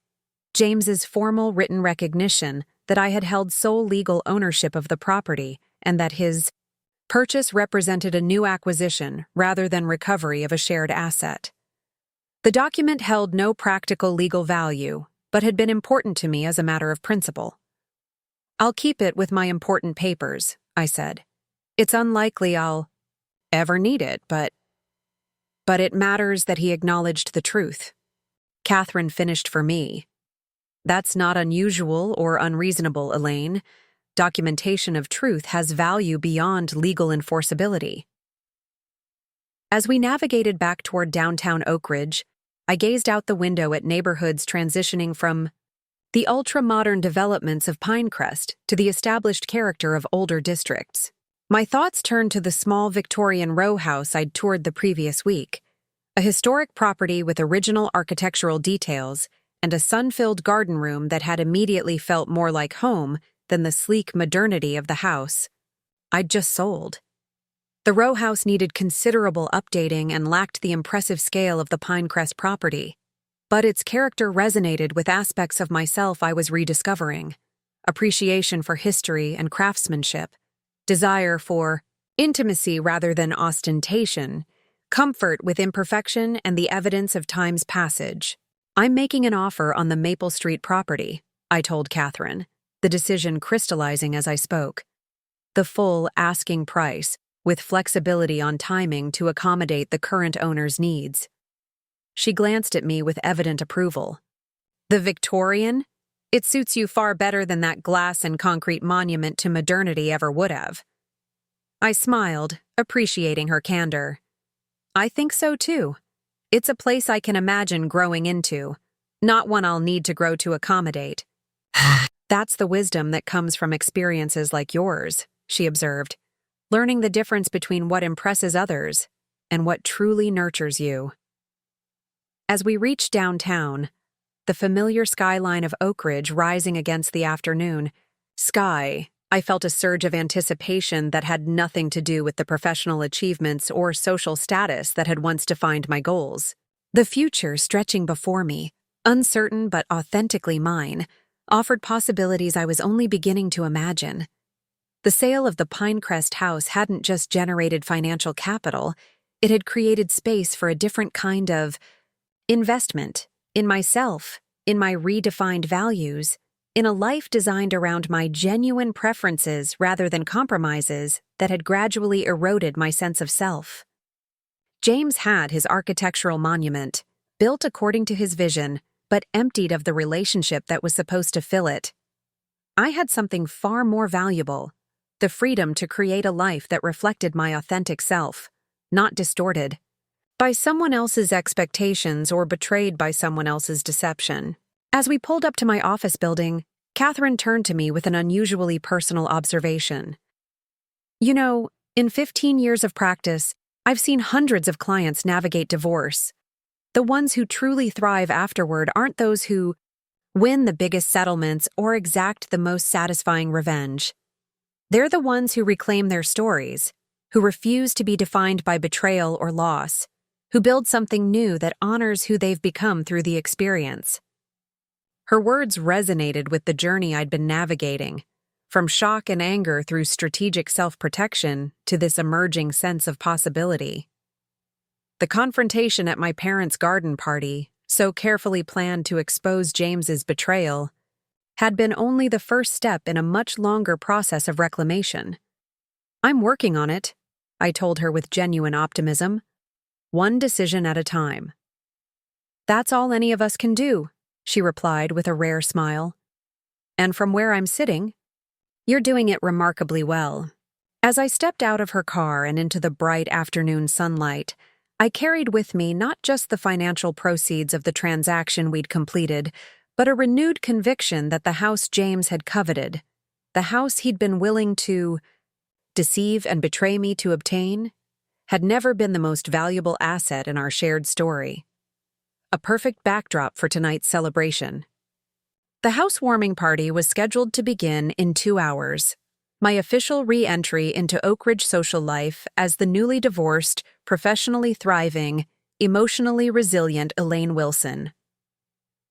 S1: James's formal written recognition that I had held sole legal ownership of the property and that his purchase represented a new acquisition rather than recovery of a shared asset. The document held no practical legal value, but had been important to me as a matter of principle. I'll keep it with my important papers, I said. It's unlikely I'll ever need it, but it matters that he acknowledged the truth. Catherine finished for me. That's not unusual or unreasonable, Elaine. documentation of truth has value beyond legal enforceability. As we navigated back toward downtown Oak Ridge, I gazed out the window at neighborhoods transitioning from the ultra-modern developments of Pinecrest to the established character of older districts. My thoughts turned to the small Victorian row house I'd toured the previous week, a historic property with original architectural details and a sun-filled garden room that had immediately felt more like home than the sleek modernity of the house I'd just sold. The row house needed considerable updating and lacked the impressive scale of the Pinecrest property, but its character resonated with aspects of myself I was rediscovering: appreciation for history and craftsmanship, desire for intimacy rather than ostentation, comfort with imperfection and the evidence of time's passage. "I'm making an offer on the Maple Street property," I told Catherine, the decision crystallizing as I spoke. The full asking price, with flexibility on timing to accommodate the current owner's needs. She glanced at me with evident approval. "The Victorian? It suits you far better than that glass and concrete monument to modernity ever would have." I smiled, appreciating her candor. "I think so too. It's a place I can imagine growing into, not one I'll need to grow to accommodate." "That's the wisdom that comes from experiences like yours," she observed, "learning the difference between what impresses others and what truly nurtures you." As we reached downtown, the familiar skyline of Oak Ridge rising against the afternoon sky, I felt a surge of anticipation that had nothing to do with the professional achievements or social status that had once defined my goals. The future stretching before me, uncertain but authentically mine, offered possibilities I was only beginning to imagine. The sale of the Pinecrest house hadn't just generated financial capital, it had created space for a different kind of investment in myself, in my redefined values, in a life designed around my genuine preferences rather than compromises that had gradually eroded my sense of self. James had his architectural monument, built according to his vision, but emptied of the relationship that was supposed to fill it. I had something far more valuable: the freedom to create a life that reflected my authentic self, not distorted by someone else's expectations or betrayed by someone else's deception. As we pulled up to my office building, Catherine turned to me with an unusually personal observation. "You know, in 15 years of practice, I've seen hundreds of clients navigate divorce. The ones who truly thrive afterward aren't those who win the biggest settlements or exact the most satisfying revenge. They're the ones who reclaim their stories, who refuse to be defined by betrayal or loss, who build something new that honors who they've become through the experience." Her words resonated with the journey I'd been navigating, from shock and anger through strategic self-protection to this emerging sense of possibility. The confrontation at my parents' garden party, so carefully planned to expose James's betrayal, had been only the first step in a much longer process of reclamation. "I'm working on it," I told her with genuine optimism. "One decision at a time." "That's all any of us can do," she replied with a rare smile. "And from where I'm sitting, you're doing it remarkably well." As I stepped out of her car and into the bright afternoon sunlight, I carried with me not just the financial proceeds of the transaction we'd completed, but a renewed conviction that the house James had coveted, the house he'd been willing to deceive and betray me to obtain, had never been the most valuable asset in our shared story. A perfect backdrop for tonight's celebration. The housewarming party was scheduled to begin in 2 hours. My official re-entry into Oak Ridge social life as the newly divorced, professionally thriving, emotionally resilient Elaine Wilson.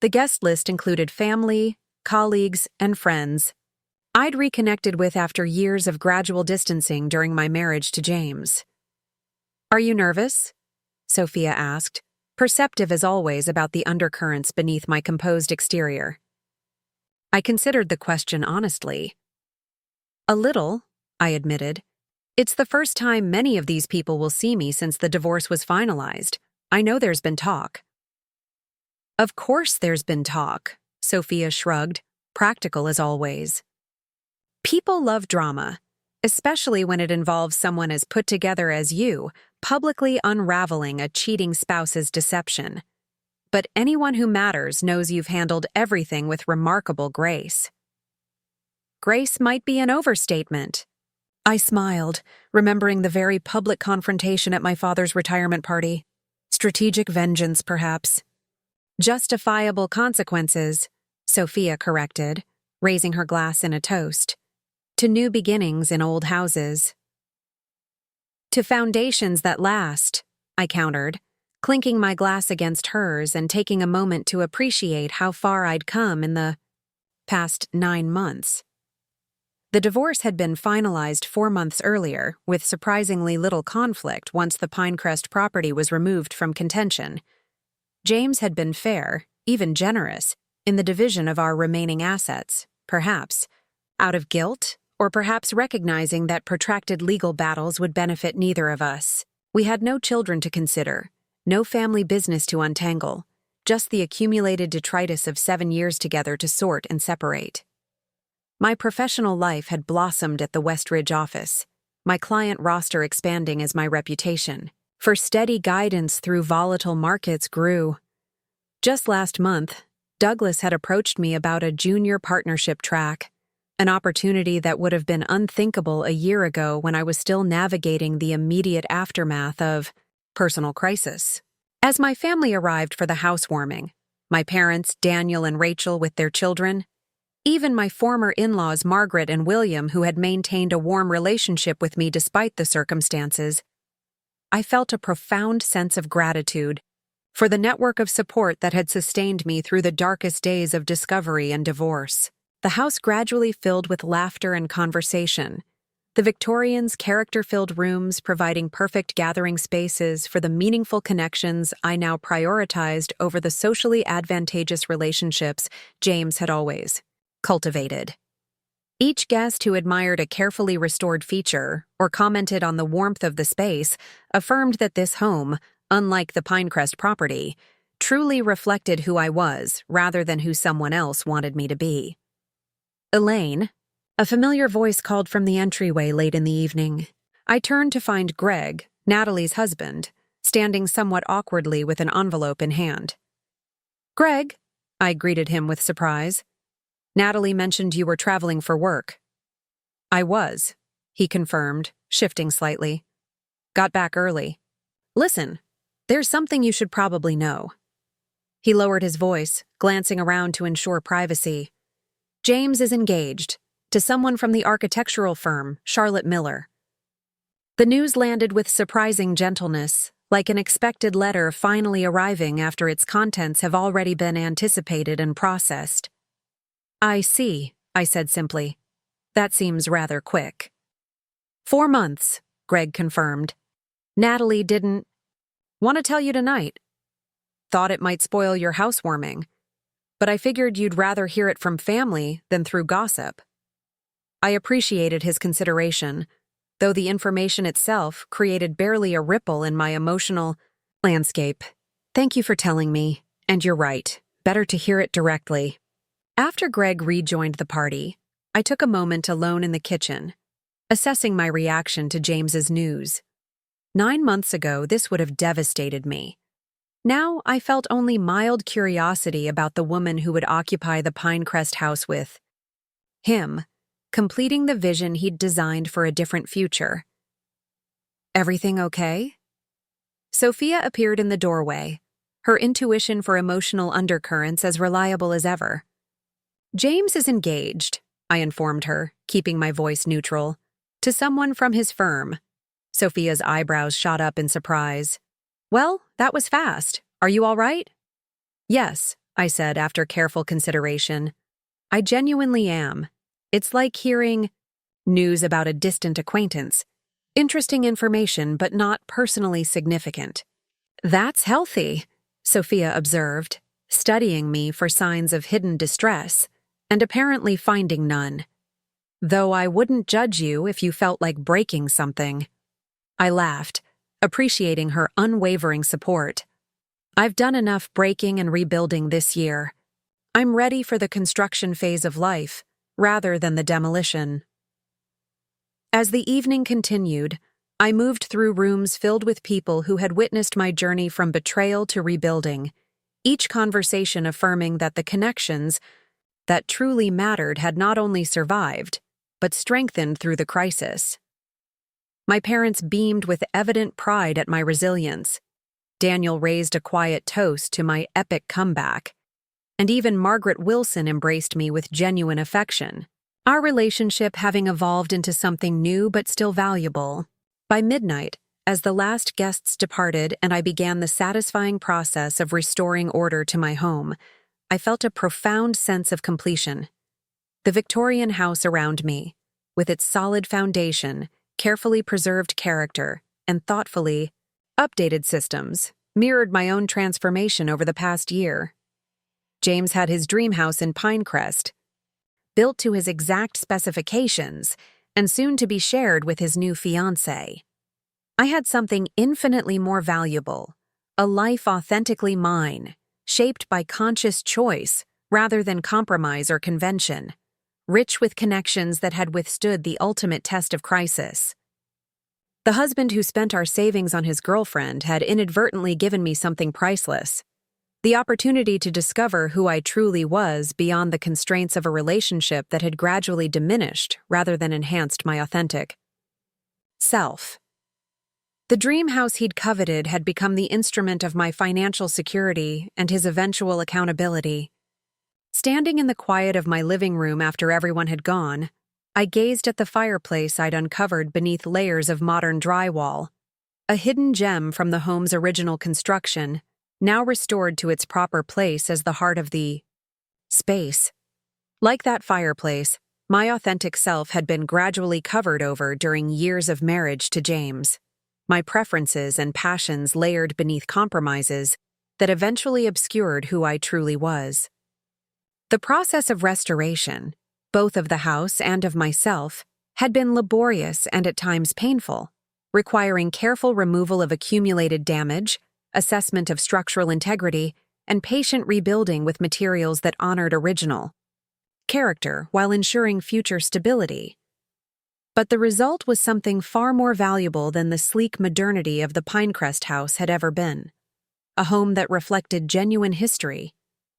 S1: The guest list included family, colleagues, and friends I'd reconnected with after years of gradual distancing during my marriage to James. "Are you nervous?" Sophia asked, perceptive as always about the undercurrents beneath my composed exterior. I considered the question honestly. "A little," I admitted. "It's the first time many of these people will see me since the divorce was finalized. I know there's been talk." "Of course there's been talk," Sophia shrugged, practical as always. People love drama, especially when it involves someone as put together as you, publicly unraveling a cheating spouse's deception. But anyone who matters knows you've handled everything with remarkable grace. Grace might be an overstatement. I smiled, remembering the very public confrontation at my father's retirement party. Strategic vengeance, perhaps. Justifiable consequences, Sophia corrected, raising her glass in a toast. To new beginnings in old houses. To foundations that last, I countered, clinking my glass against hers and taking a moment to appreciate how far I'd come in the past 9 months. The divorce had been finalized 4 months earlier, with surprisingly little conflict once the Pinecrest property was removed from contention. James had been fair, even generous, in the division of our remaining assets, perhaps out of guilt, or perhaps recognizing that protracted legal battles would benefit neither of us. We had no children to consider, no family business to untangle, just the accumulated detritus of 7 years together to sort and separate. My professional life had blossomed at the Westridge office, my client roster expanding as my reputation for steady guidance through volatile markets grew. Just last month, Douglas had approached me about a junior partnership track, an opportunity that would have been unthinkable a year ago when I was still navigating the immediate aftermath of personal crisis. As my family arrived for the housewarming, my parents, Daniel and Rachel with their children, even my former in-laws Margaret and William, who had maintained a warm relationship with me despite the circumstances, I felt a profound sense of gratitude for the network of support that had sustained me through the darkest days of discovery and divorce. The house gradually filled with laughter and conversation, the Victorians' character-filled rooms providing perfect gathering spaces for the meaningful connections I now prioritized over the socially advantageous relationships James had always cultivated. Each guest who admired a carefully restored feature or commented on the warmth of the space affirmed that this home, unlike the Pinecrest property, truly reflected who I was rather than who someone else wanted me to be. Elaine, a familiar voice called from the entryway late in the evening. I turned to find Greg, Natalie's husband, standing somewhat awkwardly with an envelope in hand. "Greg," I greeted him with surprise. "Natalie mentioned you were traveling for work." "I was," he confirmed, shifting slightly. "Got back early. Listen, there's something you should probably know." He lowered his voice, glancing around to ensure privacy. "James is engaged to someone from the architectural firm, Charlotte Miller." The news landed with surprising gentleness, like an expected letter finally arriving after its contents have already been anticipated and processed. "I see," I said simply. "That seems rather quick." 4 months, Greg confirmed. "Natalie didn't want to tell you tonight. Thought it might spoil your housewarming, but I figured you'd rather hear it from family than through gossip." I appreciated his consideration, though the information itself created barely a ripple in my emotional landscape. "Thank you for telling me, and you're right. Better to hear it directly." After Greg rejoined the party, I took a moment alone in the kitchen, assessing my reaction to James's news. 9 months ago, this would have devastated me. Now, I felt only mild curiosity about the woman who would occupy the Pinecrest house with him, completing the vision he'd designed for a different future. "Everything okay?" Sophia appeared in the doorway, her intuition for emotional undercurrents as reliable as ever. "James is engaged," I informed her, keeping my voice neutral, "to someone from his firm." Sophia's eyebrows shot up in surprise. "Well, that was fast. Are you all right?" "Yes," I said after careful consideration. "I genuinely am. It's like hearing news about a distant acquaintance. Interesting information, but not personally significant." "That's healthy," Sophia observed, studying me for signs of hidden distress, and apparently finding none. "Though I wouldn't judge you if you felt like breaking something." I laughed, appreciating her unwavering support. "I've done enough breaking and rebuilding this year. I'm ready for the construction phase of life, rather than the demolition." As the evening continued, I moved through rooms filled with people who had witnessed my journey from betrayal to rebuilding, each conversation affirming that the connections that truly mattered had not only survived, but strengthened through the crisis. My parents beamed with evident pride at my resilience. Daniel raised a quiet toast to my epic comeback, and even Margaret Wilson embraced me with genuine affection, our relationship having evolved into something new but still valuable. By midnight, as the last guests departed and I began the satisfying process of restoring order to my home, I felt a profound sense of completion. The Victorian house around me, with its solid foundation, carefully preserved character, and thoughtfully updated systems, mirrored my own transformation over the past year. James had his dream house in Pinecrest, built to his exact specifications and soon to be shared with his new fiancée. I had something infinitely more valuable, a life authentically mine, shaped by conscious choice rather than compromise or convention, rich with connections that had withstood the ultimate test of crisis. The husband who spent our savings on his girlfriend had inadvertently given me something priceless: the opportunity to discover who I truly was beyond the constraints of a relationship that had gradually diminished rather than enhanced my authentic self. The dream house he'd coveted had become the instrument of my financial security and his eventual accountability. Standing in the quiet of my living room after everyone had gone, I gazed at the fireplace I'd uncovered beneath layers of modern drywall, a hidden gem from the home's original construction, now restored to its proper place as the heart of the space. Like that fireplace, my authentic self had been gradually covered over during years of marriage to James, my preferences and passions layered beneath compromises that eventually obscured who I truly was. The process of restoration, both of the house and of myself, had been laborious and at times painful, requiring careful removal of accumulated damage, assessment of structural integrity, and patient rebuilding with materials that honored original character while ensuring future stability. But the result was something far more valuable than the sleek modernity of the Pinecrest house had ever been: a home that reflected genuine history,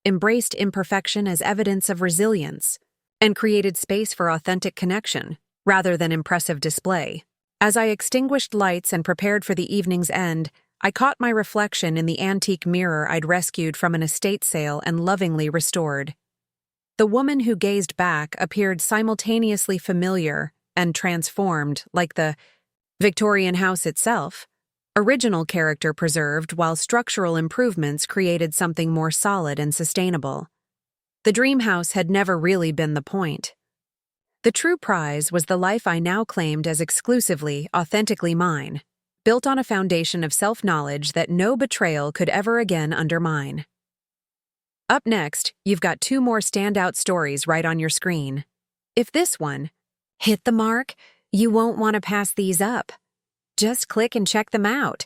S1: embraced imperfection as evidence of resilience, and created space for authentic connection rather than impressive display. As I extinguished lights and prepared for the evening's end, I caught my reflection in the antique mirror I'd rescued from an estate sale and lovingly restored. The woman who gazed back appeared simultaneously familiar and transformed, like the Victorian house itself, original character preserved while structural improvements created something more solid and sustainable. The dream house had never really been the point. The true prize was the life I now claimed as exclusively, authentically mine, built on a foundation of self-knowledge that no betrayal could ever again undermine. Up next, you've got 2 more standout stories right on your screen. If this one hit the mark, you won't want to pass these up. Just click and check them out.